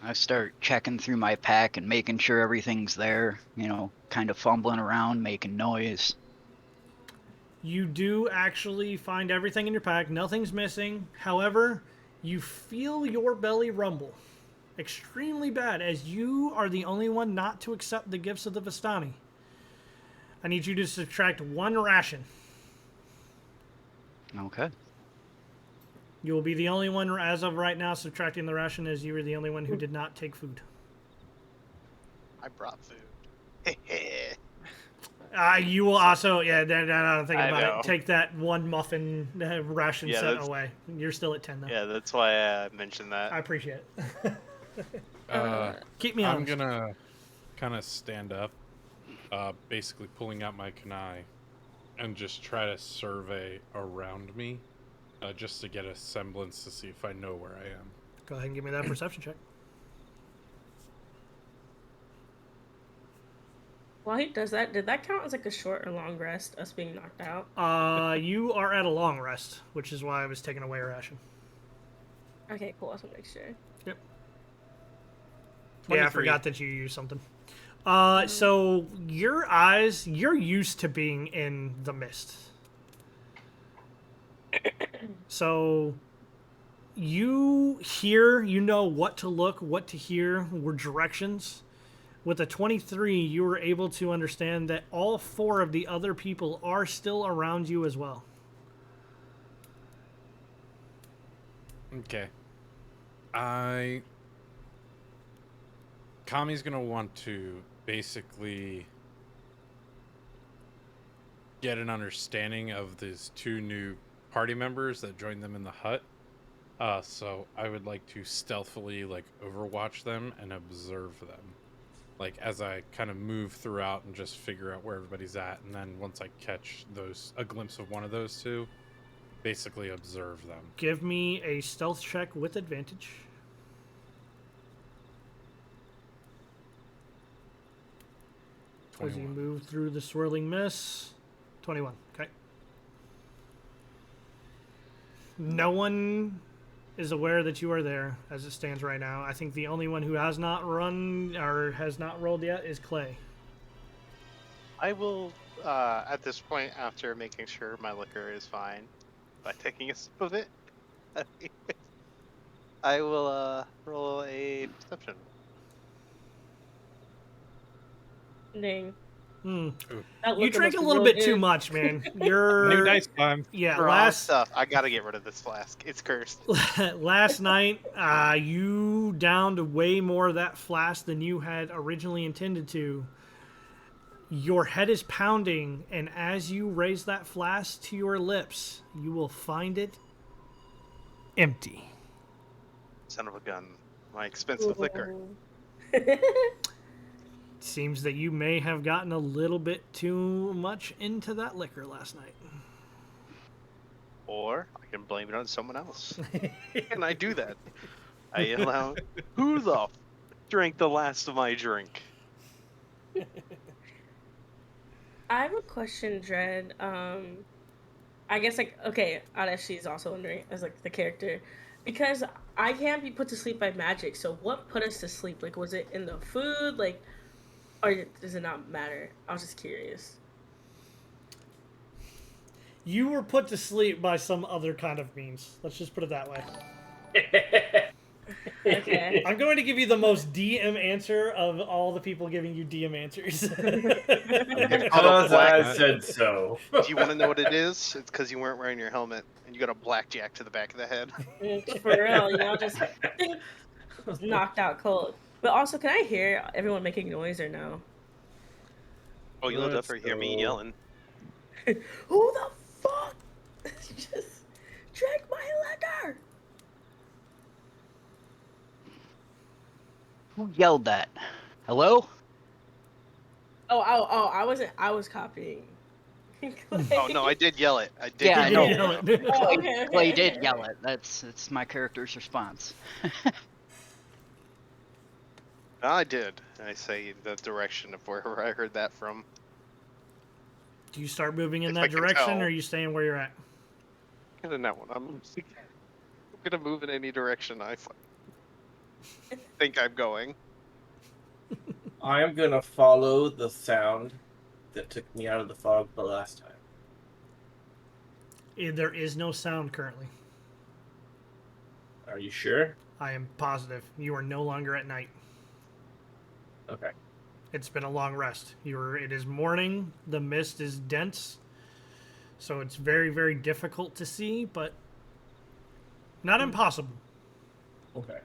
I start checking through my pack and making sure everything's there, you know, kind of fumbling around, making noise. You do actually find everything in your pack. Nothing's missing. However, you feel your belly rumble extremely bad as you are the only one not to accept the gifts of the Vistani. I need you to subtract 1 ration. Okay. You will be the only one, as of right now, subtracting the ration, as you were the only one who did not take food. I brought food. You will also, now I'm thinking I about know. it, take that 1 muffin ration Yeah, set that's- away. You're still at 10, though. Yeah, that's why I mentioned that. I appreciate it. Keep me I'm honest. gonna kind of stand up, basically pulling out my kunai, and just try to survey around me, just to get a semblance to see if I know where I am. Go ahead and give me that perception check. While he does that, did that count as like a short or long rest, us being knocked out? You are at a long rest, which is why I was taking away a ration. Okay, cool. I want to make sure. Yep. Yeah, I 23. forgot that you used something. So your eyes, you're used to being in the mist. So you hear, you know what to look, what to hear, were directions. With a 23, you were able to understand that all 4 of the other people are still around you as well. Okay. Kami's gonna want to basically get an understanding of these 2 new party members that joined them in the hut. So I would like to stealthily overwatch them and observe them. As I kind of move throughout and just figure out where everybody's at, and then once I catch a glimpse of one of those 2, basically observe them. Give me a stealth check with advantage. As you 21. move through the swirling mist. 21. Okay. No one is aware that you are there as it stands right now. I think the only one who has not run or has not rolled yet is Clay. I will, at this point, after making sure my liquor is fine, by taking a sip of it, I will roll a perception. Dang. Hmm. That You liquor drank must a be little real bit too good. much, man. You're New dice time. Yeah, Wrong stuff. I gotta get rid of this flask. It's cursed. last night, you downed way more of that flask than you had originally intended to. Your head is pounding, and as you raise that flask to your lips, you will find it empty. Son of a gun. My expensive liquor. Seems that you may have gotten a little bit too much into that liquor last night. Or I can blame it on someone else. Can I do that? I yell out, "Who the f drank the last of my drink?" I have a question, Dread. I guess okay, Adeshi's also wondering as the character, because I can't be put to sleep by magic. So what put us to sleep? Was it in the food? Or does it not matter? I was just curious. You were put to sleep by some other kind of means. Let's just put it that way. Okay. I'm going to give you the most DM answer of all the people giving you DM answers. Because I said so. Do you want to know what it is? It's because you weren't wearing your helmet and you got a blackjack to the back of the head. For real, just knocked out cold. But also, can I hear everyone making noise or no? Oh, you'll Let's definitely hear me go. yelling. Who the fuck just drank my liquor? Who yelled that? Hello? Oh, I wasn't. I was copying. Oh no, I did yell it. I did Yeah, I You know. yell it. it. Oh, okay. Clay did yell it. That's my character's response. I did. I say the direction of wherever I heard that from. Do you start moving in If that I can direction, tell. or are you staying where you're at? Get in that one. I'm gonna move in any direction I think I'm going. I am gonna follow the sound that took me out of the fog the last time. There is no sound currently. Are you sure? I am positive. You are no longer at night. Okay. It's been a long rest. It is morning. The mist is dense, so it's very, very difficult to see, but not impossible. Okay.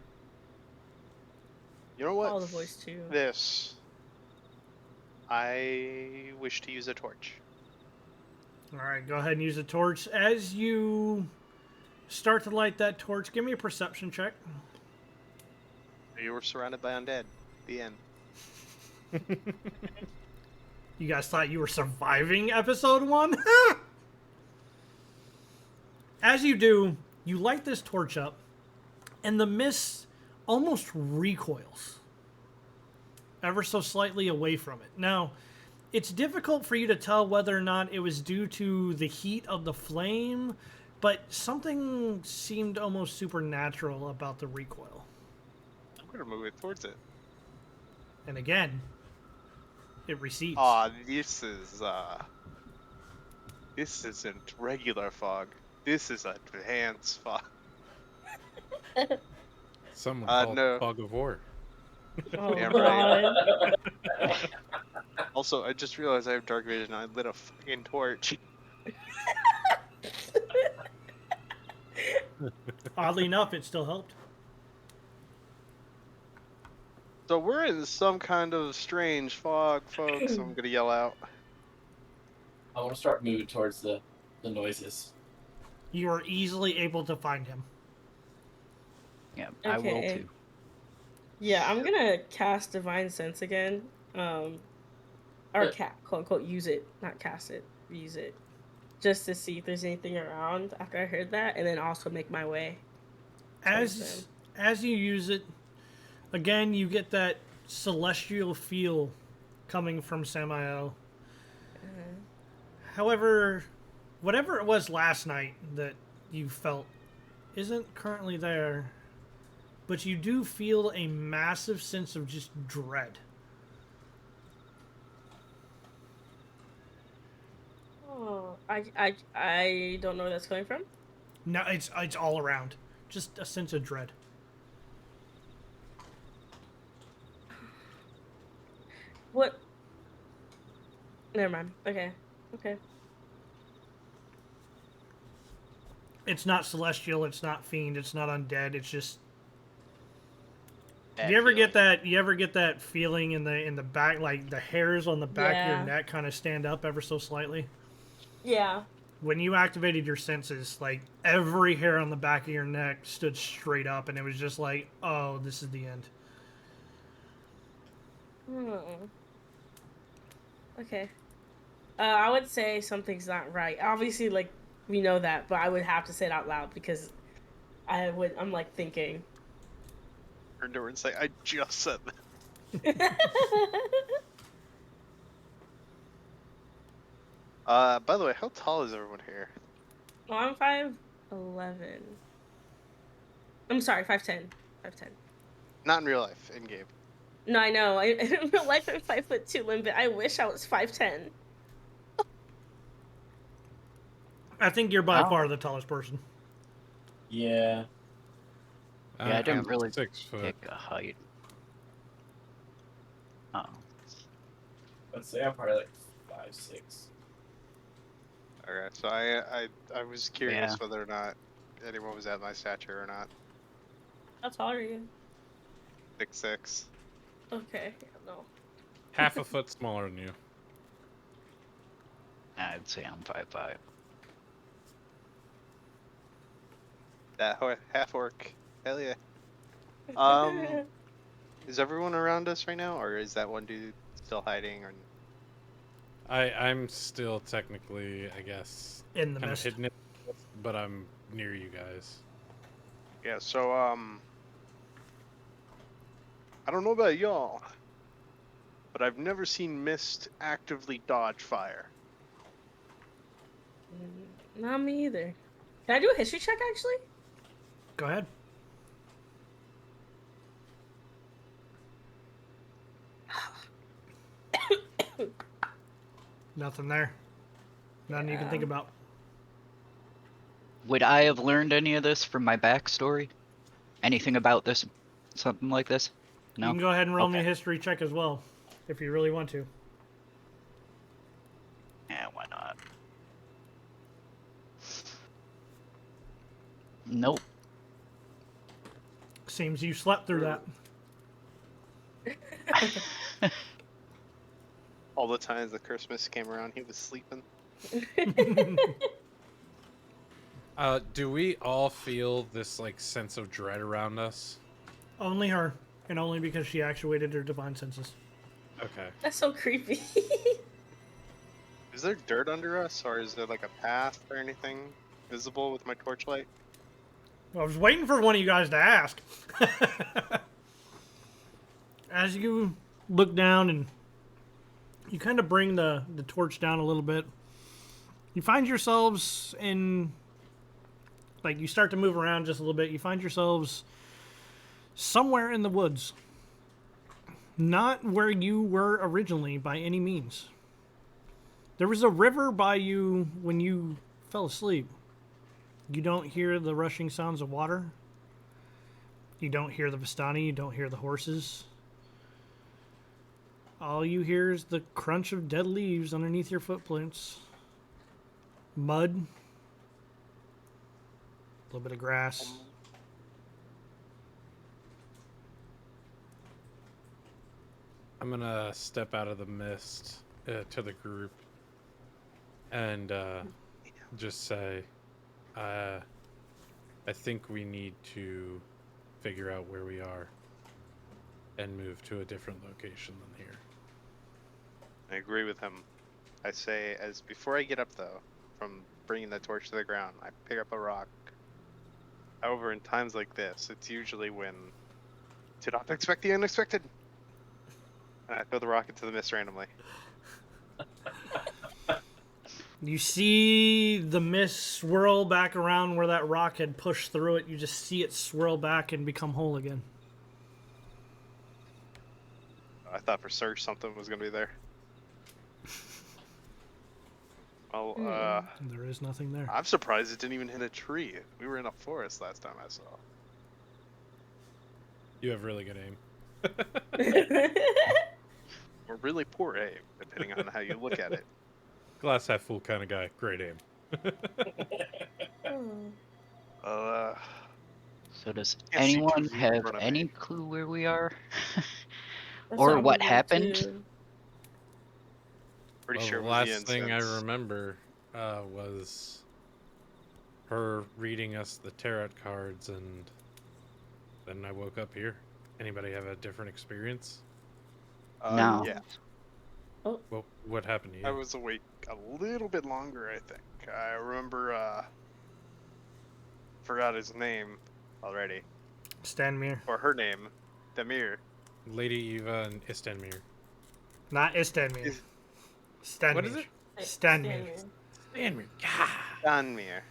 You know what? All the voice too. This. I wish to use a torch. All right, go ahead and use the torch. As you start to light that torch, give me a perception check. You were surrounded by undead. The end. You guys thought you were surviving episode 1? As you do, you light this torch up, and the mist almost recoils ever so slightly away from it. Now, it's difficult for you to tell whether or not it was due to the heat of the flame, but something seemed almost supernatural about the recoil. I'm gonna move it towards it. And again, it recedes. Aw, this isn't regular fog. This is advanced fog. Some would call no. it fog of war. Oh Damn god. Also, I just realized I have dark vision. I lit a fucking torch. Oddly enough, it still helped. So we're in some kind of strange fog, folks. I'm gonna yell out. I want to start moving towards the noises. You are easily able to find him. Yeah, I will Okay. too. Yeah, I'm gonna cast Divine Sense again. Or quote unquote use it, not cast it, use it, just to see if there's anything around after I heard that, and then also make my way. As you use it, again, you get that celestial feel coming from Samael. However, whatever it was last night that you felt isn't currently there, but you do feel a massive sense of just dread. Oh, I don't know where that's coming from. No, it's all around. Just a sense of dread. What? Never mind. Okay. It's not celestial, it's not fiend, it's not undead, it's just Bad you ever feeling. get that feeling in the back, like the hairs on the back of Yeah. your neck kind of stand up ever so slightly? Yeah. When you activated your senses, like every hair on the back of your neck stood straight up, and it was just like, oh, this is the end. Okay. I would say something's not right. Obviously, like, we know that, but I would have to say it out loud because I'm like thinking. Turn to her and say, I just said that. By the way, how tall is everyone here? Oh, I'm 5'11". I'm sorry, 5'10". 5'10". Not in real life, in game. No, I know. In real life, I'm 5'2", Limbit. I wish I was 5'10". I think you're by Wow. far the tallest person. Yeah. Yeah, I didn't I'm really 6 foot. pick a height. Oh. Let's say I'm probably like 5'6". Okay, so I was curious Yeah. whether or not anyone was at my stature or not. How tall are you? 6'6". Okay, yeah, no. Half a foot smaller than you. I'd say I'm 5'5". That half orc. Hell yeah. Is everyone around us right now, or is that one dude still hiding? Or I'm still technically, I guess, In the kind of mist. hidden, but I'm near you guys. yeah. So I don't know about y'all, but I've never seen mist actively dodge fire. Not me either. Can I do a history check, actually? Go ahead. Nothing there. Nothing you can think Yeah. about. Would I have learned any of this from my backstory? Anything about this? Something like this? You No? can go ahead and roll me a Okay. history check as well, if you really want to. Yeah, why not? Nope. Seems you slept through that. All the times the Christmas came around, he was sleeping. Do we all feel this like sense of dread around us? Only her, and only because she actuated her divine senses. Okay. That's so creepy. Is there dirt under us, or is there like a path or anything visible with my torchlight? I was waiting for one of you guys to ask. As you look down and you kind of bring the torch down a little bit, you find yourselves in, like, you start to move around just a little bit. You find yourselves somewhere in the woods. Not where you were originally by any means. There was a river by you when you fell asleep. You don't hear the rushing sounds of water. You don't hear the Vistani. You don't hear the horses. All you hear is the crunch of dead leaves underneath your footprints. Mud. A little bit of grass. I'm gonna step out of the mist to the group and just say, I think we need to figure out where we are and move to a different location than here. I agree with him. I say, as before I get up though, from bringing the torch to the ground, I pick up a rock. However, in times like this, it's usually when to not expect the unexpected. And I throw the rock into the mist randomly. You see the mist swirl back around where that rock had pushed through it. You just see it swirl back and become whole again. I thought for sure something was going to be there. Well, There is nothing there. I'm surprised it didn't even hit a tree. We were in a forest last time I saw. You have really good aim. Or really poor aim, depending on how you look at it. Glass half full kind of guy. Great aim. So does Can't see too anyone feet in have front of any me. clue where we are? That's Or I'm what wondering, happened? too. Pretty Well, sure it the was last the thing I incense. remember was her reading us the tarot cards, and then I woke up here. Anybody have a different experience? No. Yeah, Well, what happened to you? I was awake a little bit longer, I think. I remember, forgot his name already. Stanmir. Or her name. Demir. Lady Eva and Istanmir. Not Istanmir. Stanmir. What is it? Stanmir. Stanmir. Stanmir.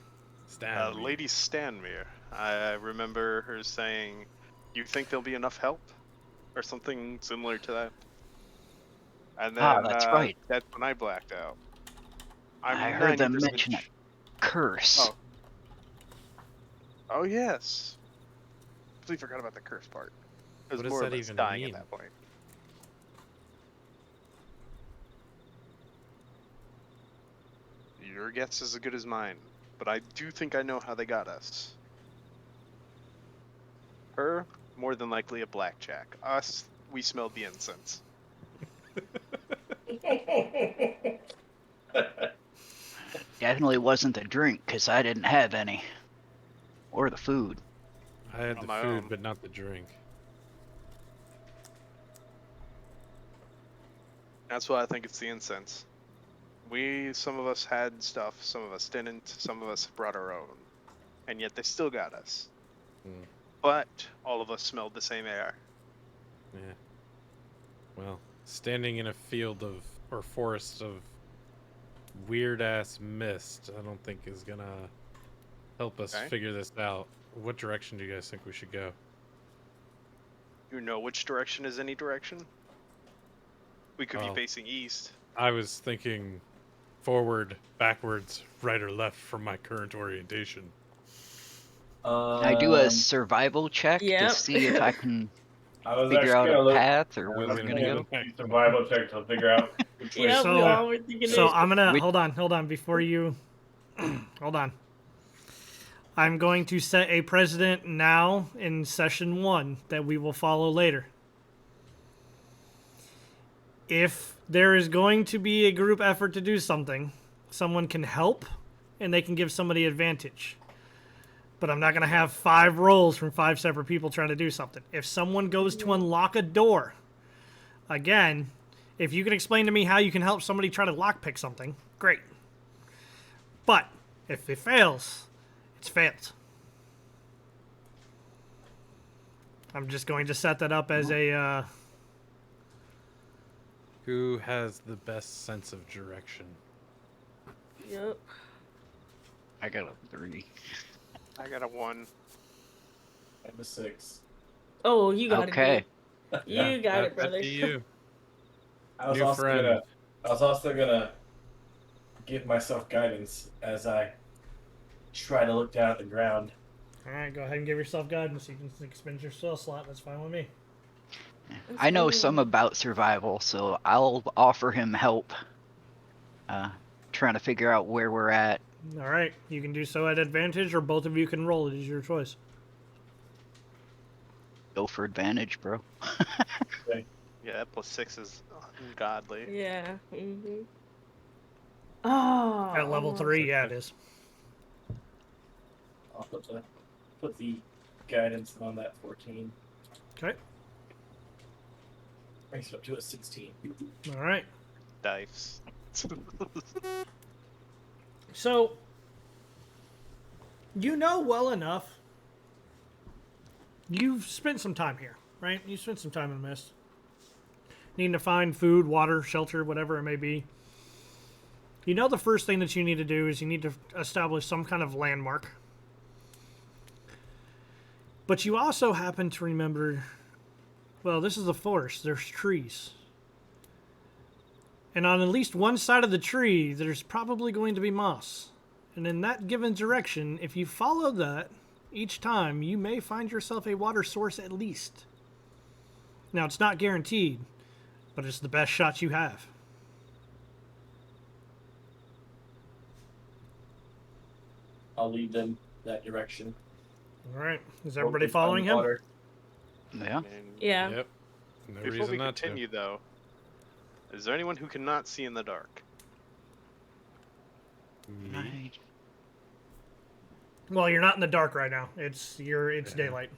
Stanmir. Lady Stanmir. I remember her saying, "You think there'll be enough help?" Or something similar to that. And then That's right. that's when I blacked out. I'm I heard them 90% mention a curse. Oh yes. Completely forgot about the curse part. It was What does more that of us even dying mean? at that point. Your guess is as good as mine, but I do think I know how they got us. Her, more than likely a blackjack. Us, we smelled the incense. Definitely wasn't the drink, because I didn't have any. Or the food. I had On the my food, own. but not the drink. That's why I think it's the incense. Some of us had stuff, some of us didn't, some of us brought our own. And yet they still got us. Hmm. But all of us smelled the same air. Yeah. Well, standing in a field of, or forest of weird ass mist, I don't think is gonna help us Okay. figure this out. What direction do you guys think we should go? You know which direction is any direction? We could Oh. be facing east. I was thinking forward, backwards, right or left from my current orientation. Can I do a survival check to Yep. see if I can I was figure out actually gonna a look. path or I where was we're gonna gonna gonna go? go. do survival check to figure out which way. Yeah, we So- all were thinking So it. I'm gonna We- hold on before you. Hold on. I'm going to set a precedent now in session 1 that we will follow later. If there is going to be a group effort to do something, someone can help and they can give somebody advantage. But I'm not going to have 5 rolls from 5 separate people trying to do something. If someone goes to unlock a door, again, if you can explain to me how you can help somebody try to lockpick something, great. But if it fails, it's failed. I'm just going to set that up as a. Who has the best sense of direction? Yep. I got a 3. I got a 1. I'm a 6. Oh, you got Okay. it. You got it, brother. Up to you. I was New also friend. gonna. I was also gonna give myself guidance as I try to look down at the ground. All right, go ahead and give yourself guidance. You can expend your spell slot. That's fine with me. I know some about survival, so I'll offer him help. Trying to figure out where we're at. All right, you can do so at advantage, or both of you can roll. It is your choice. Go for advantage, bro. Yeah, that +6 is ungodly. Yeah. Oh. At level 3, yeah, it is. I'll put the guidance on that 14. Okay. Brings it up to a 16. All right. Dice. So, you know well enough. You've spent some time here, right? You spent some time in the mist. Needing to find food, water, shelter, whatever it may be. You know the first thing that you need to do is you need to establish some kind of landmark. But you also happen to remember, well, this is a forest. There's trees. And on at least one side of the tree, there's probably going to be moss. And in that given direction, if you follow that each time, you may find yourself a water source at least. Now, it's not guaranteed, but it's the best shot you have. I'll lead them that direction. All right. Is everybody Hopefully find following him? water. Yeah. And Yeah. Yep. No before reason we not continue, though, is there anyone who cannot see in the dark? to. Me? I- Well, you're not in the dark right now. It's Yeah. daylight.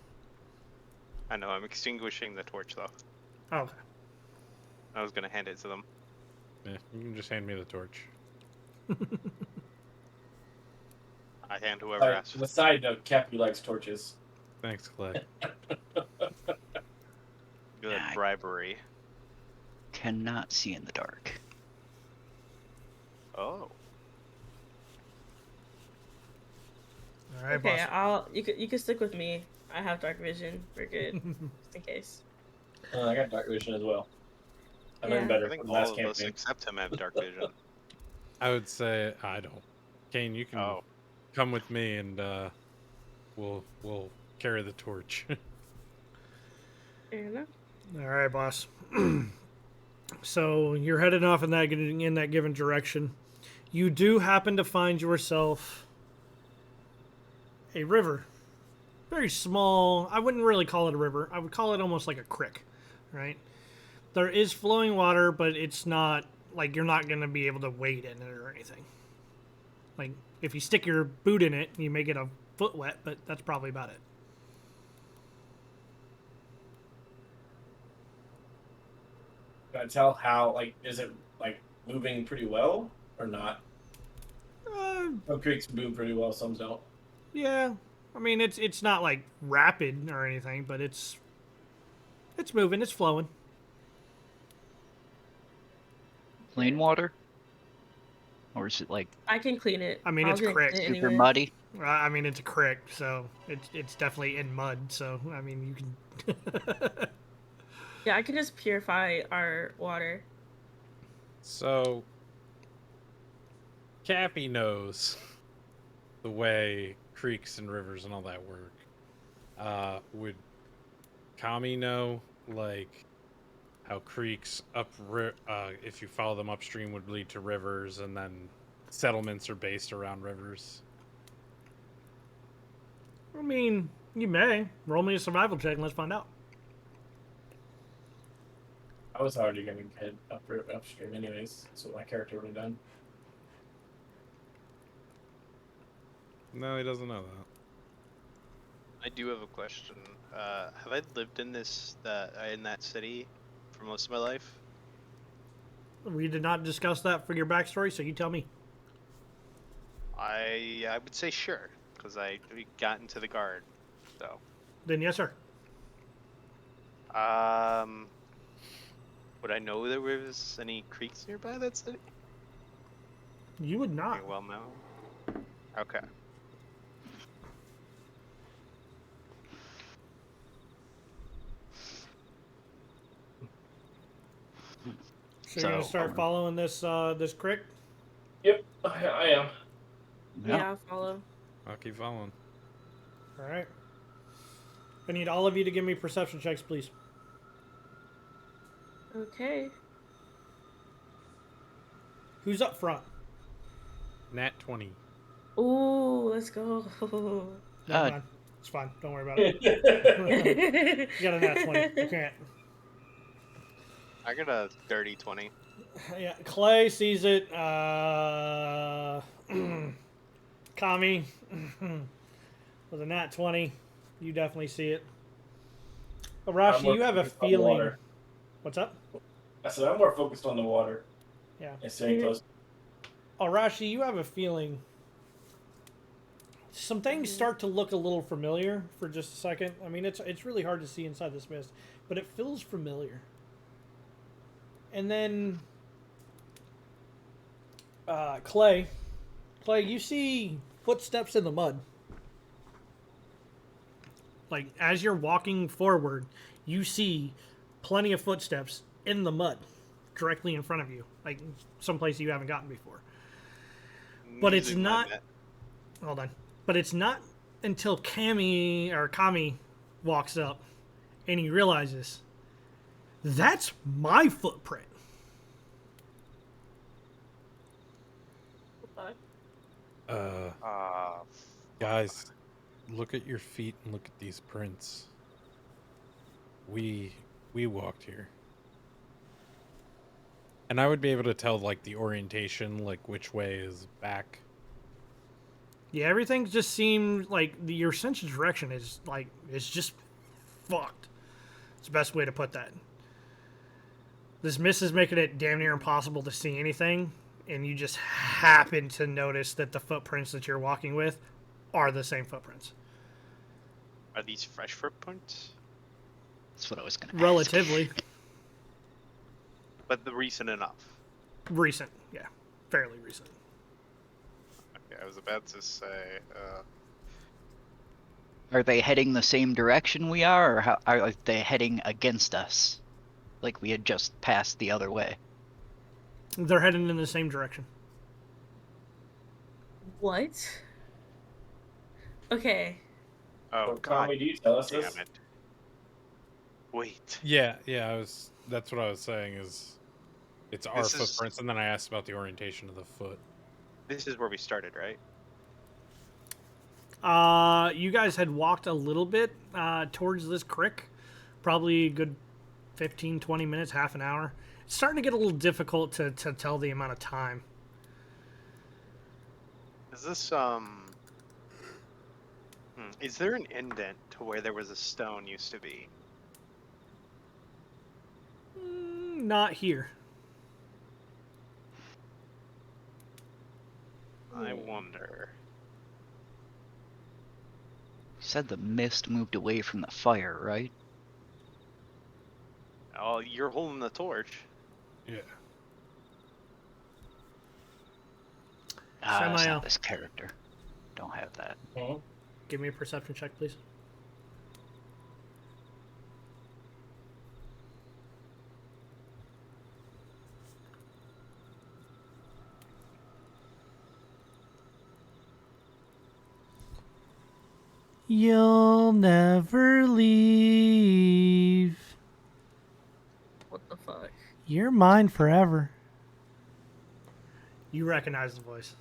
I know, I'm extinguishing the torch, though. Oh, okay. I was going to hand it to them. Yeah, you can just hand me the torch. I hand whoever asks. On a side note, Cappy likes torches. Thanks, Clay. Good Yeah, bribery. cannot see in the dark. Oh. All right, Okay, boss. you could stick with me. I have dark vision. We're good, just in case. I got dark vision as well. I learned Yeah. better I think from all last of us campaign. except him have dark vision. I would say I don't. Kane, you can Oh. come with me and we'll carry the torch. Fair enough. All right, boss. So you're headed off in that given direction. You do happen to find yourself a river. Very small. I wouldn't really call it a river. I would call it almost like a creek. right? There is flowing water, but it's not like you're not going to be able to wade in it or anything. Like if you stick your boot in it, you may get a foot wet, but that's probably about it. Can I tell how, like, is it, like, moving pretty well or not? Some creeks move pretty well, some don't. Yeah, I mean it's not like rapid or anything, but it's moving, it's flowing. Clean water? Or is it like I can clean it. I mean, I'll it's get correct. it super anyway. muddy? I mean it's a creek, so it's definitely in mud. So I mean you can. Yeah, I can just purify our water. So, Cappy knows the way creeks and rivers and all that work. Would Kami know, like, how creeks if you follow them upstream would lead to rivers, and then settlements are based around rivers? I mean, you may roll me a survival check and let's find out. I was already going to head upstream anyways. That's what my character would have done. No, he doesn't know that. I do have a question. Have I lived in that city for most of my life? We did not discuss that for your backstory, so you tell me. I would say sure, because we got into the guard. So. Then yes, sir. Would I know there was any creeks nearby that city? You would not. Okay, well, no. Okay. So you're gonna start following this this creek? Yep, I am. Yeah, I'll follow. I'll keep following. All right. I need all of you to give me perception checks, please. Okay. Who's up front? Nat 20. Ooh, let's go. Never mind. It's fine. Don't worry about it. You got a nat 20. You can't. I got a dirty 20. Yeah, Clay sees it. Kami with a nat 20. You definitely see it. Arashi, you have a feeling. Water. What's up? I said I'm more focused on the water. Yeah. And staying close. Arashi, you have a feeling. Some things start to look a little familiar for just a second. I mean, it's really hard to see inside this mist, but it feels familiar. And then Clay, you see footsteps in the mud. Like, as you're walking forward, you see plenty of footsteps in the mud directly in front of you, like someplace you haven't gotten before. But it's not. Hold on. But it's not until Kami walks up and he realizes that's my footprint. Guys, look at your feet and look at these prints. We walked here. And I would be able to tell, like, the orientation, like, which way is back. Yeah, everything just seems like your sense of direction is, like, it's just fucked. It's the best way to put that. This mist is making it damn near impossible to see anything, and you just happen to notice that the footprints that you're walking with are the same footprints. Are these fresh footprints? That's what I was going to Relatively. But the recent enough. Recent, yeah. Fairly recent. Okay, I was about to say, Are they heading the same direction we are, or are they heading against us? Like we had just passed the other way. They're heading in the same direction. What? Okay. oh, So, Kami, do you tell us damn this? it. Wait. Yeah, that's what I was saying is it's our This is- footprints, and then I asked about the orientation of the foot. This is where we started, right? You guys had walked a little bit towards this creek, probably a good 15, 20 minutes, half an hour. It's starting to get a little difficult to tell the amount of time. Is this is there an indent to where there was a stone used to be? Not here. I wonder. You said the mist moved away from the fire, right? Oh, you're holding the torch. Yeah. Ah, it's Samael. not this character. Don't have that. Mhm. Give me a perception check, please. You'll never leave. What the fuck? You're mine forever. You recognize the voice.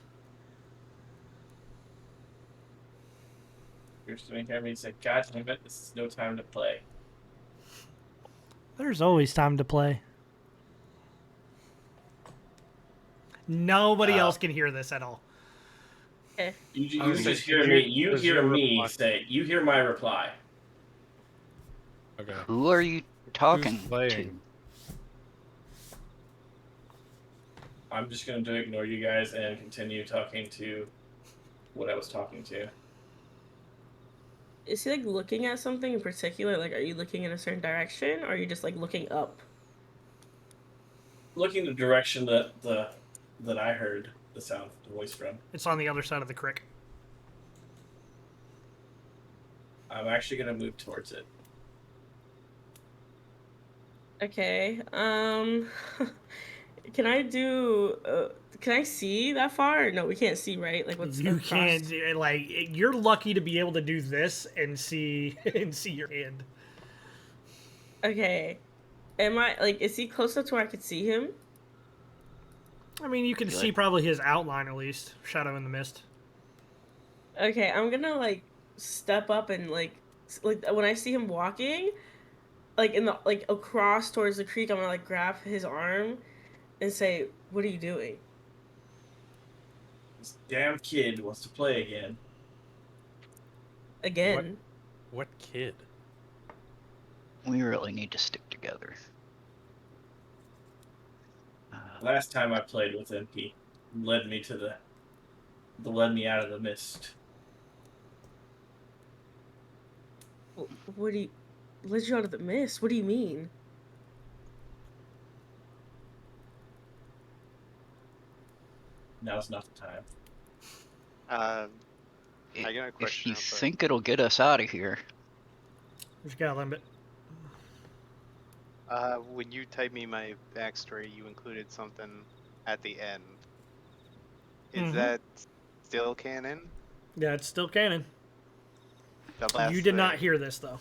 You're sitting here and he said, God damn it, this is no time to play. There's always time to play. Nobody else can hear this at all. Okay. You was just your- hear me. You was hear your me reply. say. You hear my reply. Okay. Who are you talking playing? I'm just going to ignore you guys and continue talking to what I was talking to. Is he like looking at something in particular? Like, are you looking in a certain direction, or are you just like looking up? Looking the direction that I heard the sound of the voice from. It's on the other side of the creek. I'm actually going to move towards it. Okay. Can I do? Can I see that far? No, we can't see, right? Like, what's You across? can't like. You're lucky to be able to do this and see your hand. Okay. Am I like? Is he close enough to where I could see him? I mean, you can see probably his outline at least, shadow in the mist. Okay, I'm gonna like step up and like when I see him walking, like in the like across towards the creek, I'm gonna like grab his arm and say, "What are you doing?" This damn kid wants to play again. Again. What kid? We really need to stick together. Last time I played with him, he led me out of the mist. What do you led you out of the mist? What do you mean? Now's not the time. I got a If question. you real quick. think it'll get us out of here, Just got a limit. When you typed me my backstory, you included something at the end. Is Mhm. that still canon? Yeah, it's still canon. The last You did not thing? hear this though.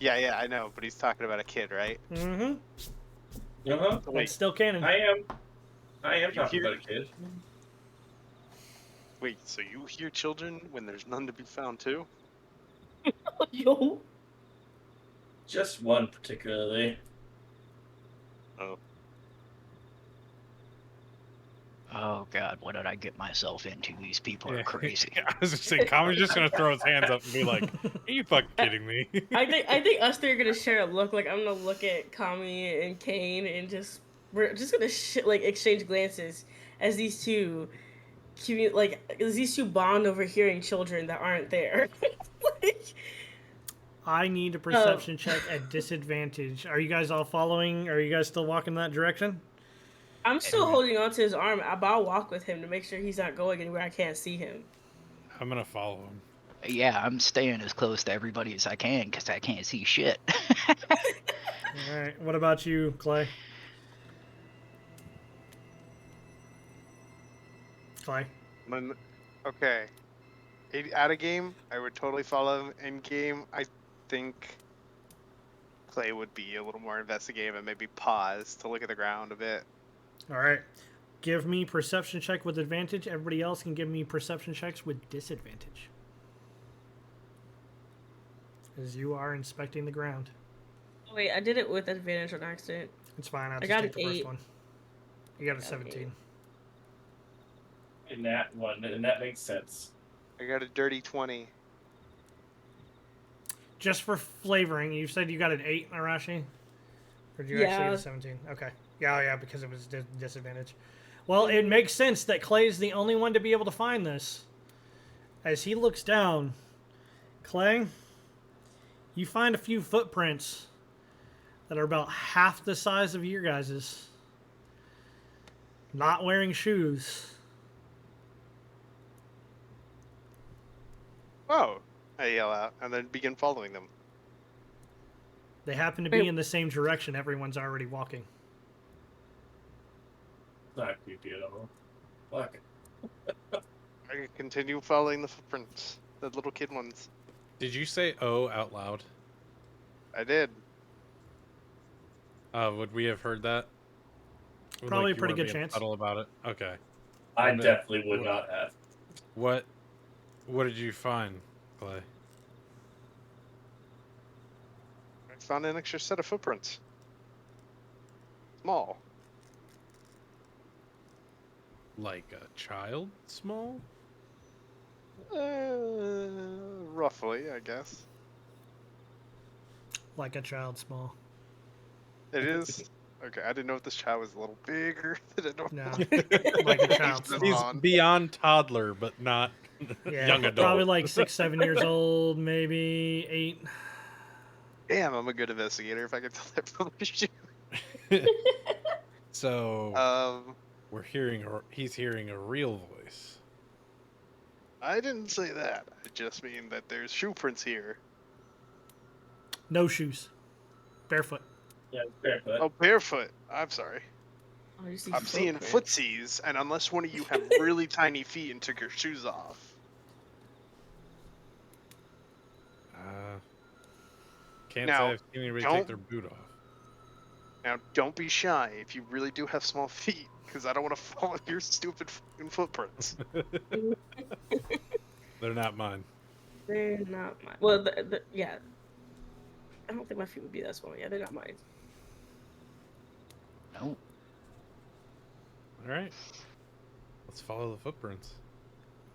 Yeah, I know, but he's talking about a kid, right? Mm-hmm. Uh-huh. Wait, It's still canon. I am You talking hear- about a kid. wait, so you hear children when there's none to be found too? Yo. Just one particularly. Oh, oh god, what did I get myself into? These people are Yeah. crazy. I was just saying, Kami's just gonna throw his hands up and be like, "Are you fucking kidding me?" I think us three are gonna share a look. Like, I'm gonna look at Kami and Kane and we're just gonna like exchange glances as these two as these two bond over hearing children that aren't there. Like, I need a perception check at disadvantage. Are you guys all following? Are you guys still walking that direction? I'm still holding on to his arm, but I'll walk with him to make sure he's not going anywhere I can't see him. I'm gonna follow him. Yeah, I'm staying as close to everybody as I can because I can't see shit. All right. What about you, Clay? Clay. okay. Out of game, I would totally follow him. In game, I think Clay would be a little more investigative and maybe pause to look at the ground a bit. All right. Give me perception check with advantage. Everybody else can give me perception checks with disadvantage. As you are inspecting the ground. Wait, I did it with advantage on accident. It's fine. I'll I just got take an the first 8. one. You got a Got an 17. In that one, and that makes sense. I got a dirty 20. Just for flavoring, you said you got an 8, Arashi? Or did you actually get a 17? Okay. Yeah, because it was disadvantage. Well, it makes sense that Clay is the only one to be able to find this. As he looks down, Clay, you find a few footprints that are about half the size of your guys's. Not wearing shoes. Oh, I yell out and then begin following them. They happen to be in the same direction everyone's already walking. Not creepy at all. Fuck. I continue following the footprints, the little kid ones. Did you say "oh" out loud? I did. Would we have heard that? Probably you a pretty wanna good be chance. Subtle about it. Okay. I And then definitely would not have. What did you find, Clay? I found an extra set of footprints. Small. Like a child small? Roughly, I guess. Like a child small. It is. Okay, I didn't know if this child was a little bigger than a normal. No. Like a child He's small. He's beyond toddler, but not Yeah, young adult. probably like 6, 7 years old, maybe 8. Damn, I'm a good investigator if I can tell that from the shoe. So he's hearing a real voice. I didn't say that. I just mean that there's shoe prints here. No shoes. Barefoot. Yeah, barefoot. Oh, barefoot. I'm sorry. Oh, you see I'm seeing footprints. footsies, and unless one of you have really tiny feet and took your shoes off. Can't Now, say I've seen anybody don't- take their boot off. Now, don't be shy if you really do have small feet, because I don't want to follow your stupid fucking footprints. They're not mine. They're not mine. Well, yeah. I don't think my feet would be that small. Yeah, they're not mine. No. All right. Let's follow the footprints.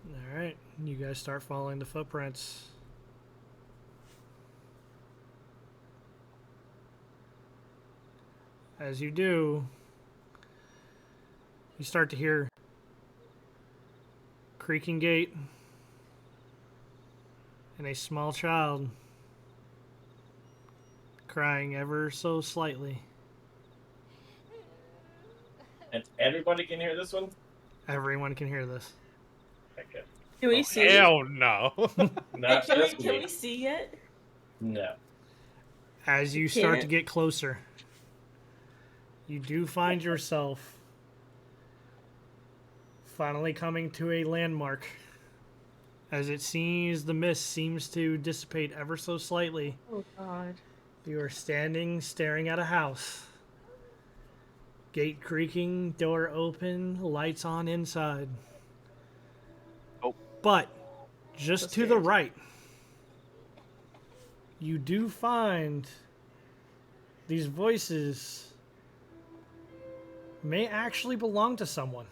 All right. You guys start following the footprints. As you do, you start to hear creaking gate and a small child crying ever so slightly. And everybody can hear this one? Everyone can hear this. Okay. Can we see? Hell no. Not Can just we me. see yet? No. As you start to Can't. get closer, you do find yourself finally coming to a landmark. As it seems the mist seems to dissipate ever so slightly, Oh God. you are standing staring at a house. Gate creaking, door open, lights on inside. Oh. But just So to the scared. right, you do find these voices may actually belong to someone.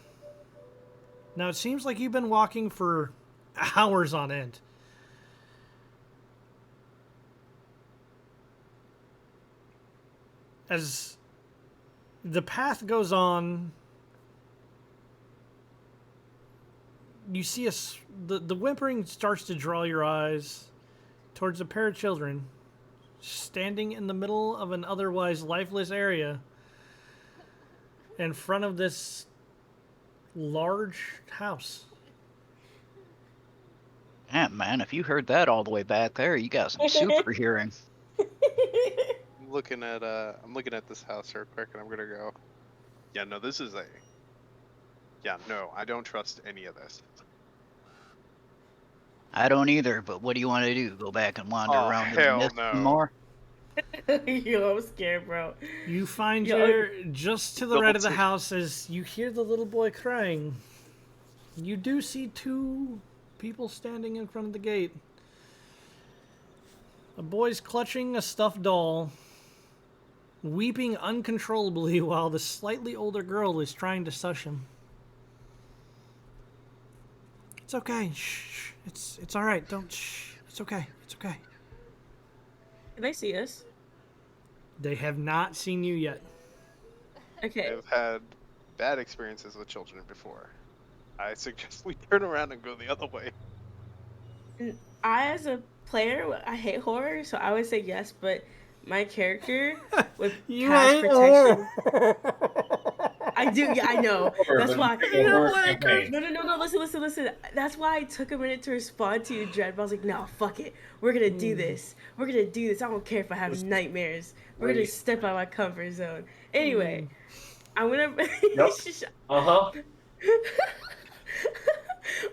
Now, it seems like you've been walking for hours on end. As the path goes on, you see the whimpering starts to draw your eyes towards a pair of children standing in the middle of an otherwise lifeless area in front of this large house. Yeah, man, if you heard that all the way back there, you got some super hearing. I'm looking at this house real quick, and I'm gonna go. Yeah, no, this is a. Yeah, no, I don't trust any of this. I don't either, but what do you want to do? Go back and wander Oh, around the hell mist no. some more? Yo, I'm scared, bro. You find Yeah, your just to the double right of the take. house as you hear the little boy crying. You do see two people standing in front of the gate. A boy's clutching a stuffed doll, weeping uncontrollably while the slightly older girl is trying to sush him. It's okay. Shh. It's all right. Don't. Shh. It's okay. It's okay. Can they see us? They have not seen you yet. Okay. I've had bad experiences with children before. I suggest we turn around and go the other way. I, as a player, I hate horror, so I would say yes, but my character would You cast ain't protection. horror. I do, yeah, I know. That's But why. it's a horror campaign. No, listen. That's why I took a minute to respond to you, Dread. But I was like, no, fuck it. We're gonna do this. We're gonna do this. I don't care if I have nightmares. We're gonna step out of my comfort zone. Anyway, I'm gonna. Yep. Uh-huh.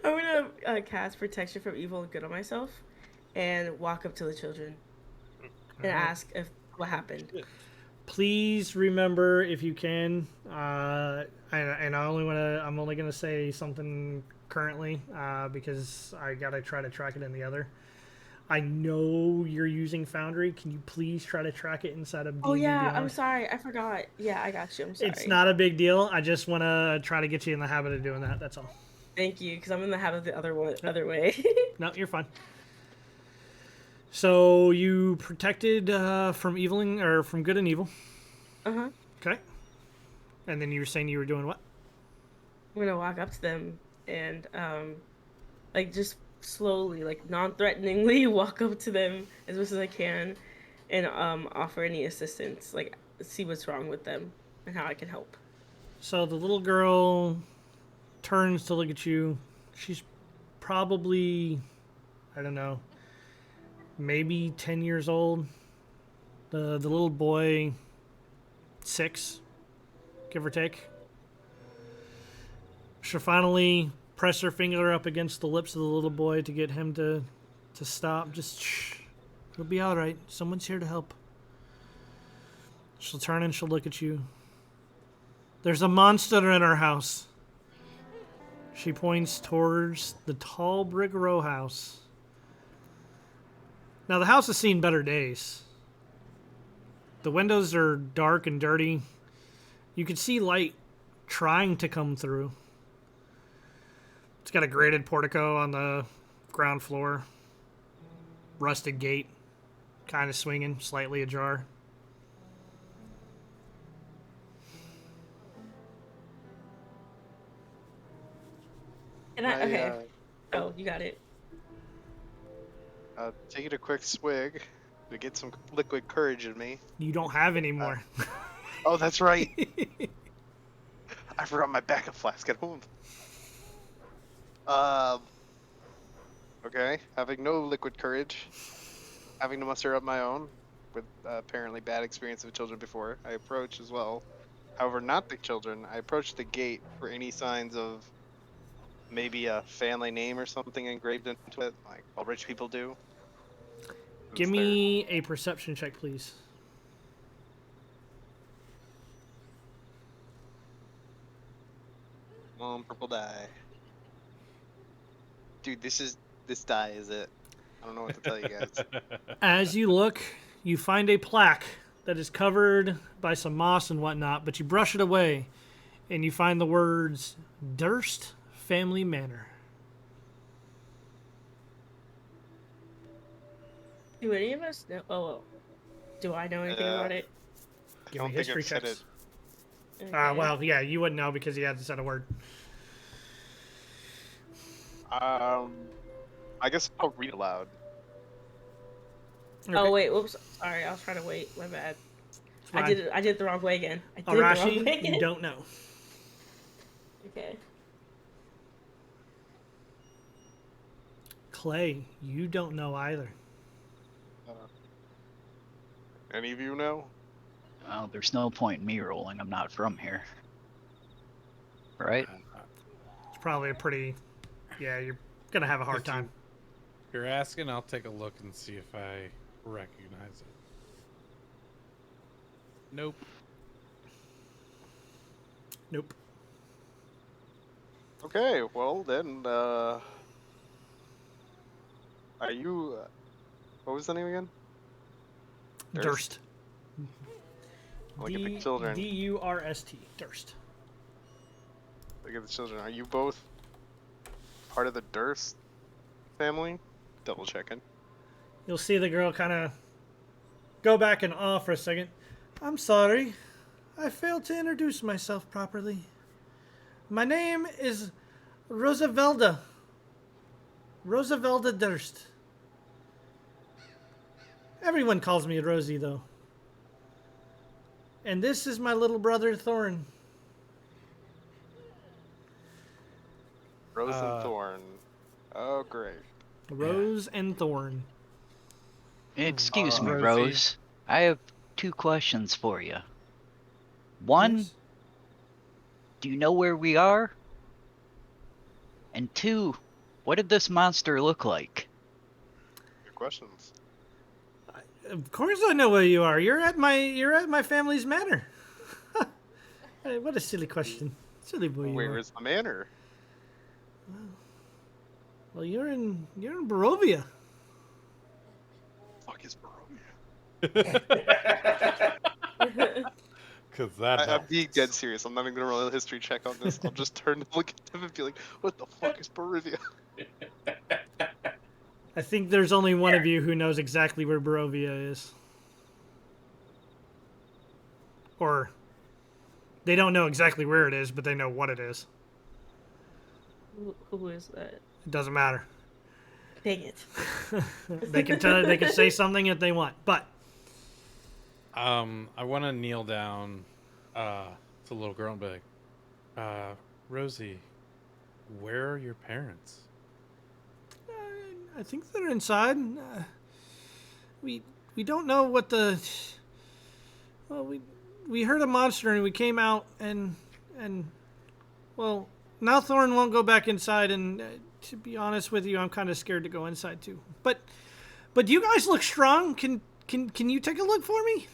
I'm gonna cast protection from evil and good on myself, and walk up to the children and ask if what happened. Please remember, if you can, and I'm only gonna say something currently because I gotta try to track it in the other. I know you're using Foundry. Can you please try to track it inside of D&D Oh yeah, Beyond? I'm sorry, I forgot. Yeah, I got you. I'm sorry. It's not a big deal. I just want to try to get you in the habit of doing that. That's all. Thank you, because I'm in the habit the other way. No, you're fine. So you protected from eviling or from good and evil. Uh-huh. Okay. And then you were saying you were doing what? I'm gonna walk up to them and like just slowly, like non-threateningly walk up to them as much as I can and offer any assistance, like see what's wrong with them and how I can help. So the little girl turns to look at you. She's probably, I don't know, maybe 10 years old. The little boy, 6, give or take. She'll finally press her finger up against the lips of the little boy to get him to stop. Just shh. It'll be all right. Someone's here to help. She'll turn and she'll look at you. There's a monster in our house. She points towards the tall brick row house. Now, the house has seen better days. The windows are dark and dirty. You can see light trying to come through. It's got a grated portico on the ground floor. Rusted gate, kind of swinging, slightly ajar. And okay. Oh, you got it. Taking a quick swig to get some liquid courage in me. You don't have any more. Oh, that's right. I forgot my backup flask at home. Okay, having no liquid courage, having to muster up my own, with apparently bad experience with children before, I approach as well. However, not the children. I approach the gate for any signs of maybe a family name or something engraved into it, like all rich people do. Give me a perception check, please. Purple die. Dude, this die is it. I don't know what to tell you guys. As you look, you find a plaque that is covered by some moss and whatnot, but you brush it away, and you find the words, Durst Family Manor. Do any of us know? Oh, do I know anything about it? I don't think I've said it. Okay. Well, yeah, you wouldn't know because you hadn't said a word. I guess I'll read aloud. Okay. Oh wait, whoops. Sorry, I was trying to wait. My bad. Fine. I did it the wrong way again. I did it the wrong way Arashi, again. you don't know. Okay. Clay, you don't know either. Any of you know? Well, there's no point in me rolling. I'm not from here. Right? It's probably a pretty... Yeah, you're going to have a hard If you- time. If you're asking, I'll take a look and see if I recognize it. Nope. Nope. Okay, well then, are you, what was the name again? Durst. Look at the children. D-U-R-S-T. Durst. Look at the children. Are you both part of the Durst family? Double checking. You'll see the girl kind of go back in awe for a second. I'm sorry. I failed to introduce myself properly. My name is Rosavelda. Rosavelda Durst. Everyone calls me Rosie, though. And this is my little brother, Thorn. Rose and Thorn. Oh, great. Rose and Thorn. Excuse me, Rosie. Rose. I have 2 questions for you. One, Yes? do you know where we are? And 2, what did this monster look like? Good questions. Of course I know where you are. You're at my family's manor. Hey, what a silly question. Silly boy you Where are. is the manor? Well, you're in Barovia. Fuck is Barovia? Because that I'm helps. being dead serious. I'm not even gonna roll a history check on this. I'll just turn to look at them and be like, "What the fuck is Barovia?" I think there's only one of you who knows exactly where Barovia is. Or they don't know exactly where it is, but they know what it is. Who is that? It doesn't matter. Dang it. They can say something if they want. But I want to kneel down to the little girl and be like, Rosie, where are your parents? I think they're inside. We don't know what the. Well, we heard a monster and we came out and well, now Thorn won't go back inside, and to be honest with you, I'm kind of scared to go inside too. But you guys look strong. Can you take a look for me?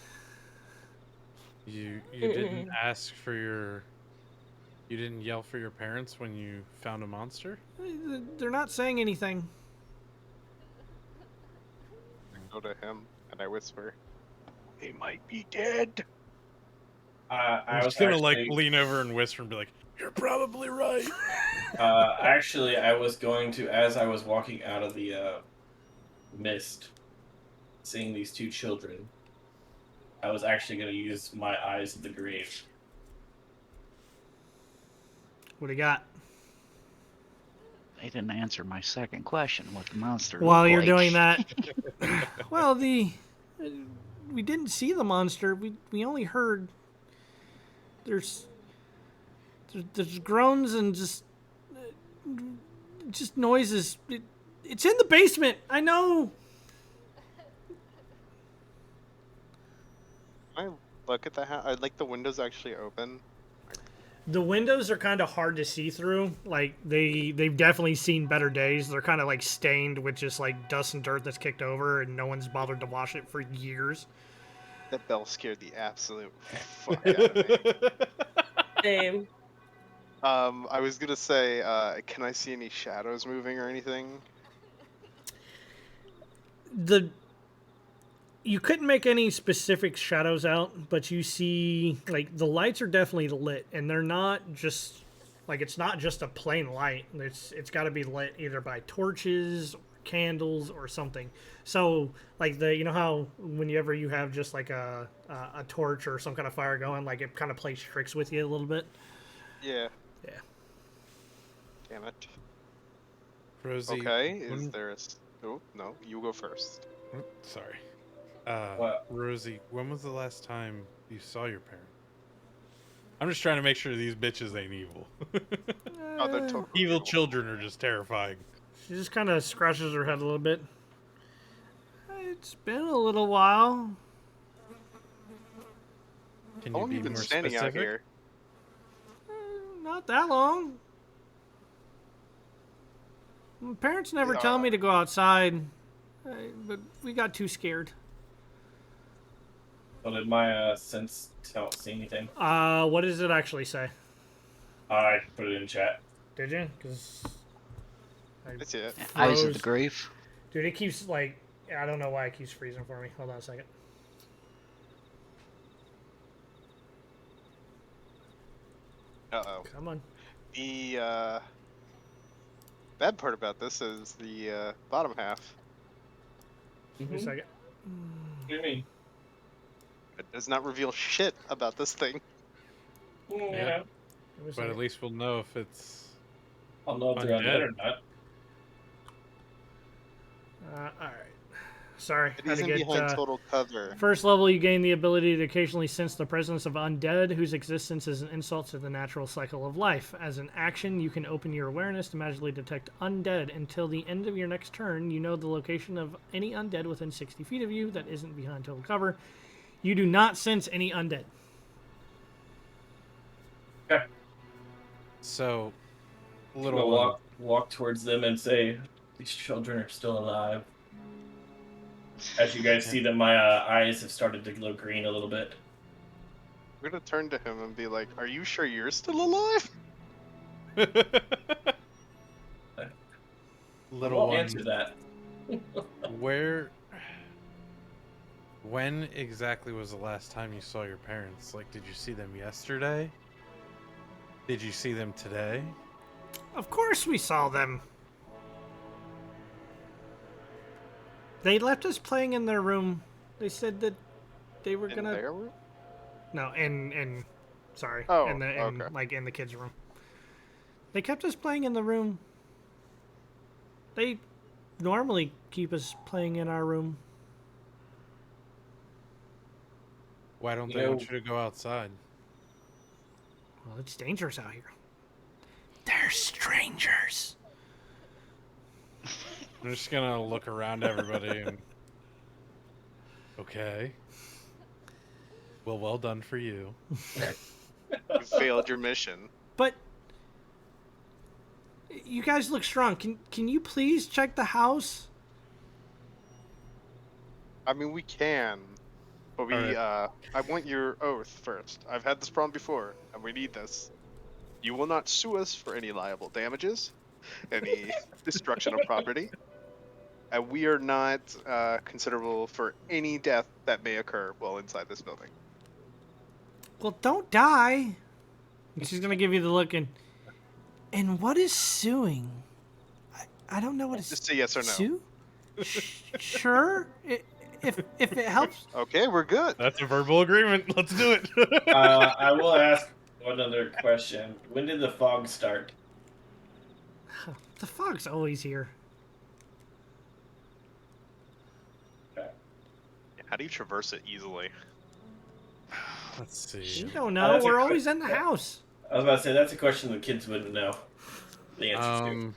You didn't ask for your... You didn't yell for your parents when you found a monster? They're not saying anything. I go to him and I whisper, "They might be dead." I I'm was just gonna actually, lean over and whisper and be like, "You're probably right." actually, I was going to, as I was walking out of the mist, seeing these 2 children, I was actually going to use my eyes of the grave. What do you got? They didn't answer my second question, what the monster While looked you're like. doing that, well, we didn't see the monster. We only heard there's groans and just noises. It's in the basement. I know. I look at the house. I like the windows actually open. The windows are kind of hard to see through. Like they've definitely seen better days. They're kind of like stained with just like dust and dirt that's kicked over, and no one's bothered to wash it for years. That bell scared the absolute fuck out of me. Same. I was gonna say, can I see any shadows moving or anything? You couldn't make any specific shadows out, but you see like the lights are definitely lit, and they're not just like, it's not just a plain light. It's got to be lit either by torches, or candles, or something. So like you know how whenever you have just like a torch or some kind of fire going, like it kind of plays tricks with you a little bit. Yeah. Yeah. Damn it. Rosie. Okay. Is there a? Oh no, you go first. Sorry. What? Rosie, when was the last time you saw your parents? I'm just trying to make sure these bitches ain't evil. Oh, they're totally Evil children are just terrifying. She just kind of scratches her head a little bit. It's been a little while. Can How you long be have you been more standing specific? out here? Not that long. My parents never tell me to go outside, but we got too scared. So did my sense see anything? What does it actually say? I put it in chat. Did you? Because That's it. Eyes of the froze. grave. Dude, it keeps like, I don't know why it keeps freezing for me. Hold on a second. Uh-oh. Come on. The bad part about this is the bottom half. Give me a second. What do you mean? It does not reveal shit about this thing. Yeah. Give me a But second. at least we'll know if it's I'll know if they're undead or not. All right. Sorry. It Had to isn't get, behind total cover. First level, you gain the ability to occasionally sense the presence of undead, whose existence is an insult to the natural cycle of life. As an action, you can open your awareness to magically detect undead. Until the end of your next turn, you know the location of any undead within 60 feet of you that isn't behind total cover. You do not sense any undead. Okay. so I'm little gonna one. walk towards them and say, "These children are still alive." As you guys see that my eyes have started to glow green a little bit. We're gonna turn to him and be like, "Are you sure you're still alive?" I Little won't one. answer that. When exactly was the last time you saw your parents? Like, did you see them yesterday? Did you see them today? Of course we saw them. They left us playing in their room. They said that they were In gonna... their room? No, in sorry. Oh, in okay. Like in the kids' room. They kept us playing in the room. They normally keep us playing in our room. Why don't You they want know- you to go outside? Well, it's dangerous out here. They're strangers. I'm just gonna look around everybody and. Okay. Well done for you. You failed your mission. But you guys look strong. Can you please check the house? I mean, we can, but we. Alright. I want your oath first. I've had this problem before, and we need this. You will not sue us for any liable damages, any destruction of property, and we are not considerable for any death that may occur while inside this building. Well, don't die. And she's gonna give you the look and what is suing? I don't know what it's. Just say yes or no. Sue? Sure. If it helps. Okay, we're good. That's a verbal agreement. Let's do it. I will ask one other question. When did the fog start? The fog's always here. How do you traverse it easily? Let's see. You don't know. that's a We're quick- always in the house. I was about to say that's a question the kids wouldn't know the answer to.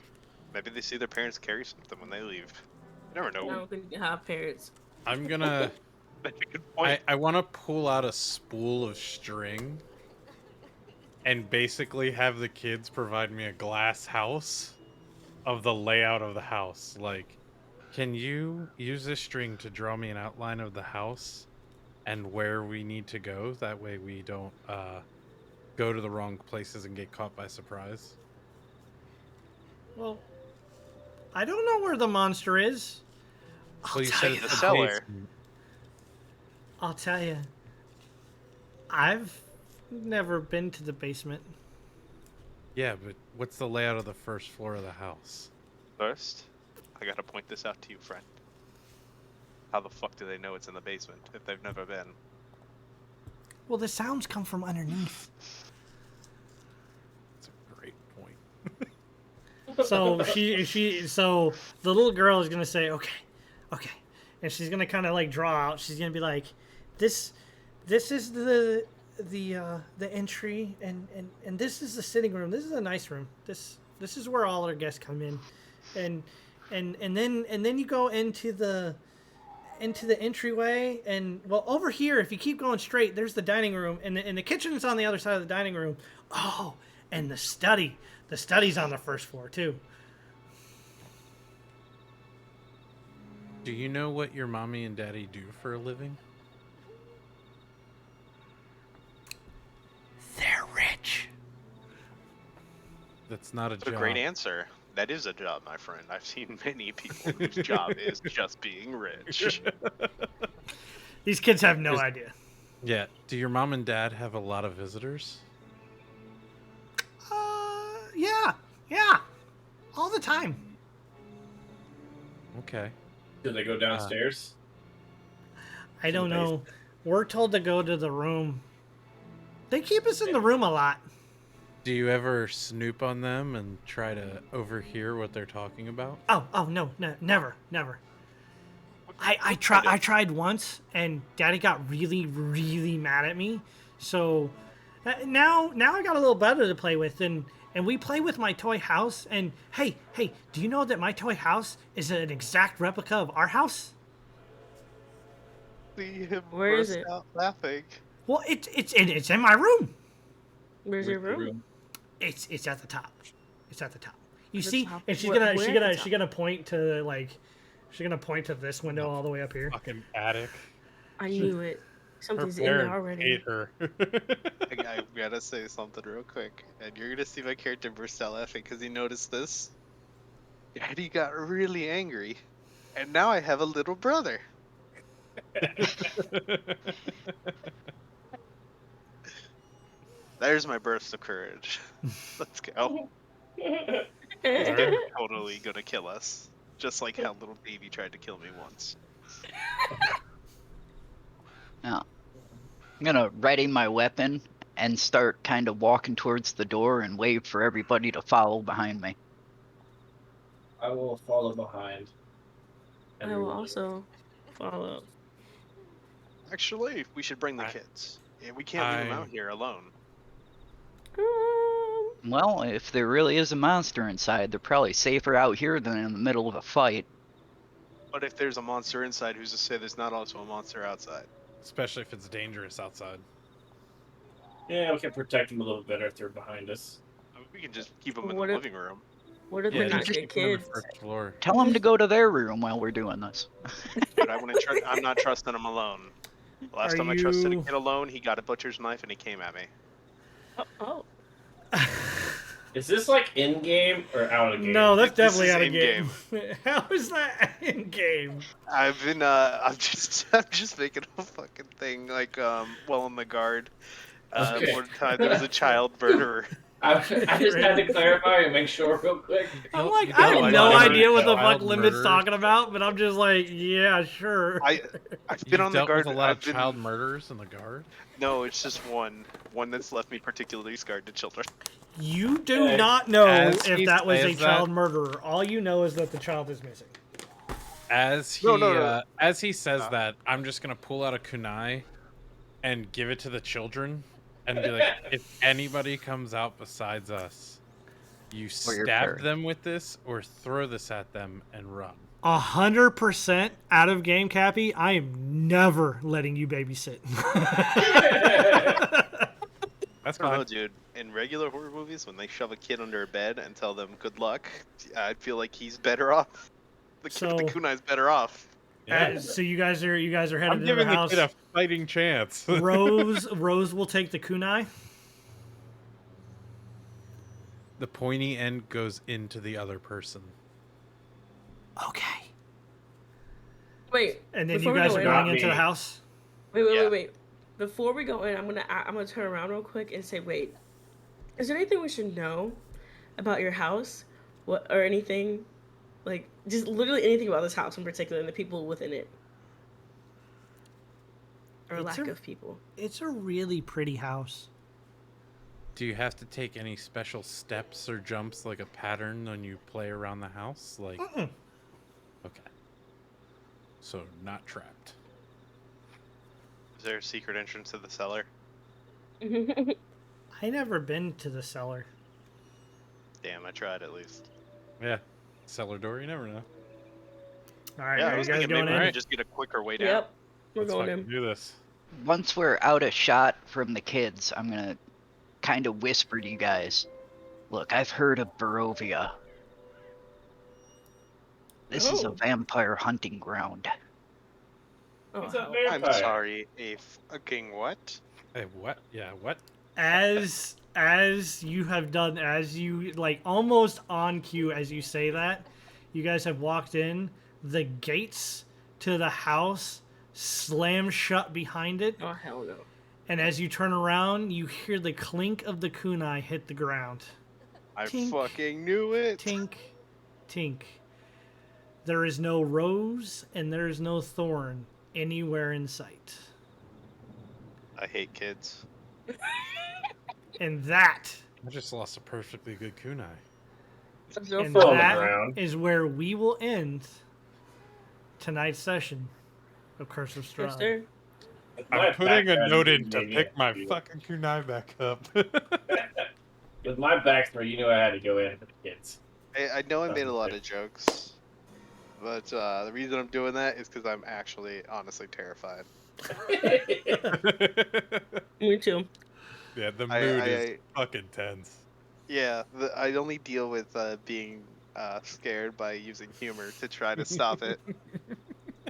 Maybe they see their parents carry something when they leave. You never know. I don't think you have parents. I'm gonna. That's a good point. I want to pull out a spool of string and basically have the kids provide me a glass house of the layout of the house. Like, can you use this string to draw me an outline of the house and where we need to go? That way we don't go to the wrong places and get caught by surprise. Well, I don't know where the monster is. I'll Well, you tell said you it's the the cellar. basement. I'll tell you. I've never been to the basement. Yeah, but what's the layout of the first floor of the house? First, I gotta point this out to you, friend. How the fuck do they know it's in the basement if they've never been? Well, the sounds come from underneath. That's a great point. So so the little girl is gonna say, okay, and she's gonna kind of like draw out. She's gonna be like, this is the entry, and this is the sitting room. This is a nice room. This is where all our guests come in, and then you go into the entryway, and well, over here, if you keep going straight, there's the dining room, and the kitchen is on the other side of the dining room. Oh, and the study. The study's on the first floor, too. Do you know what your mommy and daddy do for a living? They're rich. That's not a That's a job. great answer. That is a job, my friend. I've seen many people whose job is just being rich. These kids have no idea. Yeah. Do your mom and dad have a lot of visitors? Yeah, all the time. Okay. Do they go downstairs? I don't know. We're told to go to the room. They keep us in the room a lot. Do you ever snoop on them and try to overhear what they're talking about? Oh no, never. I tried once, and Daddy got really mad at me. So now I got a little better to play with, and we play with my toy house. And hey, do you know that my toy house is an exact replica of our house? See him Where is burst it? out laughing. Well, it's in my room. Where's your room? It's at the top. It's at the top. You The see, top? and she's Where gonna at the top? point to she's gonna point to this window all the way up here. Fucking attic. I knew it. Her Something's in there parents already. hate her. I gotta say something real quick, and you're gonna see my character burst out laughing because he noticed this. And he got really angry, and now I have a little brother. There's my burst of courage. Let's go. He's totally gonna kill us, just like how little baby tried to kill me once. Now, I'm gonna ready my weapon and start kind of walking towards the door and wave for everybody to follow behind me. I will follow behind. I will also follow. Actually, we should bring the kids. Yeah, we can't leave them out here alone. Well, if there really is a monster inside, they're probably safer out here than in the middle of a fight. But if there's a monster inside, who's to say there's not also a monster outside? Especially if it's dangerous outside. Yeah, we can protect them a little better if they're behind us. I mean, we can just keep them in What the if- living room. What if Yeah, we're not just good keep them on the kids? first floor. Tell them to go to their room while we're doing this. But I want to. I'm not trusting them alone. Last Are time I trusted a you- kid alone, he got a butcher's knife and he came at me. Oh. Is this like in game or out of game? No, that's This definitely is out of in-game. game. How is that in game? I've been. I'm just making a fucking thing like well in the guard. Okay. One time there was a child murderer. I just had to clarify and make sure real quick. I'm like, You I don't have like no that idea what the child fuck Limit's murderers? talking about, but I'm just like, yeah, sure. I've You've been on the dealt guard. with a lot I've of been, child murderers in the guard? No, it's just one that's left me particularly scarred to children. You do Hey, not know as if he that was a says child that- murderer. All you know is that the child is missing. As he No. as he says that, I'm just gonna pull out a kunai and give it to the children and be like, if anybody comes out besides us, you Or your stab parents. them with this or throw this at them and run. 100% out of game, Cappy. I am never letting you babysit. That's I don't know, fine. dude. In regular horror movies, when they shove a kid under a bed and tell them good luck, I feel like he's better off. The So- kunai's better off. Yeah. So you guys are headed I'm into giving the the house. kid a fighting chance. Rose will take the kunai. The pointy end goes into the other person. Okay. Wait. And then before you we guys go are in- going Not into the me. house. Yeah. Wait. Before we go in, I'm gonna turn around real quick and say, wait, is there anything we should know about your house, what or anything, like just literally anything about this house in particular and the people within it, or It's lack a- of people? It's a really pretty house. Do you have to take any special steps or jumps like a pattern when you play around the house? Like, Mm-mm. okay. So, not trapped. Is there a secret entrance to the cellar? I never been to the cellar. Damn, I tried at least. Yeah. Cellar door, you never know. All right, Yeah, I are you was guys thinking going maybe in? we could just get a quicker way down. Yep, we're Let's going fucking in. do this. Once we're out of shot from the kids, I'm gonna kind of whisper to you guys. Look, I've heard of Barovia. This is a Oh. vampire hunting ground. Oh, It's a hell. I'm vampire. sorry, a fucking what? Hey, what? Yeah, what? As you have done, as you like almost on cue as you say that, you guys have walked in. The gates to the house slam shut behind it, Oh hell no. and as you turn around, you hear the clink of the kunai hit the ground. I Tink. fucking knew it. Tink, tink. There is no rose and there is no thorn anywhere in sight. I hate kids. And that, I just lost a perfectly good kunai. No and Fall on the that ground. is where we will end tonight's session of Curse of Yes, Strahd. sir. I'm putting a note in to Maybe pick my you- fucking kunai back up. With my backstory, you know I had to go in for the kids. I know I made a lot of jokes, but the reason I'm doing that is because I'm actually honestly terrified. Me too. Yeah, the I- mood I- is fucking tense. Yeah, I only deal with being scared by using humor to try to stop it.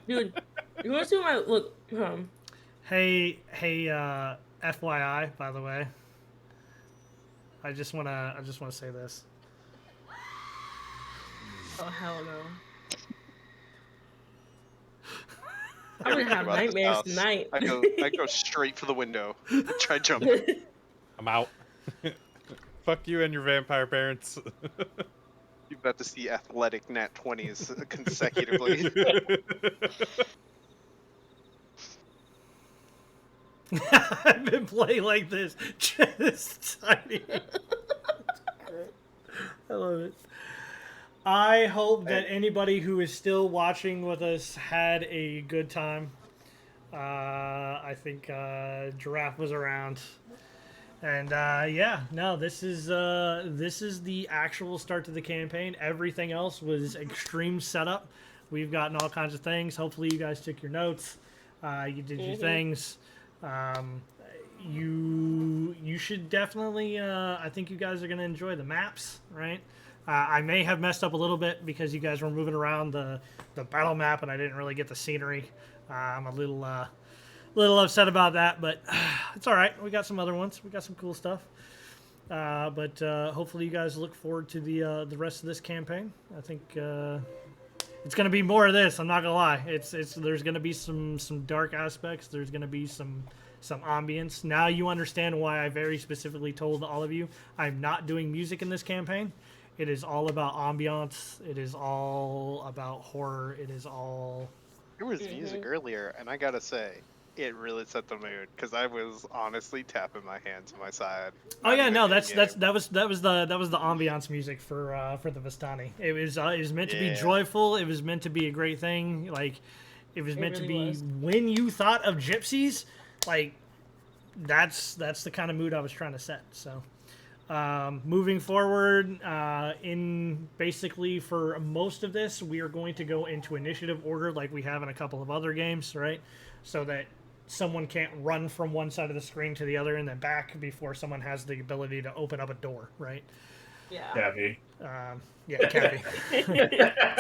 Dude, you want to see my look? Hey, FYI, by the way, I just wanna say this. Oh hell no! I'm gonna Everything have about this nightmares house, tonight. I go straight for the window. Try jumping. I'm out. Fuck you and your vampire parents. You're about to see athletic nat 20s consecutively. I've been playing like this just tiny. I love it. I hope that anybody who is still watching with us had a good time. I think Giraffe was around, and yeah, no, this is the actual start to the campaign. Everything else was extreme setup. We've gotten all kinds of things. Hopefully, you guys took your notes. You did your things. You should definitely. I think you guys are gonna enjoy the maps, right? I may have messed up a little bit because you guys were moving around the battle map and I didn't really get the scenery. I'm a little upset about that, but it's all right. We got some other ones. We got some cool stuff. But hopefully you guys look forward to the rest of this campaign. I think it's gonna be more of this. I'm not gonna lie. There's gonna be some dark aspects. There's gonna be some ambience. Now you understand why I very specifically told all of you I'm not doing music in this campaign. It is all about ambiance. It is all about horror. It is all. There was music earlier, and I gotta say, it really set the mood because I was honestly tapping my hand to my side. Oh Not yeah, even no, in-game. that was the ambiance music for the Vistani. It was meant to be Yeah. joyful. It was meant to be a great thing. Like it was meant to really be was. when you thought of gypsies, like that's the kind of mood I was trying to set. So moving forward, in basically for most of this, we are going to go into initiative order like we have in a couple of other games, right? So that someone can't run from one side of the screen to the other and then back before someone has the ability to open up a door, right? Yeah. Cappy. Yeah, Cappy.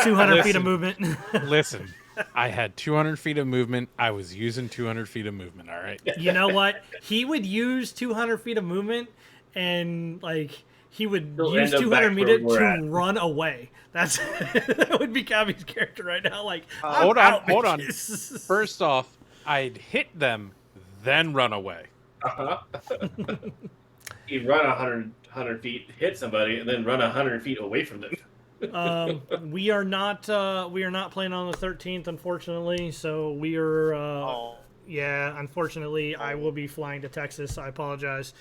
200 feet of Listen. movement. Listen, I had 200 feet of movement. I was using 200 feet of movement, all right? You know what? He would use 200 feet of movement and, like, he would He'll use end up 200 back meters where we're to at. run away. That's that would be Cappy's character right now. Like, I'm Hold on, out, hold on. bitches. First off, I'd hit them, then run away. Uh-huh. You run 100 feet, hit somebody, and then run 100 feet away from them. We are not playing on the 13th, unfortunately. So we are. Oh, Yeah, unfortunately, I will be flying to Texas. I apologize.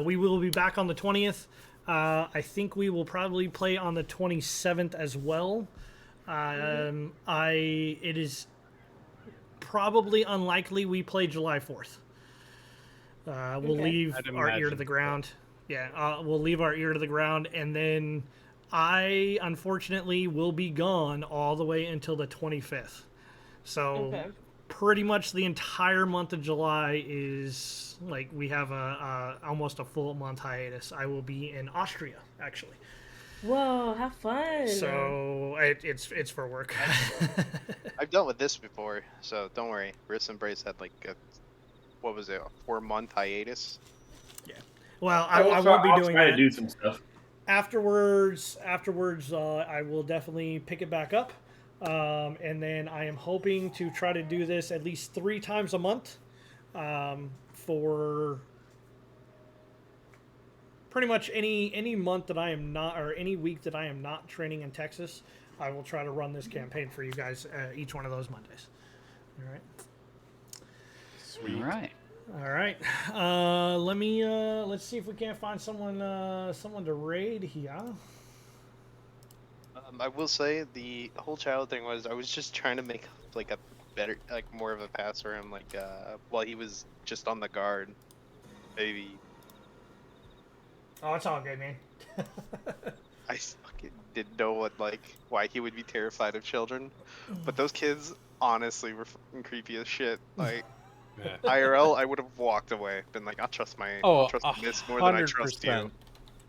We will be back on the 20th. I think we will probably play on the 27th as well. It is probably unlikely we play July 4th. We'll Okay. leave I'd our ear to imagine the so. ground. Yeah, we'll leave our ear to the ground, and then I unfortunately will be gone all the way until the 25th. So Okay. pretty much the entire month of July is like we have a almost a full month hiatus. I will be in Austria actually, Whoa, have fun. so it's for work. I've dealt with this before, so don't worry. Wrist and Brace had like what was it, a 4-month hiatus? Well, I won't be I'll doing try that. to do some stuff. Afterwards, I will definitely pick it back up, and then I am hoping to try to do this at least 3 times a month, for pretty much any month that I am not, or any week that I am not training in Texas, I will try to run this campaign for you guys each one of those Mondays. All right. Sweet. All right. All right. Let's see if we can't find someone to raid here. I will say the whole child thing was I was just trying to make like a better, like more of a pass for him, like while he was just on the guard. Maybe Oh, it's all good, man. I fucking didn't know why he would be terrified of children, but those kids honestly were fucking creepy as shit. Like Yeah. IRL, I would have walked away, been like, I'll trust this more than I trust you.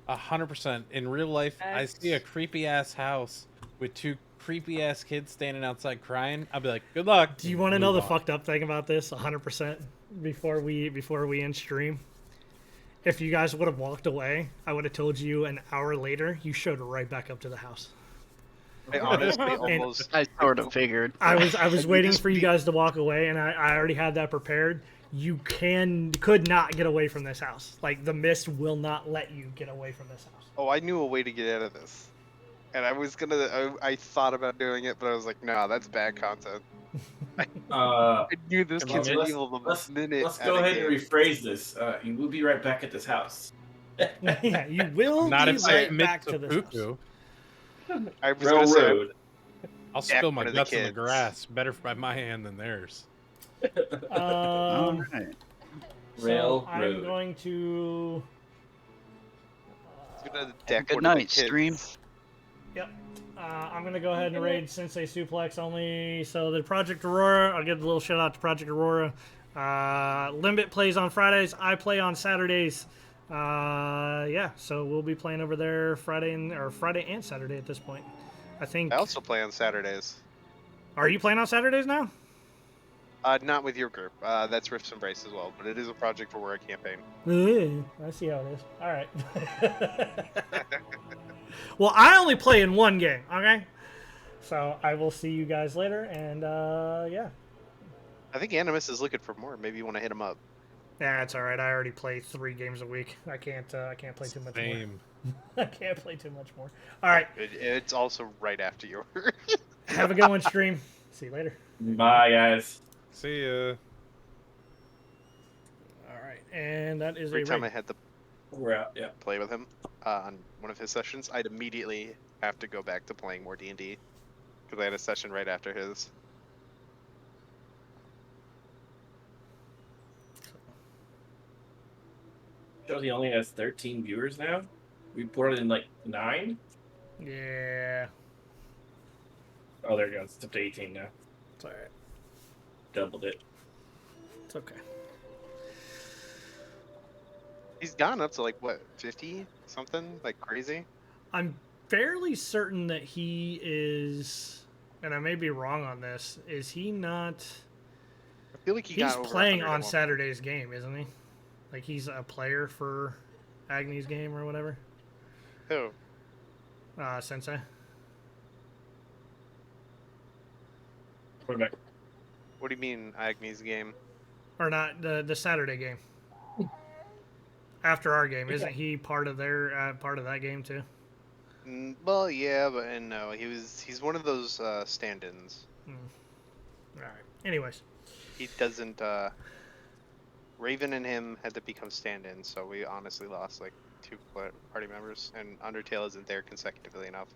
100%. In real life, I see a creepy ass house with two creepy ass kids standing outside crying. I'll be like, "Good luck." Do you want to know the fucked up thing about this? 100%. Before we end stream, if you guys would have walked away, I would have told you an hour later. You showed right back up to the house. I honestly almost. I sort of figured. I was waiting for you guys to walk away, and I already had that prepared. You could not get away from this house. Like, the mist will not let you get away from this house. Oh, I knew a way to get out of this, and I was gonna. I thought about doing it, but I was like, nah, that's bad content. I knew this Come on, kid's let's- evil the let's minute. Let's go ahead and rephrase this. You will be right back at this house. Yeah, you will Not be if I right commit back to this house. poo-poo. I was gonna say, Railroad. I'll spill my one of the guts in the kids. grass. Better by my hand than theirs. All right. So I'm Railroad. going to. gonna deck Good one of the night, kids. stream. Yep. I'm going to go ahead and raid Sensei Suplex only. So the Project Aurora, I'll give a little shout out to Project Aurora. Limbit plays on Fridays. I play on Saturdays. Yeah, so we'll be playing over there Friday and Saturday at this point. I think. I also play on Saturdays. Are you playing on Saturdays now? Not with your group. That's Rift's Embrace as well, but it is a Project Aurora campaign. I see how it is. All right. Well, I only play in one game, okay? So I will see you guys later, and yeah. I think Animus is looking for more. Maybe you want to hit him up. Yeah, it's all right. I already play 3 games a week. I can't play too much more. Same. I can't play too much more. All right. It's also right after yours. Have a good one, stream. See you later. Bye, guys. See ya. All right, and that is Every a time raid. I had to We're out. Yeah. play with him on one of his sessions, I'd immediately have to go back to playing more D&D because I had a session right after his. Shows he only has 13 viewers now. We reported in like 9. Yeah, Oh, there it goes. It's up to 18 now. it's all right. Doubled it. It's okay. He's gone up to like what, 50 something, like crazy. I'm fairly certain that he is, and I may be wrong on this. Is he not? I feel like He's got over playing 100 on at one Saturday's game, isn't he? Like, he's a player for Agni's game or whatever. point. Sensei. Quarterback. What do you mean Agni's game? Or not, the Saturday game. After our game, isn't he part of their part of that game too? Well, yeah, but no, he's one of those stand-ins. All right. Anyways, He doesn't. Raven and him had to become stand-ins, so we honestly lost like 2 party members, and Undertale isn't there consecutively enough.